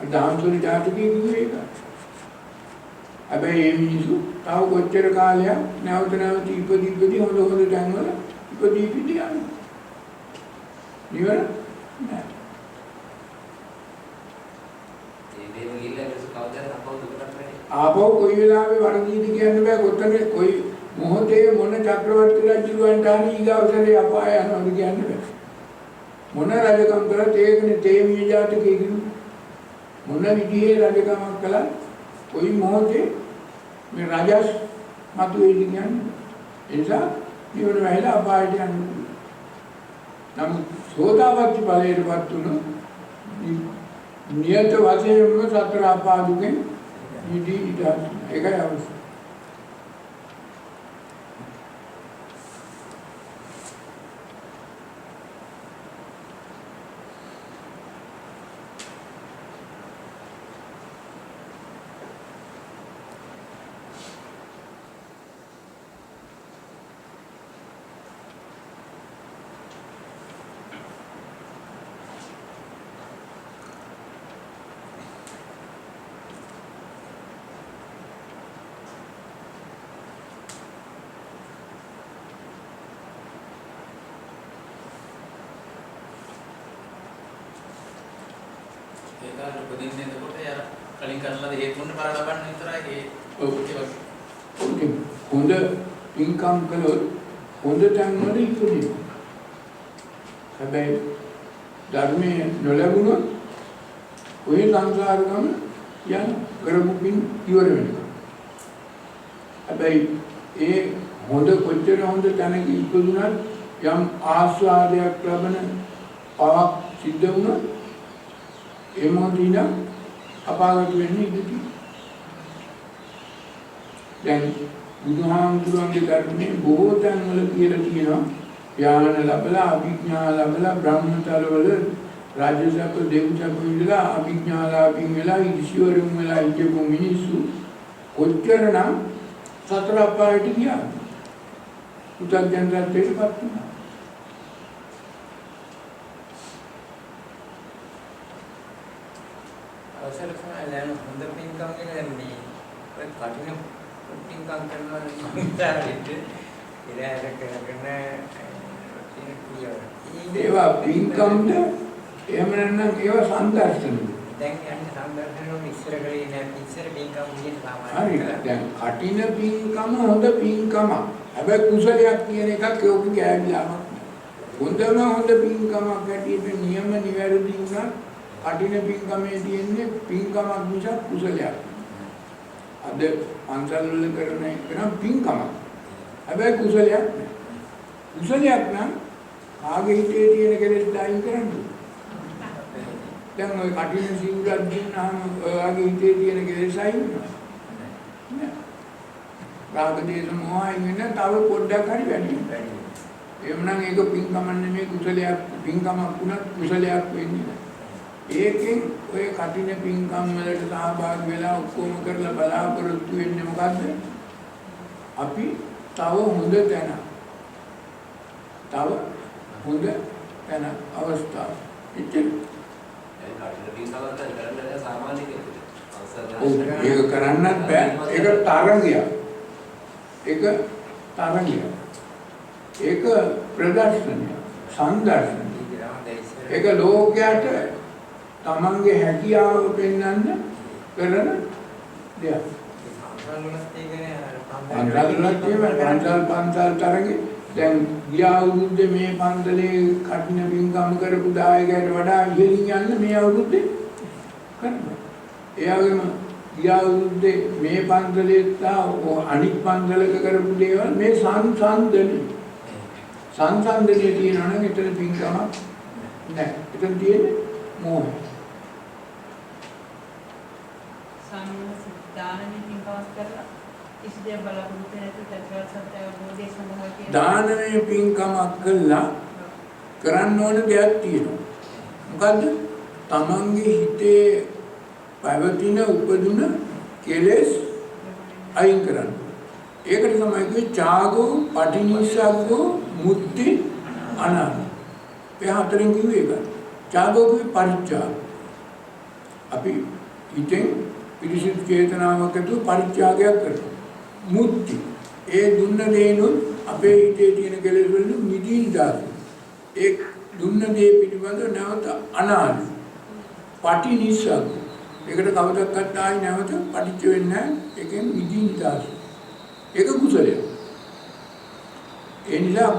අදාන්තුනි ජාතකයේ කිව්වේ ඒක. හැබැයි මේ මිනිස්සු තව කොච්චර කාලයක් නැවත නැවත ඉපදී හොඳ තැන්වල ඉපදී යනවා. නිවන නෑ. ආපහු කොයි වෙලාවෙ වරදීද කියන්න බෑ. කොතන කොයි මොහොතේ මොන චක්‍රවර්ති රජුන්ට හරි ඊගාවසරේ අපාය යනවද කියන්න බෑ. මොන රජකම් කරත් ඒකනේ තේමිය ජාතකයේ කිව්වේ. මොන විදිහේ රජකමක් කළත් කොයි මොහොතේ මේ රජස් මතුවේද කියන්නේ. ඒ නිසා නිවන වෙලා අපායට යන්නේ. නමුත් සෝතාපට්ටි ඵලයටපත් වුණු නියත වශයෙන්ම සතර අපාදුකෙන් නිදී ඉඳලා ඒකයි අවශ්‍ය. ඒක උපදින්නේ එතකොට යාර කලින් කරලා හේතුන් බාර ලබන්න විතරයි ඔව්. ඒ වගේ. ඔව්. හොඳ ඉන්කම් කළොත් හොඳ තැන් වල ඉපදිනවා. හැබැයි ධර්මයේ නොලැබුණොත් ඔය සංසාර ගමන යන කරමු පින් ඉවර වෙනවා. හැබැයි ඒ හොඳ කොච්චර හොඳ තැනක ඉපදුනත් යම් ආස්වාදයක් ලබන පවක් සිද්ධ වුණොත් ඒ මොහොතින් අපාගත වෙන්නේ ඉතින්. දැන් බුදුහාමුදුරන්ගේ ධර්මයේ බොහෝ තැන්වල කියලා තියෙනවා ඥාන ලැබලා අභිඥා ලැබලා බ්‍රහ්මතලවල රාජසක දෙව්සක විඳලා අභිඥාලාභින් වෙලා ඊශ්වරුන් වෙලා ඉඳපු මිනිස්සු කොච්චරනම් සතර අපායට ගියා. උත්තරජන රටේටපත් වුණා. අවසර තමයි දැන් හොඳ පින්කම් ගැන මේ ඔය කටින පින්කම් කරනවා නිතරම ඉරහැර කරගෙන ඒවා පින්කම්ද එහෙම නැත්නම් ඒවා සංදර්ශන. දැන් යන්නේ සම්බන්ධන වල ඉස්සර කරේ නෑ ඉස්සර පින්කම් විදිහට සාමාන්‍ය හරි. දැන් කටින පින්කම හොඳ පින්කම. හැබැයි කුසලයක් කියන එකක් යෝගි ගෑවිලාමක් නෑ. හොඳම හොඳ පින්කමක් ඇටියට නියම නිවැරදි වුණා කටින පින්කමේ තියෙන්නේ පින්කමක් මිසක් කුසලයක්. අද පන්සල් වල කරන එක නම් පින්කමක්. හැබැයි කුසලයක් නෑ. කුසලයක් නම් කාගේ හිතේ තියෙන කෙලෙස් දායින් කරන්නේ. දැන් ඔය කටින සිවුරක් දුන්නාම ඔයගේ හිතේ තියෙන කෙලෙස් අයින් වෙනවා. නෑ. රාග දේශ මොහයන් වෙන තව පොඩ්ඩක් හරි වැඩි වෙනවා. එහෙමනම් ඒක පින්කම නෙමෙයි කුසලයක් පින්කමක් වුණත් කුසලයක් වෙන්නේ නෑ. ඒකෙන් ඔය කටින පින්කම් වලට සහභාගී වෙලා ඔක්කොම කරලා බලාපොරොත්තු වෙන්නේ මොකද්ද? අපි තව හොඳ තැන. තව හොඳ තැන අවස්ථාව. ඉතින් ඒක කරන්නත් බෑ. ඒක තරංගයක්. ඒක තරංගයක්. ඒක ප්‍රදර්ශනය. සංදර්ශනය. ඒක ලෝකයට තමන්ගේ හැකියාව පෙන්වන්න කරන දෙයක්. පන්සල් තරගේ දැන් ගිය අවුරුද්දේ මේ පන්සලේ කටින පින්කම් කරපු දායකයට වඩා ඉහළින් යන්න මේ අවුරුද්දේ කරනවා. ඒ වගේම ගිය අවුරුද්දේ මේ පන්සලේ අනිත් පන්සලක කරපු දේවල් මේ සංසන්දනයේ තියෙනවා නම් එතන පින්කමක් නැහැ. එතන තියෙන්නේ මෝහය. දානමය පින්කමක් කළා කරන්න ඕන දෙයක් තියෙනවා. මොකද්ද? තමන්ගේ හිතේ පැවතින උපදුන කෙලෙස් අයින් කරන්න. ඒකට තමයි කිව්වේ ඡාගෝ පටිනිස්සග්ගෝ මුත්‍ති අනාගත. ඒ හතරෙන් කිව්වේ ඒක. ඡාගෝ කිව්වේ පරිත්‍යාග. අපි හිතෙන් පිරිසිදු චේතනාවක් ඇතුව පරිත්‍යාගයක් කරනවා. මුත්‍ති ඒ දුන්න දේනොත් අපේ හිතේ තියෙන කෙලෙස් වලින් මිදීන දාන. ඒ දුන්න දේ පිළිබඳව නැවත අනාදි. පටිනිස්සග්ග. ඒකට කවදාවත් ආයි නැවත පටිච්ච වෙන්නේ නැහැ. ඒකෙන් මිදීන දාන. ඒක කුසලයක්. ඒ නිසා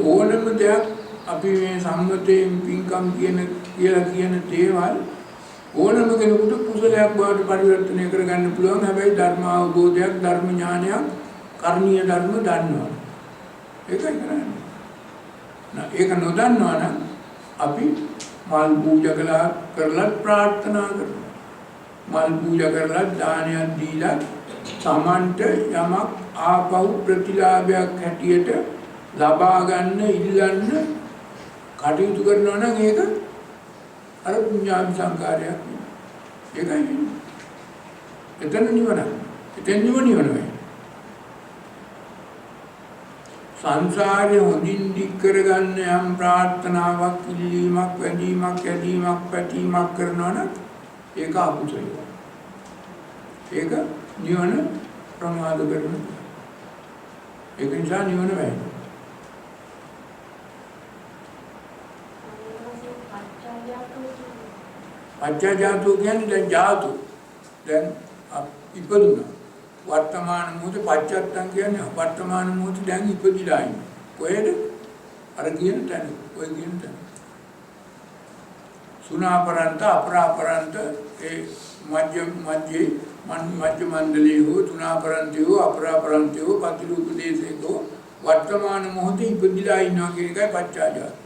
ඕනම දෙයක් අපි මේ සම්මතයෙන් පින්කම් කියලා කියන දේවල් ඕනම කෙනෙකුට කුසලයක් බවට පරිවර්තනය කරගන්න පුළුවන්. හැබැයි ධර්ම අවබෝධයක්, ධර්ම ඥානයක්, කර්ණීය ධර්ම දන්නවා. ඒකයි කරන්නේ. ඒක නොදන්නවා නම් අපි මල් පූජා කරලා ප්‍රාර්ථනා කරනවා. මල් පූජා කරලා දානයක් දීලා තමන්ට යමක් ආපහු ප්‍රතිලාභයක් හැටියට ලබා ගන්න ඉල්ලන්න කටයුතු කරනවා නම් ඒක අර පුණ්‍යාභි සංකාරයක් වෙනවා. ඒකයි වෙන්නේ. එතන නිවන. එතන නිවන වෙන්නේ. සංසාරේ හොඳින් දික් කරගන්න යම් ප්‍රාර්ථනාවක්, ඉල්ලීමක්, වැඳීමක්, ඇදීමක්, පැතීමක් කරනවා නම් ඒක අකුසලයි. ඒක නිවන ප්‍රමාද කරනවා. ඒක නිසා නිවන වෙන්නේ. පච්චා ජාතෝ කියන්නේ දැන් ජාතු. දැන් ඉපදුණා. වර්තමාන මොහොතේ පච්චත්තං කියන්නේ වර්තමාන මොහොතේ දැන් ඉපදිලා ඉන්නේ. කොහෙද? අර කියන තැන. ඔය කියන තැන. සුනාපරන්ත අපරාපරන්ත ඒ මධ්‍ය මණ්ඩලයේ හෝ සුනාපරන්තය හෝ අපරාපරන්තය හෝ පතිරූප දේශයක හෝ වර්තමාන මොහොතේ ඉපදිලා ඉන්නවා කියන එකයි පච්චා ජාතෝ.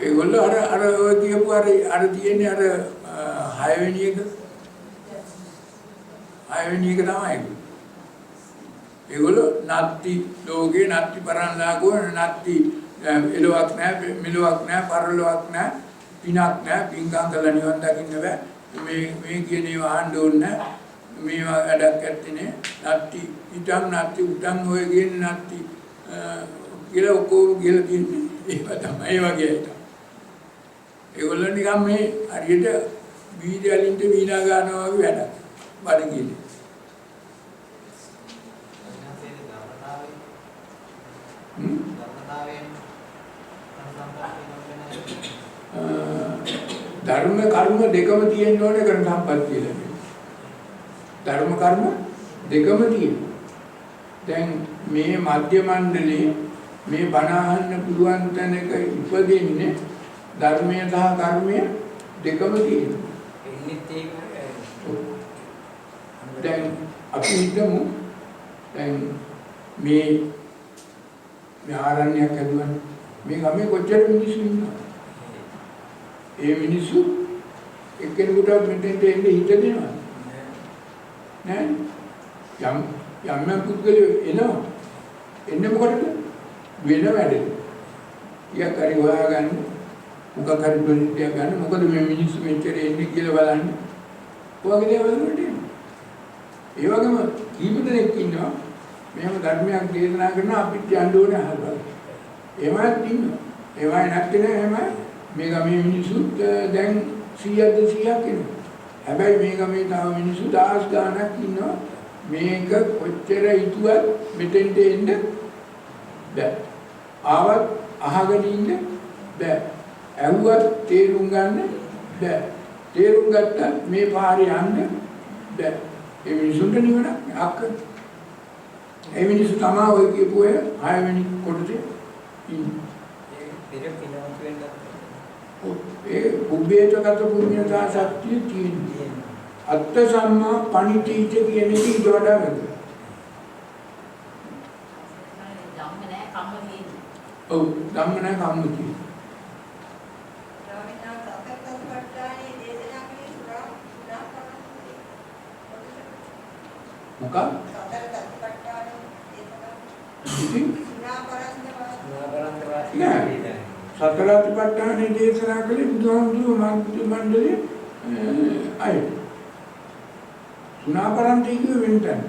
ඒගොල්ලෝ අර ඔය කියපු අර තියෙන්නේ අර 6 වෙනි එක 6 වෙනි එක තමයි ඒගොල්ලෝ නත්ති ලෝකේ නත්ති පරන්ලාගෝ නත්ති එලොවක් නැහැ මෙලොවක් නැහැ පරලොවක් නැහැ පිනක් නැහැ පින්කම් කළා නිවන් දකින්න බෑ මේ කියන ඒවා අහන්න ඕනේ මේවා වැඩක් ඇත්තේ නේ නත්ති ඉතම් නත්ති උතම් ඔය කියන්නේ නත්ති කියලා ඔක්කොම කියලා තියෙන්නේ ඒවා තමයි ඒ වගේ එක. ඒගොල්ලෝ නිකන් මේ හරියට වීඩියලින්ට වීණා ගන්නවා වගේ වැඩක්. බඩ කියන්නේ. ධර්ම කර්ම දෙකම තියෙන්න ඕනේ කරන සම්පත්තිය ලැබෙන්නේ. ධර්ම කර්ම දෙකම තියෙනවා. දැන් මේ මධ්‍ය මණ්ඩලයේ මේ බණ අහන්න පුළුවන් තැනක ඉපදෙන්නේ ධර්මය සහ කර්මය දෙකම තියෙනවා. දැන් අපි හිතමු දැන් මේ ආරණ්‍යයක් හදුවා මේ ගමේ කොච්චර මිනිස්සු ඉන්නවා. ඒ මිනිස්සු එක්කෙනෙකුට මෙතෙන්ට එන්න හිත දෙනවා. නෑ යම් පුද්ගලයෝ එනවා. එන්නේ මොකටද? වෙන වැඩේ. ඊයක් හරි හොයාගන්න මොකක් හරි ප්‍රතික්‍රියා ගන්න මොකද මේ මිනිස්සු මෙච්චර එන්නේ කියලා බලන්න. ඔයගේ දේවල් වලට එන්නේ. ඒ වගේම කීප දෙනෙක් ඉන්නවා මෙහෙම ධර්මයක් දේශනා කරන අපිට යන්න ඕනේ අහලා. ඒවත් ඉන්නවා. ඒවයි නැත්නම් එහෙම මේ ගමේ මිනිස්සුත් දැන් 100ක් 200ක් ඉන්නවා. හැබැයි මේ ගමේ තව මිනිස්සු 1000 ගණනක් ඉන්නවා. මේක කොච්චර හිතුවත් මෙතෙන්ට එන්න බෑ. ආවත් අහගෙන ඉන්න බෑ. ඇහුවත් තේරුම් ගන්න බෑ. තේරුම් ගත්තා මේ පාරේ යන්න බෑ. ඒ මිනිසුන්ට නිවන අක්ක. ඒ මිනිස්සු තමයි ඔය කියපු අය 6 වෙනි කොටසේ ඉන්නේ. ඒ උබ්බේතගත පුඤ්ඤතා සත්‍ය තියෙන්නේ. අත්ත සම්මා පණිතීච කියන එක ඊට වඩා වැදගත්. ඔව් ධම්ම නැහැ කම්ම තියෙන්නේ. මොකක්? සතර අතිපට්ඨානේ දේශනා කළේ බුදුහාමුදුරුවෝ මංගල මණ්ඩලයේ අය. සුණාපරන්තේ කියුවේ වෙනතන.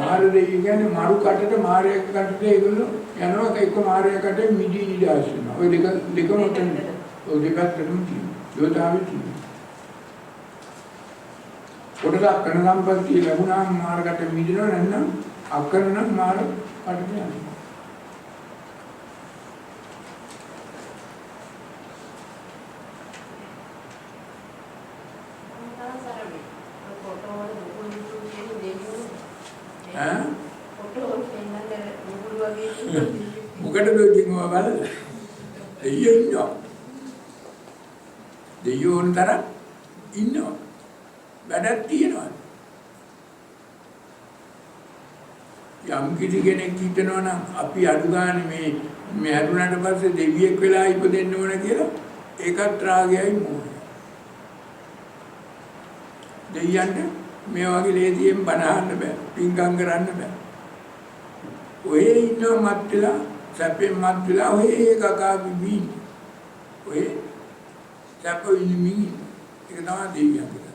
මාරදෙය කියන්නේ මරු කටට මාරයක කටට ඒගොල්ලෝ යනවා එක්ක මාරයකට මිදි නිදාස් වෙනවා. ඔය දෙකම උතන ඔය දෙකටම තියෙනවා. යෝධාවෙ තියෙනවා. කොටසක් කරන සම්පත්තිය ලැබුණාම මාරකට මිදිනව නැත්නම් අකරන මාර කටට යනවා. මොකටද කියනවා බලන්න. දෙයියෝ ඉන්නවා. දෙයියෝ උන්තර ඉන්නවා. වැඩක් තියෙනවා. යම් කිසි කෙනෙක් හිතනවා නම් අපි අඩු ගානේ මේ හැදුනට පස්සේ දෙවියෙක් වෙලා ඉපදෙන්න ඕන කියලා ඒකත් රාගයයි මෝහයයි. දෙයියන්ට මේ වගේ ලේසියෙන් බණ අහන්න බෑ. පින්කම් කරන්න බෑ. ඔය ඉන්න මත් වෙලා සැපෙන් මත් වෙලා ඔය කකා බිබී ඔය සැප විඳින්න ඒක තමයි දෙවියන්ගේ.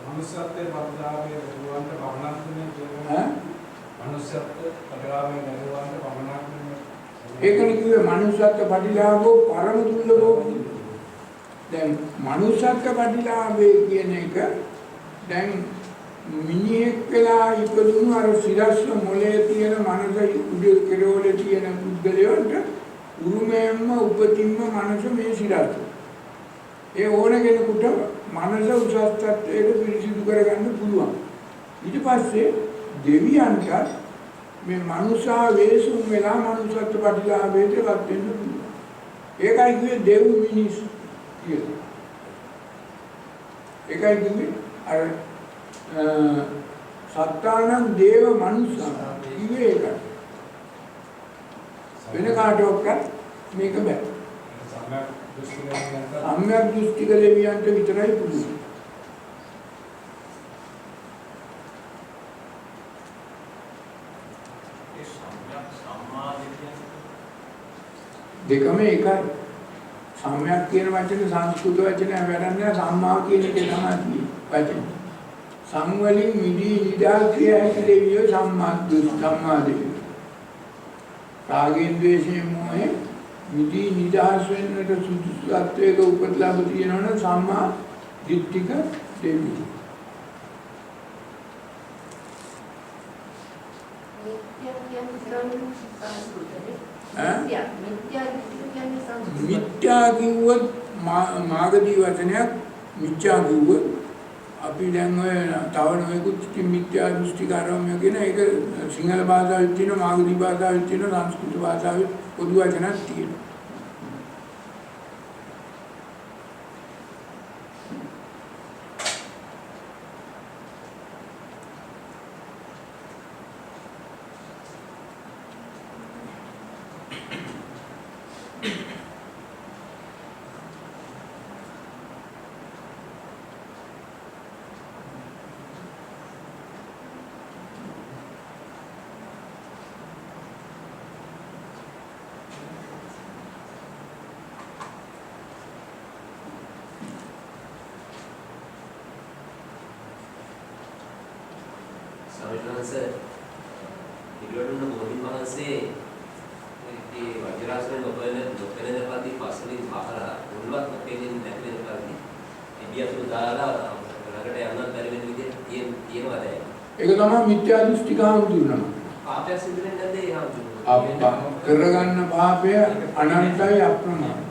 මනුෂ්‍යත්වයේ පරිලාභයේ නිර්වාණය පමණක් නෙවෙයි. මනුෂ්‍යත්වයේ පරිලාභයේ නිර්වාණය පමණක් නෙවෙයි. ඒකනේ කිව්වේ මනුෂ්‍යත්ව පරිලාභෝ පරම දුර්ලභෝ. දැන් මනුෂ්‍යත්ව පරිලාභය කියන එක දැන් මිනිහෙක් වෙලා ඉපදුණු අර සිරස්ස මොලේ තියෙන මනස උඩ කෙරවලේ තියෙන පුද්ගලයන්ට උරුමයෙන්ම උපතින්ම මනස මේ සිරස්ස. ඒ ඕන කෙනෙකුට මනස උසස් තත්ත්වයට පිරිසිදු කරගන්න පුළුවන්. ඊට පස්සේ දෙවියන්ට මේ මනුෂ්‍යා වේසුම් වෙලා මනුෂ්‍යත්ව ප්‍රතිලාභයට වත් වෙන්න පුළුවන්. ඒකයි කිව්වේ දෙව් මිනිස් කියලා. ඒකයි කිව්වේ අර සත්තානං දේව මනුෂ්‍යා කිව්වේ ඒකයි. වෙන කාටවත් මේක බෑ. සම්‍යක් දෘෂ්ටික දෙවියන්ට විතරයි පුළුවන්. දෙකම එකයි. සම්‍යක් කියන වචනේ සංස්කෘත වචනය වැඩන්නේ සම්මා කියන එක තමයි වචනේ. සංවලින් මිදී නිදා කිය හැකි දෙවියෝ සම්මා දෙවියෝ. රාගයෙන් ද්වේෂයෙන් මොහේ මිදී නිදහස් වෙන්නට සුදුසුත්වයක උපදලා තියෙනවනේ සම්මා දිට්ඨික දෙවියෝ. මිත්‍යා කිව්වොත් මාගදී වචනයක් මිත්‍යා කිව්වොත් අපි දැන් ඔය තව නොයෙකුත් මිත්‍යා දෘෂ්ටිකාරවම කියන එක සිංහල භාෂාවෙත් තියෙනවා මාගදී භාෂාවෙත් තියෙනවා සංස්කෘත භාෂාවෙත් පොදු වචනක් තියෙනවා. ස්වාමීන් ඉරියව්වන බෝධි මහන්සේ මේ වජිරාසනේ නොපෙනෙන පරිදි පස්වලින් මහලා උල්වත් නොපෙනෙන නැතින පරිදි එදියතු දාලා ළඟට යන්නත් බැරි වෙන විදිහට තියෙනවා දැන්. ඒක තමයි මිත්‍යා දෘෂ්ටිකාම දුන්නම. පාපය සිදු වෙන්නේ නැද්ද ඒ හාමුදුරුවෝ? කරගන්න පාපය අනන්තයි අප්‍රමාණයි.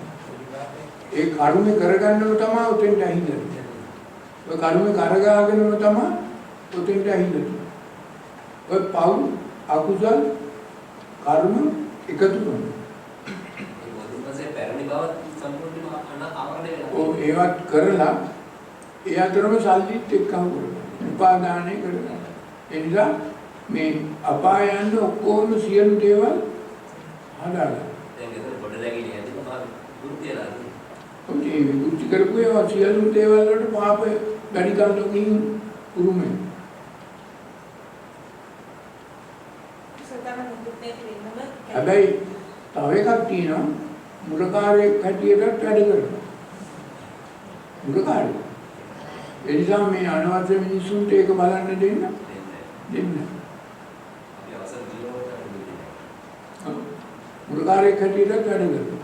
ඒ කර්ම කරගන්නව තමයි උතෙන්ට ඇහිඳන්නේ. ඔය කර්ම කරගාගෙනම තමයි උතෙන්ට ඇහිඳන්නේ. ඔය පව් අකුසල් කර්ම එකතු කරනවා. ඒ බෝධිපසේ පැරණි බව සම්පූර්ණයෙන්ම ආවරණය වෙනවා. ඔව් ඒවත් කරලා ඒ අතරම සල්ලිත් එක්කම කරනවා. උපාදානය කරනවා. ඒ නිසා මේ අපායයන් ඔක්කොම සියලු දේවල් හදාගන්න. දැන් ඒක පොඩ නැගිලි ඇති මහා දුර්තියලා. ඔතේ විකෘති කරපු ඒවා සියලු දේවල් වලට පාප වැඩි ගන්නකින් උරුමයි. හැබැයි තව එකක් තියෙනවා මුලකාරයෙක් හැටියටත් වැඩ කරනවා. මුලකාරයෙක්. ඒ නිසා මේ අනවශ්‍ය මිනිස්සුන්ට ඒක බලන්න දෙන්න. අපි අවසන් දිනවල මුලකාරයෙක් හැටියටත් වැඩ කරනවා.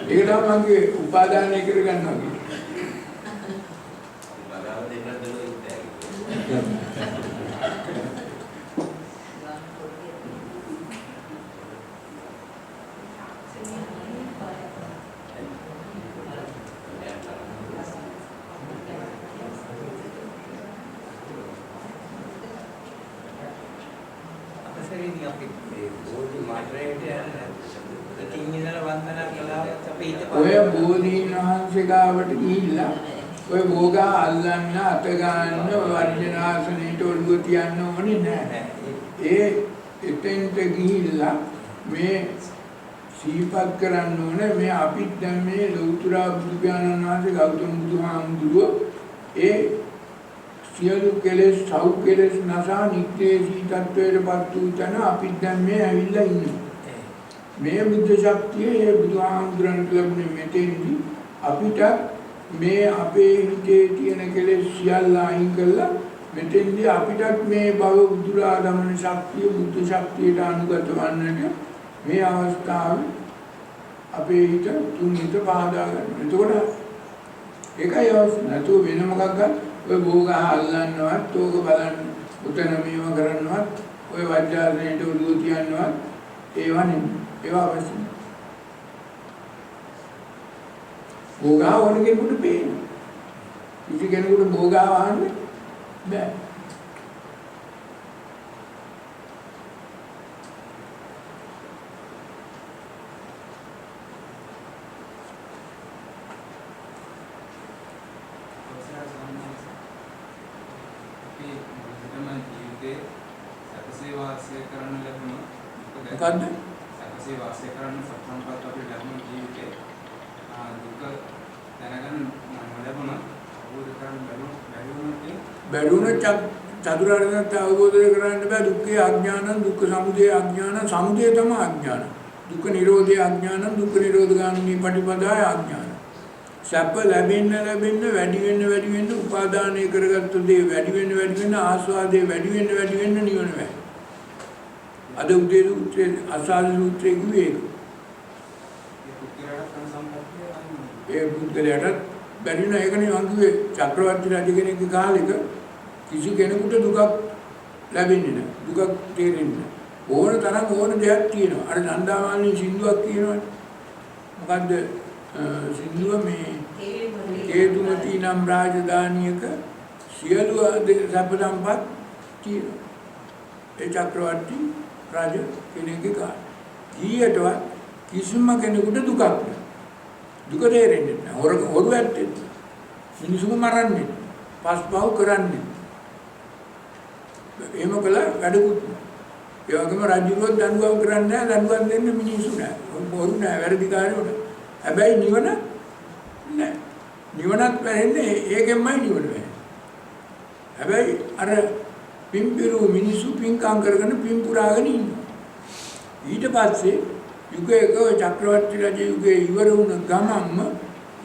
ඒක තමයි මගේ උපාදානය කරගන්නවා කියන්නේ. බලාව දෙන්නත් දෙනවා ඉතින්. අපසරින් අපි බෝධි මාත්‍රයට යන ඉතින් ඉඳලා වන්දනා කළා අපි ඔය බෝධීන් වහන්සේ ගාවට ගිහිල්ලා ඔය භෝගා අල්ලන්න අත ගන්න වර්ජනාසනෙට ඔළුව තියන්න ඕනේ නැහැ. ඒ එතෙන්ට ගිහිල්ලා මේ සීපත් කරන්න ඕනේ මේ අපිත් දැන් මේ ලෞතර බුදු පියාණන් වහන්සේ ගෞතම බුදුහාමුදුරුවෝ ඒ සියලු කෙලෙස් සව් කෙලෙස් නැසා නිත්‍ය සීතත්වයටපත් වූ තැන අපිත් දැන් මේ ඇවිල්ලා ඉන්නවා. මේ බුද්ධ ශක්තිය ඒ බුදුහාමුදුරන්ට ලැබුණේ මෙතෙන්දී අපිට මේ අපේ හිතේ තියෙන කෙලෙස් සියල්ල අයින් කරලා මෙතෙන්දී අපිටත් මේ භව උදුරා දමන ශක්තිය බුද්ධ ශක්තියට අනුගත වන්නට මේ අවස්ථාවේ අපේ හිත තුන් හිත පහදා ගන්න. එතකොට ඒකයි අවශ්‍ය නැතුව වෙන මොකක් ගන්න ඔය භෝග අල්ලන්නවත් ඕක බලන්න උතන මේව කරන්නවත් ඔය වජ්ජාසනයට උදු තියන්නවත් ඒවා නෙමෙයි. ඒවා අවශ්‍ය නැහැ. භෝගා වුණ කෙනෙකුට පේන. කිසි කෙනෙකුට භෝගා වහන්න බෑ. මොකද්ද? සැපසේ වාසය කරන්න සම්පූර්ණපත් අපේ ලැබුණු ජීවිතේ දුක දැනගන්න නොලැබුණ අවබෝධ කරගන්න බැරුණ චතුරාර්ය සත්‍ය අවබෝධ කරගන්න බෑ. දුක්ඛේ අඥානං දුක්ඛ සමුදය අඥානං සමුදය තමයි අඥාන. දුක්ඛ නිරෝධේ අඥානං දුක්ඛ නිරෝධගාමිනී පටිපදාය අඥාන. සැප ලැබෙන්න වැඩි වෙන්න උපාදානය කරගත්තු දේ වැඩි වෙන්න ආස්වාදේ වැඩි වෙන්න නිවන වේ. අද උදේ සූත්‍රයේ අසාල සූත්‍රයේ කිව්වේ ඒ පුද්ගලයාට බැරි නෑ. ඒකනේ මං කිව්වේ චක්‍රවර්ති රජ කෙනෙක්ගේ කාලෙක කිසි කෙනෙකුට දුකක් ලැබෙන්නේ නෑ. දුකක් තේරෙන්නේ නෑ. ඕන තරම් ඕන දෙයක් තියෙනවා. අර නන්දාමාලිනී සින්දුවක් කියනවනේ. මොකද්ද සින්දුව මේ හේතුමති නම් රාජධානියක සියලු සැප සම්පත් තියෙනවා. ඒ චක්‍රවර්ති රාජ කෙනෙක්ගේ කාලේ. ඊයටවත් කිසිම කෙනෙකුට දුකක් නෑ. දුක තේරෙන්නේ නැහැ. හොරු ඇත්තේ. මිනිසුම මරන්නේ. පස්පව් කරන්නේ. එහෙම කළා වැඩකුත් නෑ. ඒ වගේම රජුවත් දඬුවම් කරන්නේ නැහැ. දඬුවම් දෙන්න මිනිස්සු නැහැ. හොරු නැහැ. වැඩිකාරයෝ නැහැ. හැබැයි නිවන නැහැ. නිවනත් වෙන්නේ ඒකෙන්මයි නිවන වෙන්නේ. හැබැයි අර පින්පිරු මිනිස්සු පින්කම් කරගෙන පින් පුරාගෙන ඉන්නවා. ඊට පස්සේ යුගයක චක්‍රවර්ති රජ යුගයේ ඉවර වුණ ගමන්ම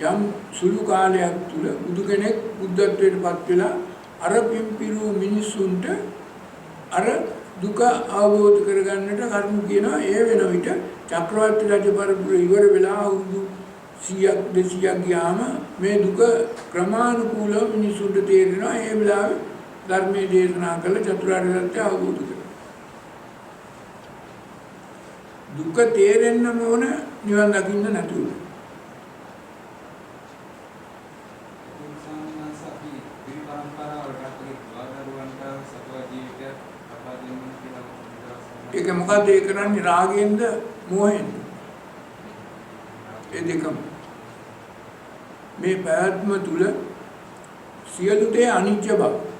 යම් සුළු කාලයක් තුල බුදු කෙනෙක් බුද්ධත්වයට පත් වෙලා අර පින්පිරු මිනිස්සුන්ට අර දුක අවබෝධ කරගන්නට කරුණු කියනවා. ඒ වෙන විට චක්‍රවර්ති රජ පරපුර ඉවර වෙලා අවුරුදු 100ක් 200ක් ගියාම මේ දුක ක්‍රමානුකූලව මිනිස්සුන්ට තේරෙනවා. ඒ වෙලාවේ ධර්මයේ දේශනා කළ චතුරාර්ය සත්‍ය අවබෝධ කරගන්නවා. දුක තේරෙන්න ඕන නිවන් දකින්න නැතුව. ඒක මොකද ඒ කරන්නේ රාගයෙන්ද මෝහයෙන්ද? ඒ දෙකම. මේ පැවැත්ම තුල සියලු දේ අනිත්‍ය බව.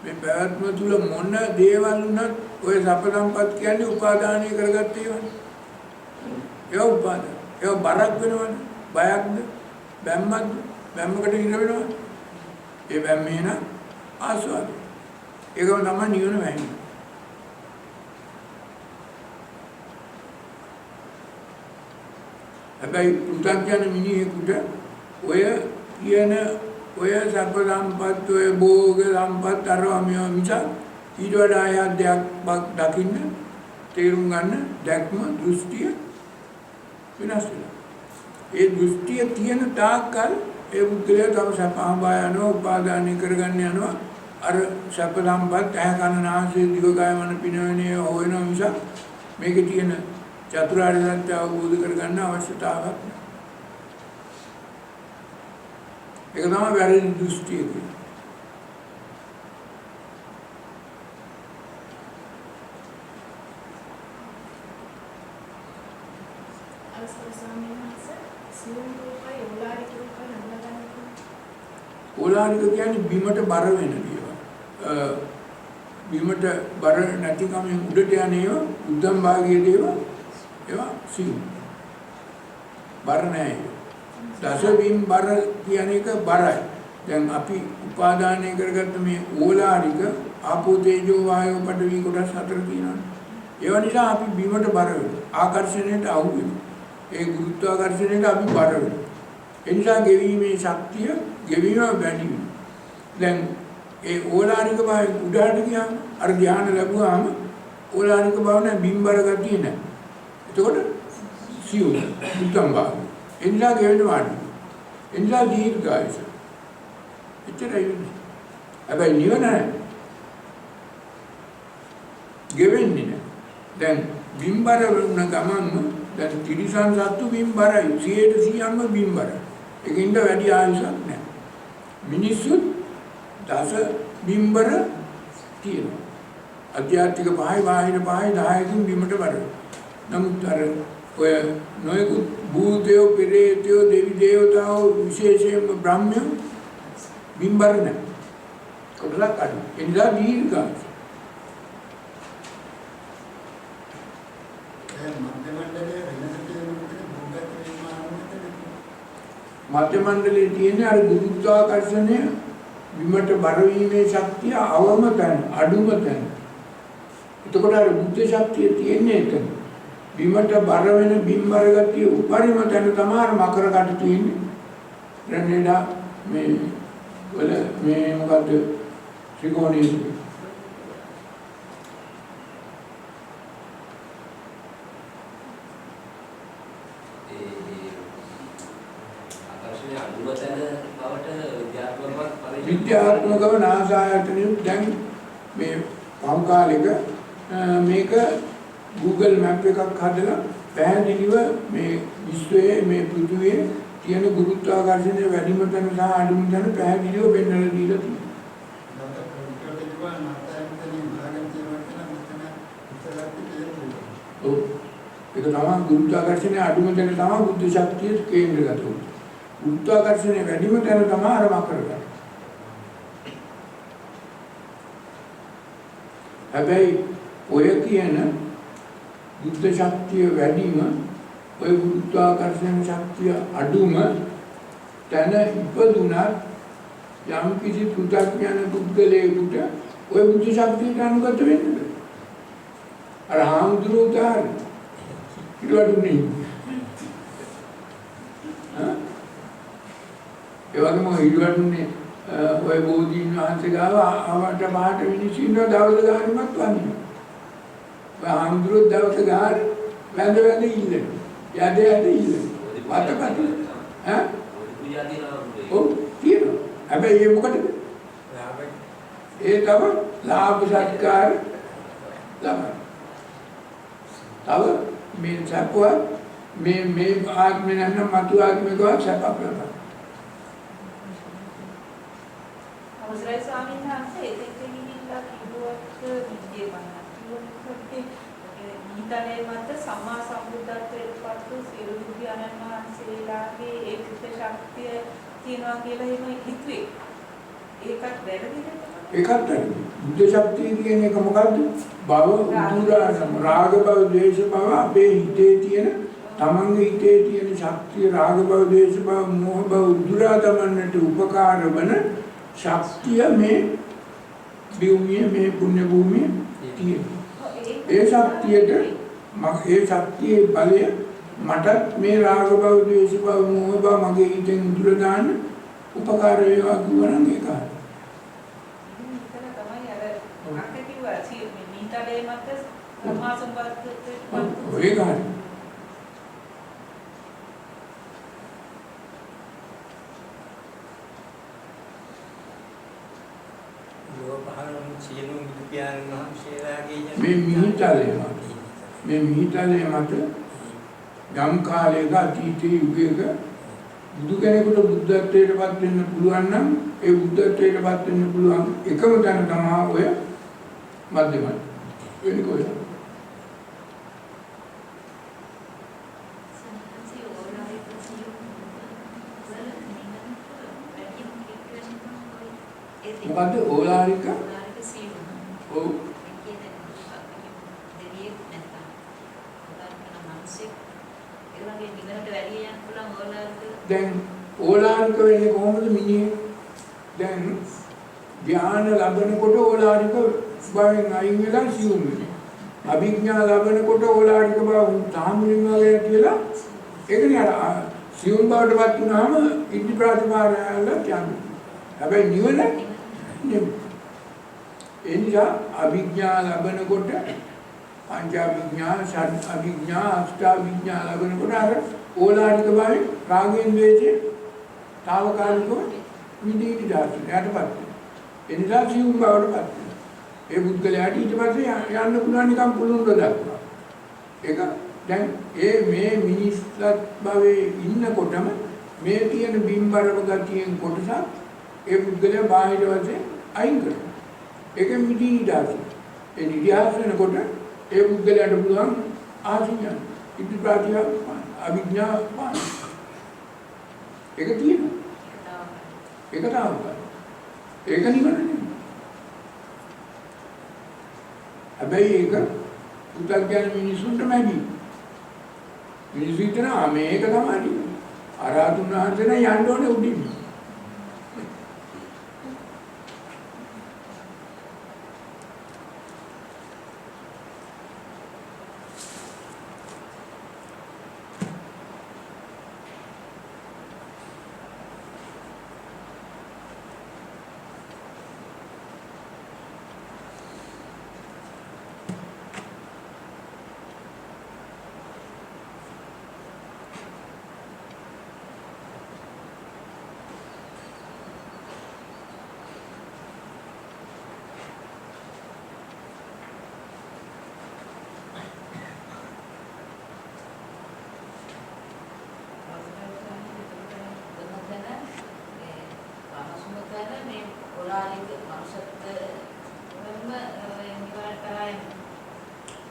මේ පැවැත්ම තුල මොන දේවල් වුණත් ඔය සැප සම්පත් කියන්නේ උපාදානය කරගත්ත ඒවානේ. ඒ උපාදාන. ඒ බරක් වෙනවනේ. බයක්ද? බැම්මක්ද? බැම්මකට ඉර වෙනවනේ. ඒ බැම්මේ න ආස්වාදය. ඒකම තමයි නිවන වෙන්නේ. හැබැයි පුතග්ජන මිනිහෙකුට ඔය කියන ඔය සැප සම්පත් ඔය භෝග සම්පත් අරවා මේවා මිස ඊට වඩා ආයත් දෙයක් දකින්න තේරුම් ගන්න දැක්ම දෘෂ්ටිය වෙනස් වෙනවා. ඒ දෘෂ්ටිය තියෙන තාක්කල් ඒ බුද්ධලයා තම සැප ආඹා යනවා උපාදානය කරගන්න යනවා. අර සැප සම්පත් ඇහ කන නාසය දිවකය මන පිනවනේ හොයනවා මිස මේකේ තියෙන චතුරාර්ය සත්‍ය අවබෝධ කරගන්න අවශ්‍යතාවයක් නැහැ. ඒක තමයි වැරදි දෘෂ්ටිය කියන්නේ. ඕලාරික කියන්නේ බිමට බර වෙන දේවල්. බිමට බර නැතිකම උඩට යන ඒවා උද්දම් භාගයේ දේවල් ඒවා සිව්. බර නැහැ. දසවිම් බර කියන එක බරයි. දැන් අපි උපාදානය කරගත්ත මේ ඕලාරික ආපෝ තේජෝ වායෝ පඨවි කොටස් හතර තියෙනවා. ඒවා නිසා අපි බිමට බර වෙනවා. ආකර්ෂණයට අහු වෙනවා. ඒ ගුරුත්වාකර්ෂණයට අපි බර වෙනවා. ඒ නිසා ගෙවීමේ ශක්තිය ගෙවීම වැඩි වෙනවා. දැන් ඒ ඕලාරික භාවය උඩට ගියාම අර ධ්‍යාන ලැබුවාම ඕලාරික භාව නැහැ බිම්බර ගතිය නැහැ. එතකොට සියුම් උත්තම භාවය. ඒ නිසා ගෙවෙන්න වාඩි. ඒ නිසා දීර්ඝායස. එච්චරයි වෙන්නේ. හැබැයි නිවන ගෙවෙන්නේ නැහැ. දැන් බිම්බර වුණ ගමන්ම දැන් තිරිසන් සත්තු බිම්බරයි 100%ක්ම බිම්බරයි. ඒකින්ද වැඩි ආයුෂක් නැහැ. මිනිස්සුත් දස බිම්බර තියෙනවා. අධ්‍යාත්මික පහයි බාහිර පහයි 10කින් බිමට බර. නමුත් අර ඔය නොයෙකුත් භූතයෝ පෙරේතයෝ දෙවි දේවතාවෝ විශේෂයෙන්ම බ්‍රහ්මයෝ බිම්බර නැහැ. කොටලක් අඩු. එනිසා දීර්ඝායුෂ. මධ්‍ය මණ්ඩලයේ තියෙන අර ගුරුත්වාකර්ෂණය බිමට බර වීමේ ශක්තිය අවම තැන අඩුම තැන. එතකොට අර බුද්ධ ශක්තිය තියෙන්නේ එතන. බිමට බර වෙන බිම්බර ගතිය උපරිම තැන තමයි අර මකර කට තියෙන්නේ. රණේලා මේ වල මේ මොකද්ද ත්‍රිකෝණයේ විද්‍යාත්මකව නාසායතනෙ දැන් මේ වම් කාලෙක මේක Google map එකක් හදලා පැහැදිලිව මේ විශ්වයේ මේ පෘථිවියේ තියෙන ගුරුත්වාකර්ෂණය වැඩිම තැන සහ අඩුම තැන පැහැදිලිව පෙන්වලා දීලා තියෙනවා. ඒක තමයි ගුරුත්වාකර්ෂණය අඩුම තැන තමයි බුද්ධ ශක්තිය කේන්ද්‍රගත වෙන්නේ. ගුරුත්වාකර්ෂණය වැඩිම තැන තමයි අර මකර ගන්න. හැබැයි ඔය කියන බුද්ධ ශක්තිය වැඩිම ඔය ගුරුත්වාකර්ෂණ ශක්තිය අඩුම තැන ඉපදුනත් යම් කිසි පෘථග්ජන පුද්ගලයෙකුට ඔය බුද්ධ ශක්තියට අනුගත වෙන්න බෑ. අර හාමුදුරුවෝ උදාහරණ ඉලවඩුනේ. ඒ වගේම ඉලවඩුනේ ඔය බෝධීන් වහන්සේ ගාව ආවට පහට මිනිස්සු ඉන්නවා දවස් ගානක්වත් වන්නේ. ඔය හාමුදුරුවෝ දවස් ගාන වැඳ වැඳ ඉල්ලනවා. යද ඉල්ලනවා. වතපත ඈ ඔව් තියෙනවා. හැබැයි ඒ මොකටද? ඒ තව ලාභ සත්කාර ළමයි. තව මේ සපුවා මේ ආත්මෙ නැත්නම් මතු ආත්මෙකව සපක් ලබන. අවසරයි ස්වාමීන් වහන්සේ එතෙක් ගිහිල්ලා කිව්වොත් විද්‍යාව මනස නිතරම මත සම්මා සම්බුද්ධත්වයට පත් වූ සියලු බුදුරජාණන් වහන්සේලාගේ ඒ බුද්ධ ශක්තිය තියනවා කියලා එහෙම හිතුවේ. ඒකත් වැරදිද? ඒකත් වැරදි. බුද්ධ ශක්තිය කියන එක මොකද්ද? භව උදුරාම රාග භව ද්වේෂ භව අපේ හිතේ තියෙන තමන්ගේ හිතේ තියෙන ශක්තිය රාග භව ද්වේෂ භව මෝහ භව උදුරා දමන්නට උපකාර වන ශක්තිය මේ භූමියේ මේ පුණ්‍ය භූමියේ තියෙනවා. ඒ ශක්තියට ඒ ශක්තියේ බලය මටත් මේ රාග භව ද්වේෂ භව මෝහ භව මගේ හිතෙන් දුර දාන්න උපකාර වේවා කියනනම් ඒකයි. මේ මිහිතලේ මත යම් කාලයක අතීතයේ යුගයක බුදු කෙනෙකුට බුද්ධත්වයට පත් වෙන්න පුළුවන් නම් ඒ බුද්ධත්වයට පත් වෙන්න පුළුවන් එකම තැන තමයි ඔය මධ්‍යමයි. වෙන කොහෙද? මොකද්ද ඕලාරික? ඕලාරික සීලය. ඔව්. දැන් ඕලාරික වෙන්නේ කොහොමද මිනිහේ? දැන් ධ්‍යාන ලැබෙනකොට ඕලාරික භාවයෙන් අයින් වෙලා සියුම් වෙනවා. අභිඥා ලැබෙනකොට ඕලාරික භාව සාමුලින් වගේ කියලා ඒකනේ අර සියුම් බවටපත් වුණාම ඉද්ධි ප්‍රතිපාරයල යනවා. හැබැයි නිවන නෙමෙයි. ඒ නිසා අභිඥා ලැබෙනකොට පංචාභිඥා, ෂඩ් අභිඥා, අෂ්ටාභිඥා ලැබෙනකොට අර ඕලාරික භාවයෙන් රාගයෙන් ද්වේෂයෙන් తాවකාලිකව නිදීටි දාන්න යටපත්. ඒ නිසා සියුම් බවටපත් වෙනවා. ඒ බුද්ධලයාට ඊට පස්සේ යන්න පුළුවන් නිකම් පුළුවන් දක්වා. ඒක දැන් මේ මිනිස්සුත් භවයේ ඉන්නකොටම මේ තියෙන බිම්බරම ගතියෙන් කොටසක් ඒ බුද්ධලයා බාහිර වශයෙන් අයින් කරනවා. ඒකෙන් මිදී දාසි. ඒ නිදිහස් වෙනකොට ඒ බුද්ධලයාට පුළුවන් ආසියන් ඉති ප්‍රාතිහාර අවිඥා පාන. ඒක තියෙනවා. ඒක තමයි. ඒක නිවන නෙමෙයි. හැබැයි ඒක පුතග්ජන මිනිසුන්ට මැදි. මිනිස්සු හිතනවා මේක තමයි. අරහතුන් වහන්සේලා යන්න ඕනේ උඩින්.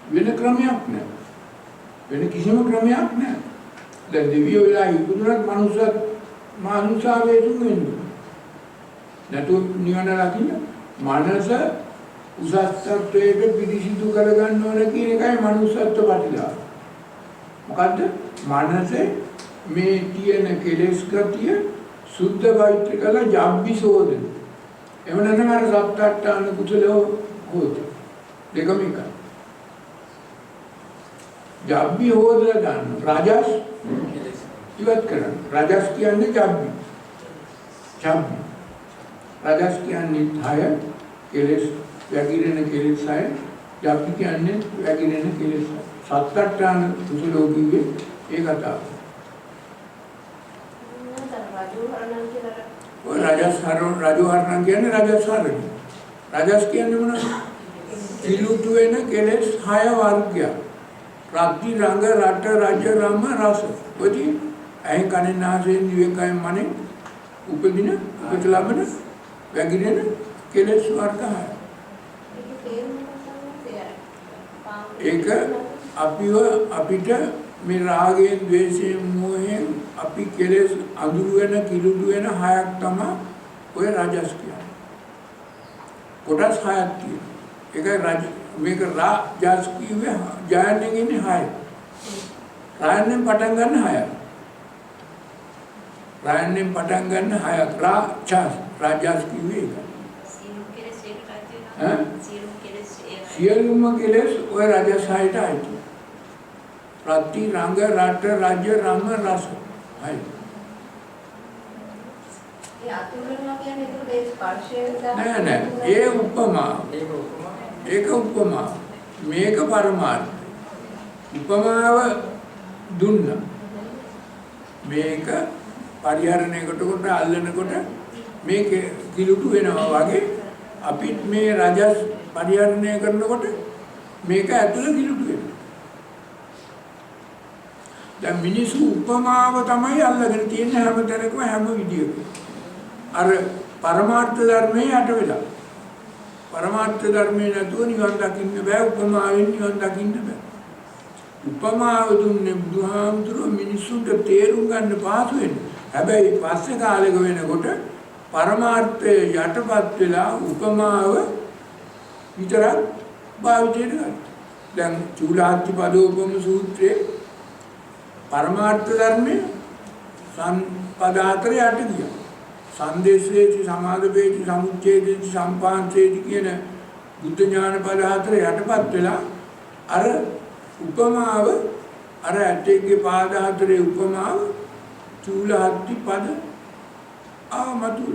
වෙන ක්‍රමයක් නැහැ. වෙන කිසිම ක්‍රමයක් නැහැ. දැන් දෙවියෝ වෙලා ඉදුණත් මනුෂ්‍යාවේ දුක් වෙන්නේ. නැතු නිවන ලකින්න මනස උසස්ත්වයට පිරිසිදු කරගන්න ඕන කියන එකයි මනුෂ්‍යත්ව ප්‍රතිලාභ. මොකද්ද? මනසේ මේ තියෙන කෙලෙස් ගතිය සුද්ධ වෛත්‍ය කළ ජම්බිසෝදන. එව නැත්නම් අර සත්‍ත්‍ඨාන කුසලෝ හොත. දෙකම එකයි. ජම්බි හොදලා ගන්න. රාජස් ඉවත් කරන්න. රාජස් කියන්නේ ජම්බි. ජම්බි. රාජස් කියන්නේ 6 කෙලෙස් වැగిරෙන කෙලෙස් 6. ජම්බි කියන්නේ වැగిරෙන කෙලෙස් 6. සත්‍ත්‍ඨාන කුසලෝ කිව්වේ ඒ කතාව. රාජහරණ කියන්නේ රාජහරණ. රාජස් කියන්නේ මොනවද? කිලුටු වෙන කෙලෙස් 6 වර්ගයක්. රාත්‍රි රංග රට රාජ්‍ය රාම රස. ඔදී ඇයි කනේ නාසයෙන් දිවෙන් කයෙන් මනේ උපදින උපතලබන වැగిරෙන කෙලෙස් වර්ග 6. ඒක අපිට මේ රාගයෙන් ද්වේෂයෙන් මෝහයෙන් අපි කෙලෙස් අඳුරු වෙන කිලුටු වෙන 6ක් තමයි ඔය රාජස් කියන්නේ. කොටස් 6ක් තියෙනවා. ඒකයි රාජ මේක රාජස් කිව්වේ ජයන්නේ ඉන්නේ 6. රායන්නෙන් පටන් ගන්න 6ක්. රායන්නෙන් පටන් ගන්න 6ක්. රාජස් කිව්වේ ඒක. සියලුම කෙලෙස් ඔය රාජස් 6ට අයිති. රාත්‍රි රංග රට රාජ්‍ය රම රස. හයි. ඒ අතුරුනවා කියන්නේ ඒක ඒ ස්පර්ශයෙන් නෑ ඒ උපමා. ඒක උපමා. මේක පරමාර්ථ. උපමාව දුන්න. මේක පරිහරණයකට කොට අල්ලනකොට මේක කිලුටු වෙනවා වගේ අපිත් මේ රජස් පරිහරණය කරනකොට මේක ඇතුළ කිලුටු වෙනවා. දැන් මිනිස්සු උපමාව තමයි අල්ලගෙන තියෙන්නේ හැම තැනකම හැම විදියකම. අර පරමාර්ථ ධර්මයේ යට වෙලා. පරමාර්ථ ධර්මයේ නැතුව නිවන් දකින්න බෑ, උපමාවෙන් නිවන් දකින්න බෑ. උපමාව දුන්නේ බුදුහාමුදුරුවෝ මිනිස්සුන්ට තේරුම් ගන්න පහසු වෙන්න. හැබැයි පස්සේ කාලෙක වෙනකොට පරමාර්ථයේ යටපත් වෙලා උපමාව විතරක් භාවිතයට ගන්නවා. දැන් චූලාත්ති පදෝපම සූත්‍රයේ පරමාර්ථ ධර්මයේ පද 4 යට ගියා. සංදේශේති සමාදවේති සමුච්ඡේදේති සම්පාංශේති කියන බුද්ධ ඥාන පද 4 යටපත් වෙලා අර උපමාව අර ඇටේගේ පාද 4 උපමාව චූලාත්ති පද ආමතු.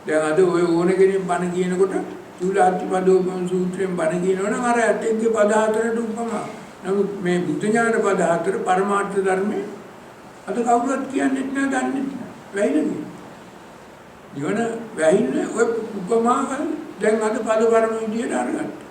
දැන් අද ඔය ඕන කෙනෙක් බණ කියනකොට චූලාත්ති පදෝපම සූත්‍රයෙන් බණ කියනවනම් අර ඇටේගේ පද 4ට උපමා. නමුත් මේ බුද්ධ ඥාන පද 4 පරමාර්ථ ධර්මයේ අද කවුරුත් කියන්නේ නැහැ, දන්නේ නැහැ. වැහිලා නිවන වැහින්නේ ඔය උපමාවල් දැන් අද පද පරම විදියට අරගත්තා.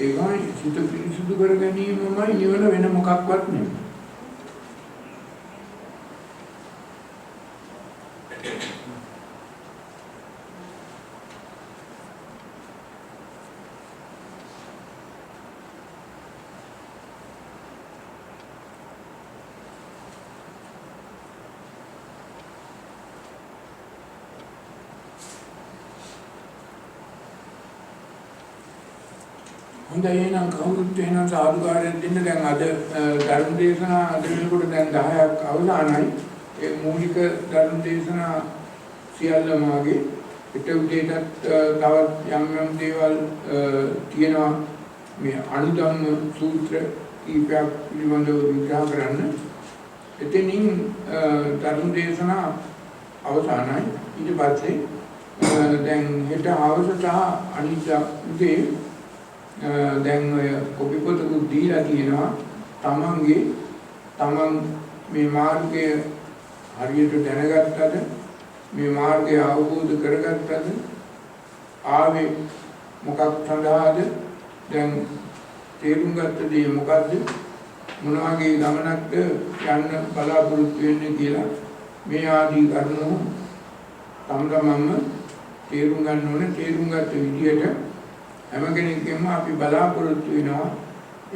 ඒකයි සිත පිරිසිදු කර ගැනීමමයි නිවන, වෙන මොකක්වත් නෙමෙයි. හොඳයි එහෙනම් කවුරුත් එහෙනම් සාදුකාරයෙන් දෙන්න. දැන් අද ධර්ම දේශනා අද වෙනකොට දැන් 10ක් අවසానයි. ඒ මූලික ධර්ම දේශනා සියල්ලම ආගේ පිට උදේටත් තවත් යම් දේවල් තියෙනවා. මේ අනුධම්ම සූත්‍ර කීපයක් පිළිබඳව විග්‍රහ කරන්න. එතනින් ධර්ම දේශනා අවසానයි. ඊට පස්සේ දැන් හෙට හවස සහ අනිද්දා උදේ දැන් ඔය කොපි පොතකුත් දීලා තියෙනවා. තමන් මේ මාර්ගය හරියට දැනගත්තද, මේ මාර්ගය අවබෝධ කරගත්තද, ආවේ මොකක් සඳහාද, දැන් තේරුම් ගත්ත දේ මොකද්ද, මොන වගේ ගමනක්ද යන්න බලාපොරොත්තු වෙන්නේ කියලා මේ ආදී කරුණු තමන්ම තේරුම් ගන්න ඕනේ. තේරුම් ගත්ත විදියට හැම කෙනෙක්ගේම අපි බලාපොරොත්තු වෙනවා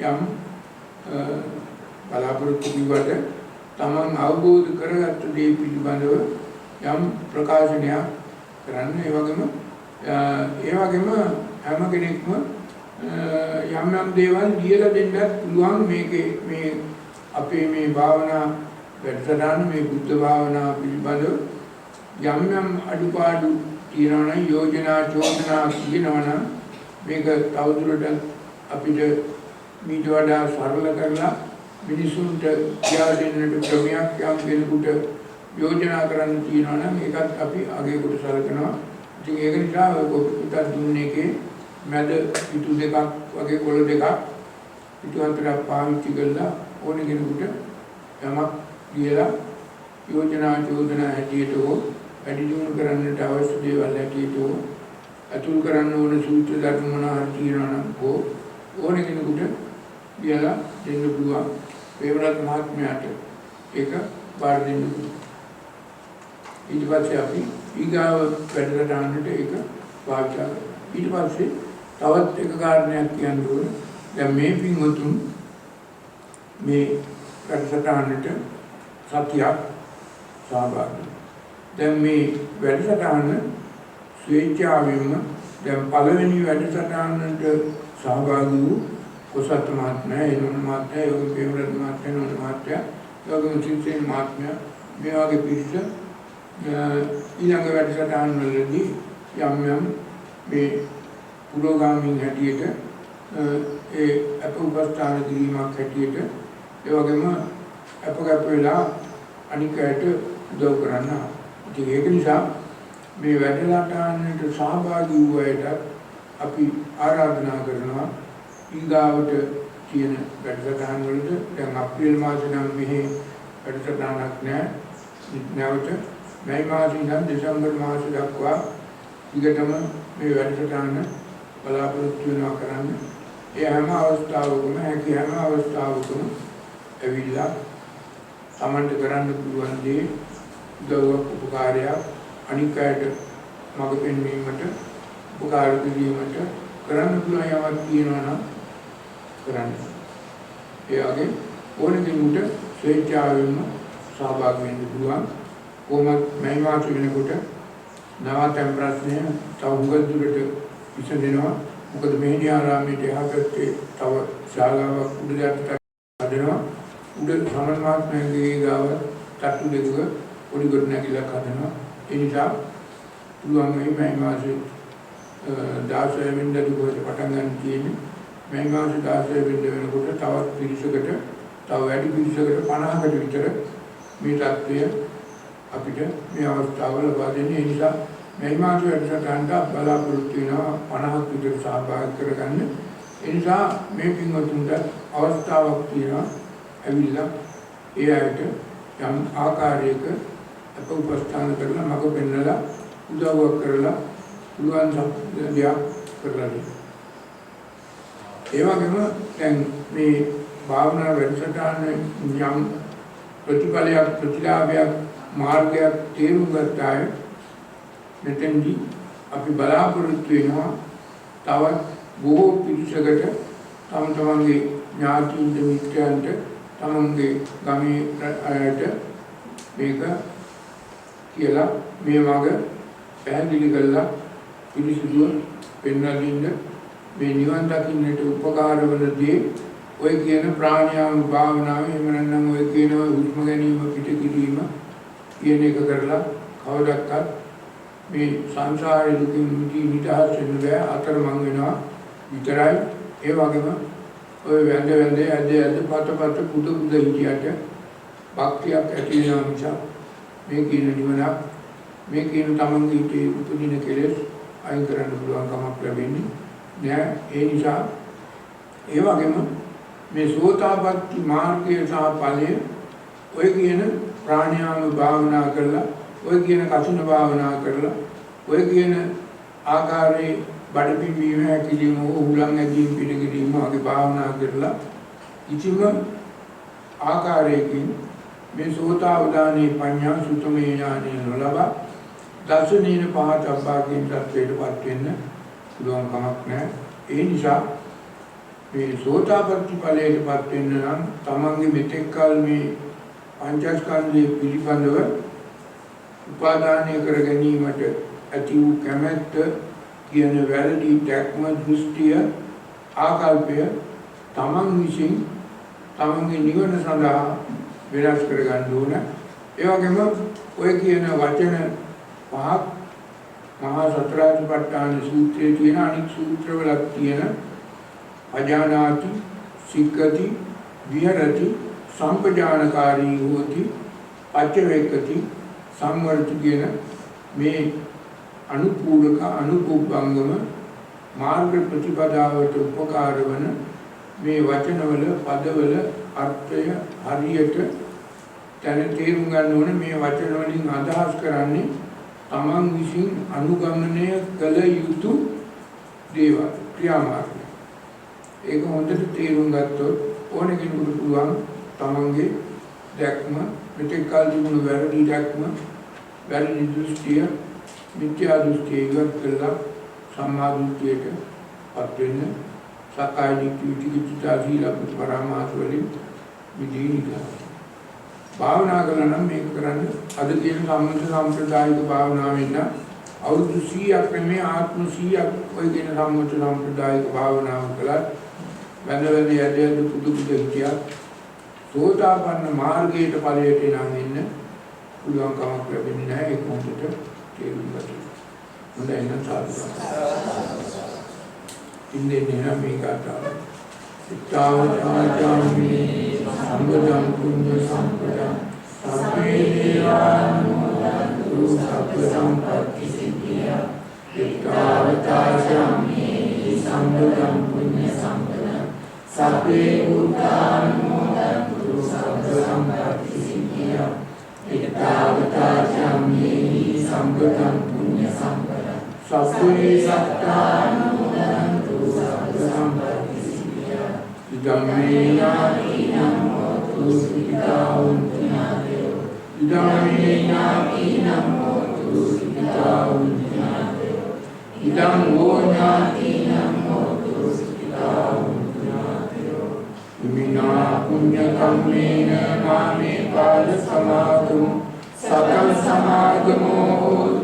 යම් බලාපොරොත්තු කිව්වට තමන් අවබෝධ කරගත්ත දේ පිළිබඳව යම් ප්‍රකාශනයක් කරන්න. ඒ වගේම හැම කෙනෙක්ම යම් දේවල් ලියලා දෙන්නත් පුළුවන්. මේ අපේ මේ භාවනා වැඩසටහන, මේ බුද්ධ භාවනා පිළිබඳව යම් අඩුපාඩු තියෙනවා නම්, යෝජනා චෝදනා කියනවා නම් මේක තවදුරටත් අපිට මීට වඩා සරල කරලා මිනිසුන්ට කියා දෙන්නට ක්‍රමයක් යම් කෙනෙකුට යෝජනා කරන්න තියෙනවා නම් ඒකත් අපි අගය කොට සලකනවා. ඉතින් ඒක නිසා ඔය කොපිට දුන්නේ එකේ මැද පිටු දෙකක් වගේ කොළ දෙකක් පිටු අතරක් පාවිච්චි කරලා ඕන කෙනෙකුට යමක් කියලා යෝජනා චෝදනා හැටියට හෝ වැඩි දියුණු කරන්නට අවශ්‍ය දේවල් හැටියට හෝ අතුල් කරන්න ඕන සූත්‍ර ධර්ම මොනවා හරි තියෙනවා නම් ඕන කෙනෙකුට කියලා දෙන්න පුළුවන්. වේවරත් මහත්මයාට ඒක බාර දෙන්න පුළුවන්. ඊට පස්සේ අපි ඊගාව වැඩසටහනට ඒක පාවිච්චි කරනවා. ඊට පස්සේ තවත් එක කාරණයක් කියන්න ඕනේ. දැන් මේ පින්වතුන් මේ වැඩසටහනට සතියක් සහභාගී. දැන් මේ වැඩසටහන ස්වේච්ඡාවෙන්ම දැන් පළවෙනි වැඩසටහනට සහභාගී වූ කොසත් මහත්මයා, එනෝන මහත්මයා, යෝග පේවරත් මහත්මයා, නෝන මහත්මයා, යෝග සිංසෙන් මහත්මයා මේ වගේ පිරිස ඊළඟ වැඩසටහන් වලදී යම් මේ පුරෝගාමීන් හැටියට ඒ අප උපස්ථාන කිරීමක් හැටියට ඒ වගේම අපගත වෙලා අනිකයට උදව් කරන්න. ඉතින් ඒක නිසා මේ වැඩසටහනට සහභාගී වූ අයට අපි ආරාධනා කරනවා ඊගාවට තියෙන වැඩසටහන් වලට. දැන් අප්‍රේල් මාසේ නම් මෙහි වැඩසටහනක් නැහැ. නැවත මේ මාසේ ඉඳන් දෙසැම්බර් මාසේ දක්වා ඊටම මේ වැඩසටහන බලාපොරොත්තු වෙනවා කරන්න. ඒ හැම අවස්ථාවකම හැකි හැම අවස්ථාවකම ඇවිල්ලා තමන්ට කරන්න පුළුවන් දේ උදව්වක් උපකාරයක් අනික් අයට මඟ පෙන්වීමට උපකාර කිරීමට කරන්න පුළුවන් යමක් තියෙනවා නම් කරන්න. ඒ වගේ ඕන කෙනෙකුට ස්වේච්ඡාවෙන්ම සහභාගී වෙන්න පුළුවන්. කොහොමද මේ මාස වෙනකොට නවතම් ප්‍රශ්නය තව හුඟක් දුරට විසඳෙනවා. මොකද මෙහෙණියාරාමයේ එහා පැත්තේ තව ශාලාවක් උඩට හදනවා. උඩ සමන් මහත්මයාගේ ගාව තට්ටු දෙකක පොඩි ගොඩනැගිල්ලක් හදනවා. ඒ නිසා පුළුවන් මේ මාසේ 16 වෙනිදා දුරට පටන් ගන්න තියෙන්නේ. මේ මාසේ 16 වෙනිදා වෙනකොට තවත් පිරිසකට තව වැඩි පිරිසකට 50කට විතර මේ තත්ත්වය අපිට මේ අවස්ථාව ලබා දෙන්නේ. ඒ නිසා මේ මාසේ වැඩසටහනට බලාපොරොත්තු වෙනවා 50ක් විතර සහභාගී කරගන්න. ඒ නිසා මේ පින්වතුන්ට අවස්ථාවක් තියෙනවා ඇවිල්ලා ඒ අයට යම් ආකාරයක අප උපස්ථාන කරලා මඟ පෙන්නලා උදව්වක් කරලා පුළුවන් දෙයක් කරලා දෙන්න. ඒ වගේම දැන් මේ භාවනා වැඩසටහන යම් ප්‍රතිඵලයක් ප්‍රතිලාභයක් මාර්ගයක් තේරුම් ගන්න අය මෙතෙන්දී අපි බලාපොරොත්තු වෙනවා තවත් බොහෝ පිරිසකට තම තමන්ගේ ඥාතීන්ට මිත්‍රයන්ට තමන්ගේ ගමේ අයට මේක කියලා මේ වග පැහැදිලි කරලා පිළිසුදුව පෙන්වා දෙන්න මේ නිවන් දකින්නට උපකාර වන දේ ඔය කියන ප්‍රාණයාම භාවනාව එහෙම නැත්නම් ඔය කියන හුස්ම ගැනීම පිට කිරීම කියන එක කරලා කවදාවත් මේ සංසාරේ දුකින් නිදහස් වෙන්න බෑ. අතරමං වෙනවා විතරයි. ඒ වගේම ඔය වැඳ ඇද පත පුද හිටියට භක්තියක් ඇති වෙනවා නිසා මේ කියන නිවනක් මේ කියන තමන්ගේ හිතේ උපදින කෙලෙස් අයින් කරන්න පුළුවන් කමක් ලැබෙන්නේ නෑ. ඒ නිසා ඒ වගේම මේ සෝතාපට්ටි මාර්ගය සහ ඵලය ඔය කියන ප්‍රාණයාම භාවනා කරලා ඔය කියන කසින භාවනා කරලා ඔය කියන ආකාරයේ බඩ පිම්වීම හැකිලිම උහුලන් ඇදීම පිළිගැනීම වගේ භාවනා කරලා කිසිම ආකාරයකින් මේ සෝතාවදානී පඤ්ඤා සුතමේ ඥානය නොලබා දර්ශනීය පහතබ්බාකින් තත්ත්වයටපත් වෙන්න පුළුවන් කමක් නැහැ. ඒ නිසා මේ සෝතාපට්ටි ඵලයටපත් වෙන්න නම් තමන්ගේ මෙතෙක් කල මේ පංචස්කන්ධය පිළිබඳව උපාදානය කර ගැනීමට ඇති වූ කැමැත්ත කියන වැරදි දැක්ම දෘෂ්ටිය ආකල්පය තමන් විසින් තමන්ගේ නිවන සඳහා වෙනස් කර ගන්න ඕන. ඒ වගේම ඔය කියන වචන පහක් මහා සතරාතිපට්ඨාන සූත්‍රයේ තියෙන අනික් සූත්‍රවලත් තියෙන අජානාති සික්ඛති විහෙරති සම්පජානකාරී හෝති පච්චවේකති සම්වර්ති කියන මේ අනුපූරක අනුපුබ්බංගම මාර්ග ප්‍රතිපදාවට උපකාර වන මේ වචනවල පදවල අර්ථය හරියට තේරුම් ගන්න ඕනේ. මේ වචන වලින් අදහස් කරන්නේ තමන් විසින් අනුගමනය කළ යුතු දේවල් ක්‍රියාමාර්ග. ඒක හොඳට තේරුම් ගත්තොත් ඕන කෙනෙකුට පුළුවන් තමන්ගේ දැක්ම මෙතෙක් කල් තිබුණු වැරදි දැක්ම වැරදි දෘෂ්ටිය මිත්‍යා දෘෂ්ටිය ඉවත් කළා සම්මා දෘෂ්ටියටපත් වෙන්න සක්කාය දිට්ඨිය විචිකිච්ඡා සීලපත පරාමාස වලින් විදීනිකා භාවනා කරලා නම් මේක කරන්න අද තියෙන සම්මත සම්ප්‍රදායික භාවනාවෙන් නම් අවුරුදු 100ක් නෙමෙයි ආත්ම 100ක් ඔය කියන සම්මත සම්ප්‍රදායික භාවනාව කළා වැඳ යදේ පුදු හිටියා සෝතාපන්න මාර්ගයට ඵලයට නම් එන්න පුළුවන් කමක් ලැබෙන්නේ නැහැ. ඒක හොඳට තේරුම් ගන්න. හොඳයි නම් සාදු. ඉන්නේ නේද මේ කතාව. සිතාවචාමි සම්බදම් පුඤ්ඤ සම්පදම් සබ්බේ දේවානුමෝදන්තු සබ්බ සම්පත්ති සිද්ධියා. සිතාවචාමි සම්බදම් පුඤ්ඤ සම්පදම් සබ්බේ බුද්ධානුමෝදන්තු සබ්බ සම්පත්ති සිද්ධියා. යත්තාවතා චම්මේහි සම්පතං පුඤ්ඤ සම්පතං සබ්බේ සත්තානුමෝදන්තු සබ්බ සම්පatti සිද්ධියා ඉදම්මේ ඥාතිනම් හෝතු සුඛිතා හොන්තු ඥාතයෝ ඉදම්මේ ඥාතිනම් හෝතු සුඛිතා හොන්තු ඥාතයෝ ඉදං වූ ඥාතිනම් හෝතු සුඛිතා හොන්තු ඥාතයෝ ඉමිනා පුඤ්ඤ කම්මේන මාමේ පාද සමාගමු සකල සමාගමෝ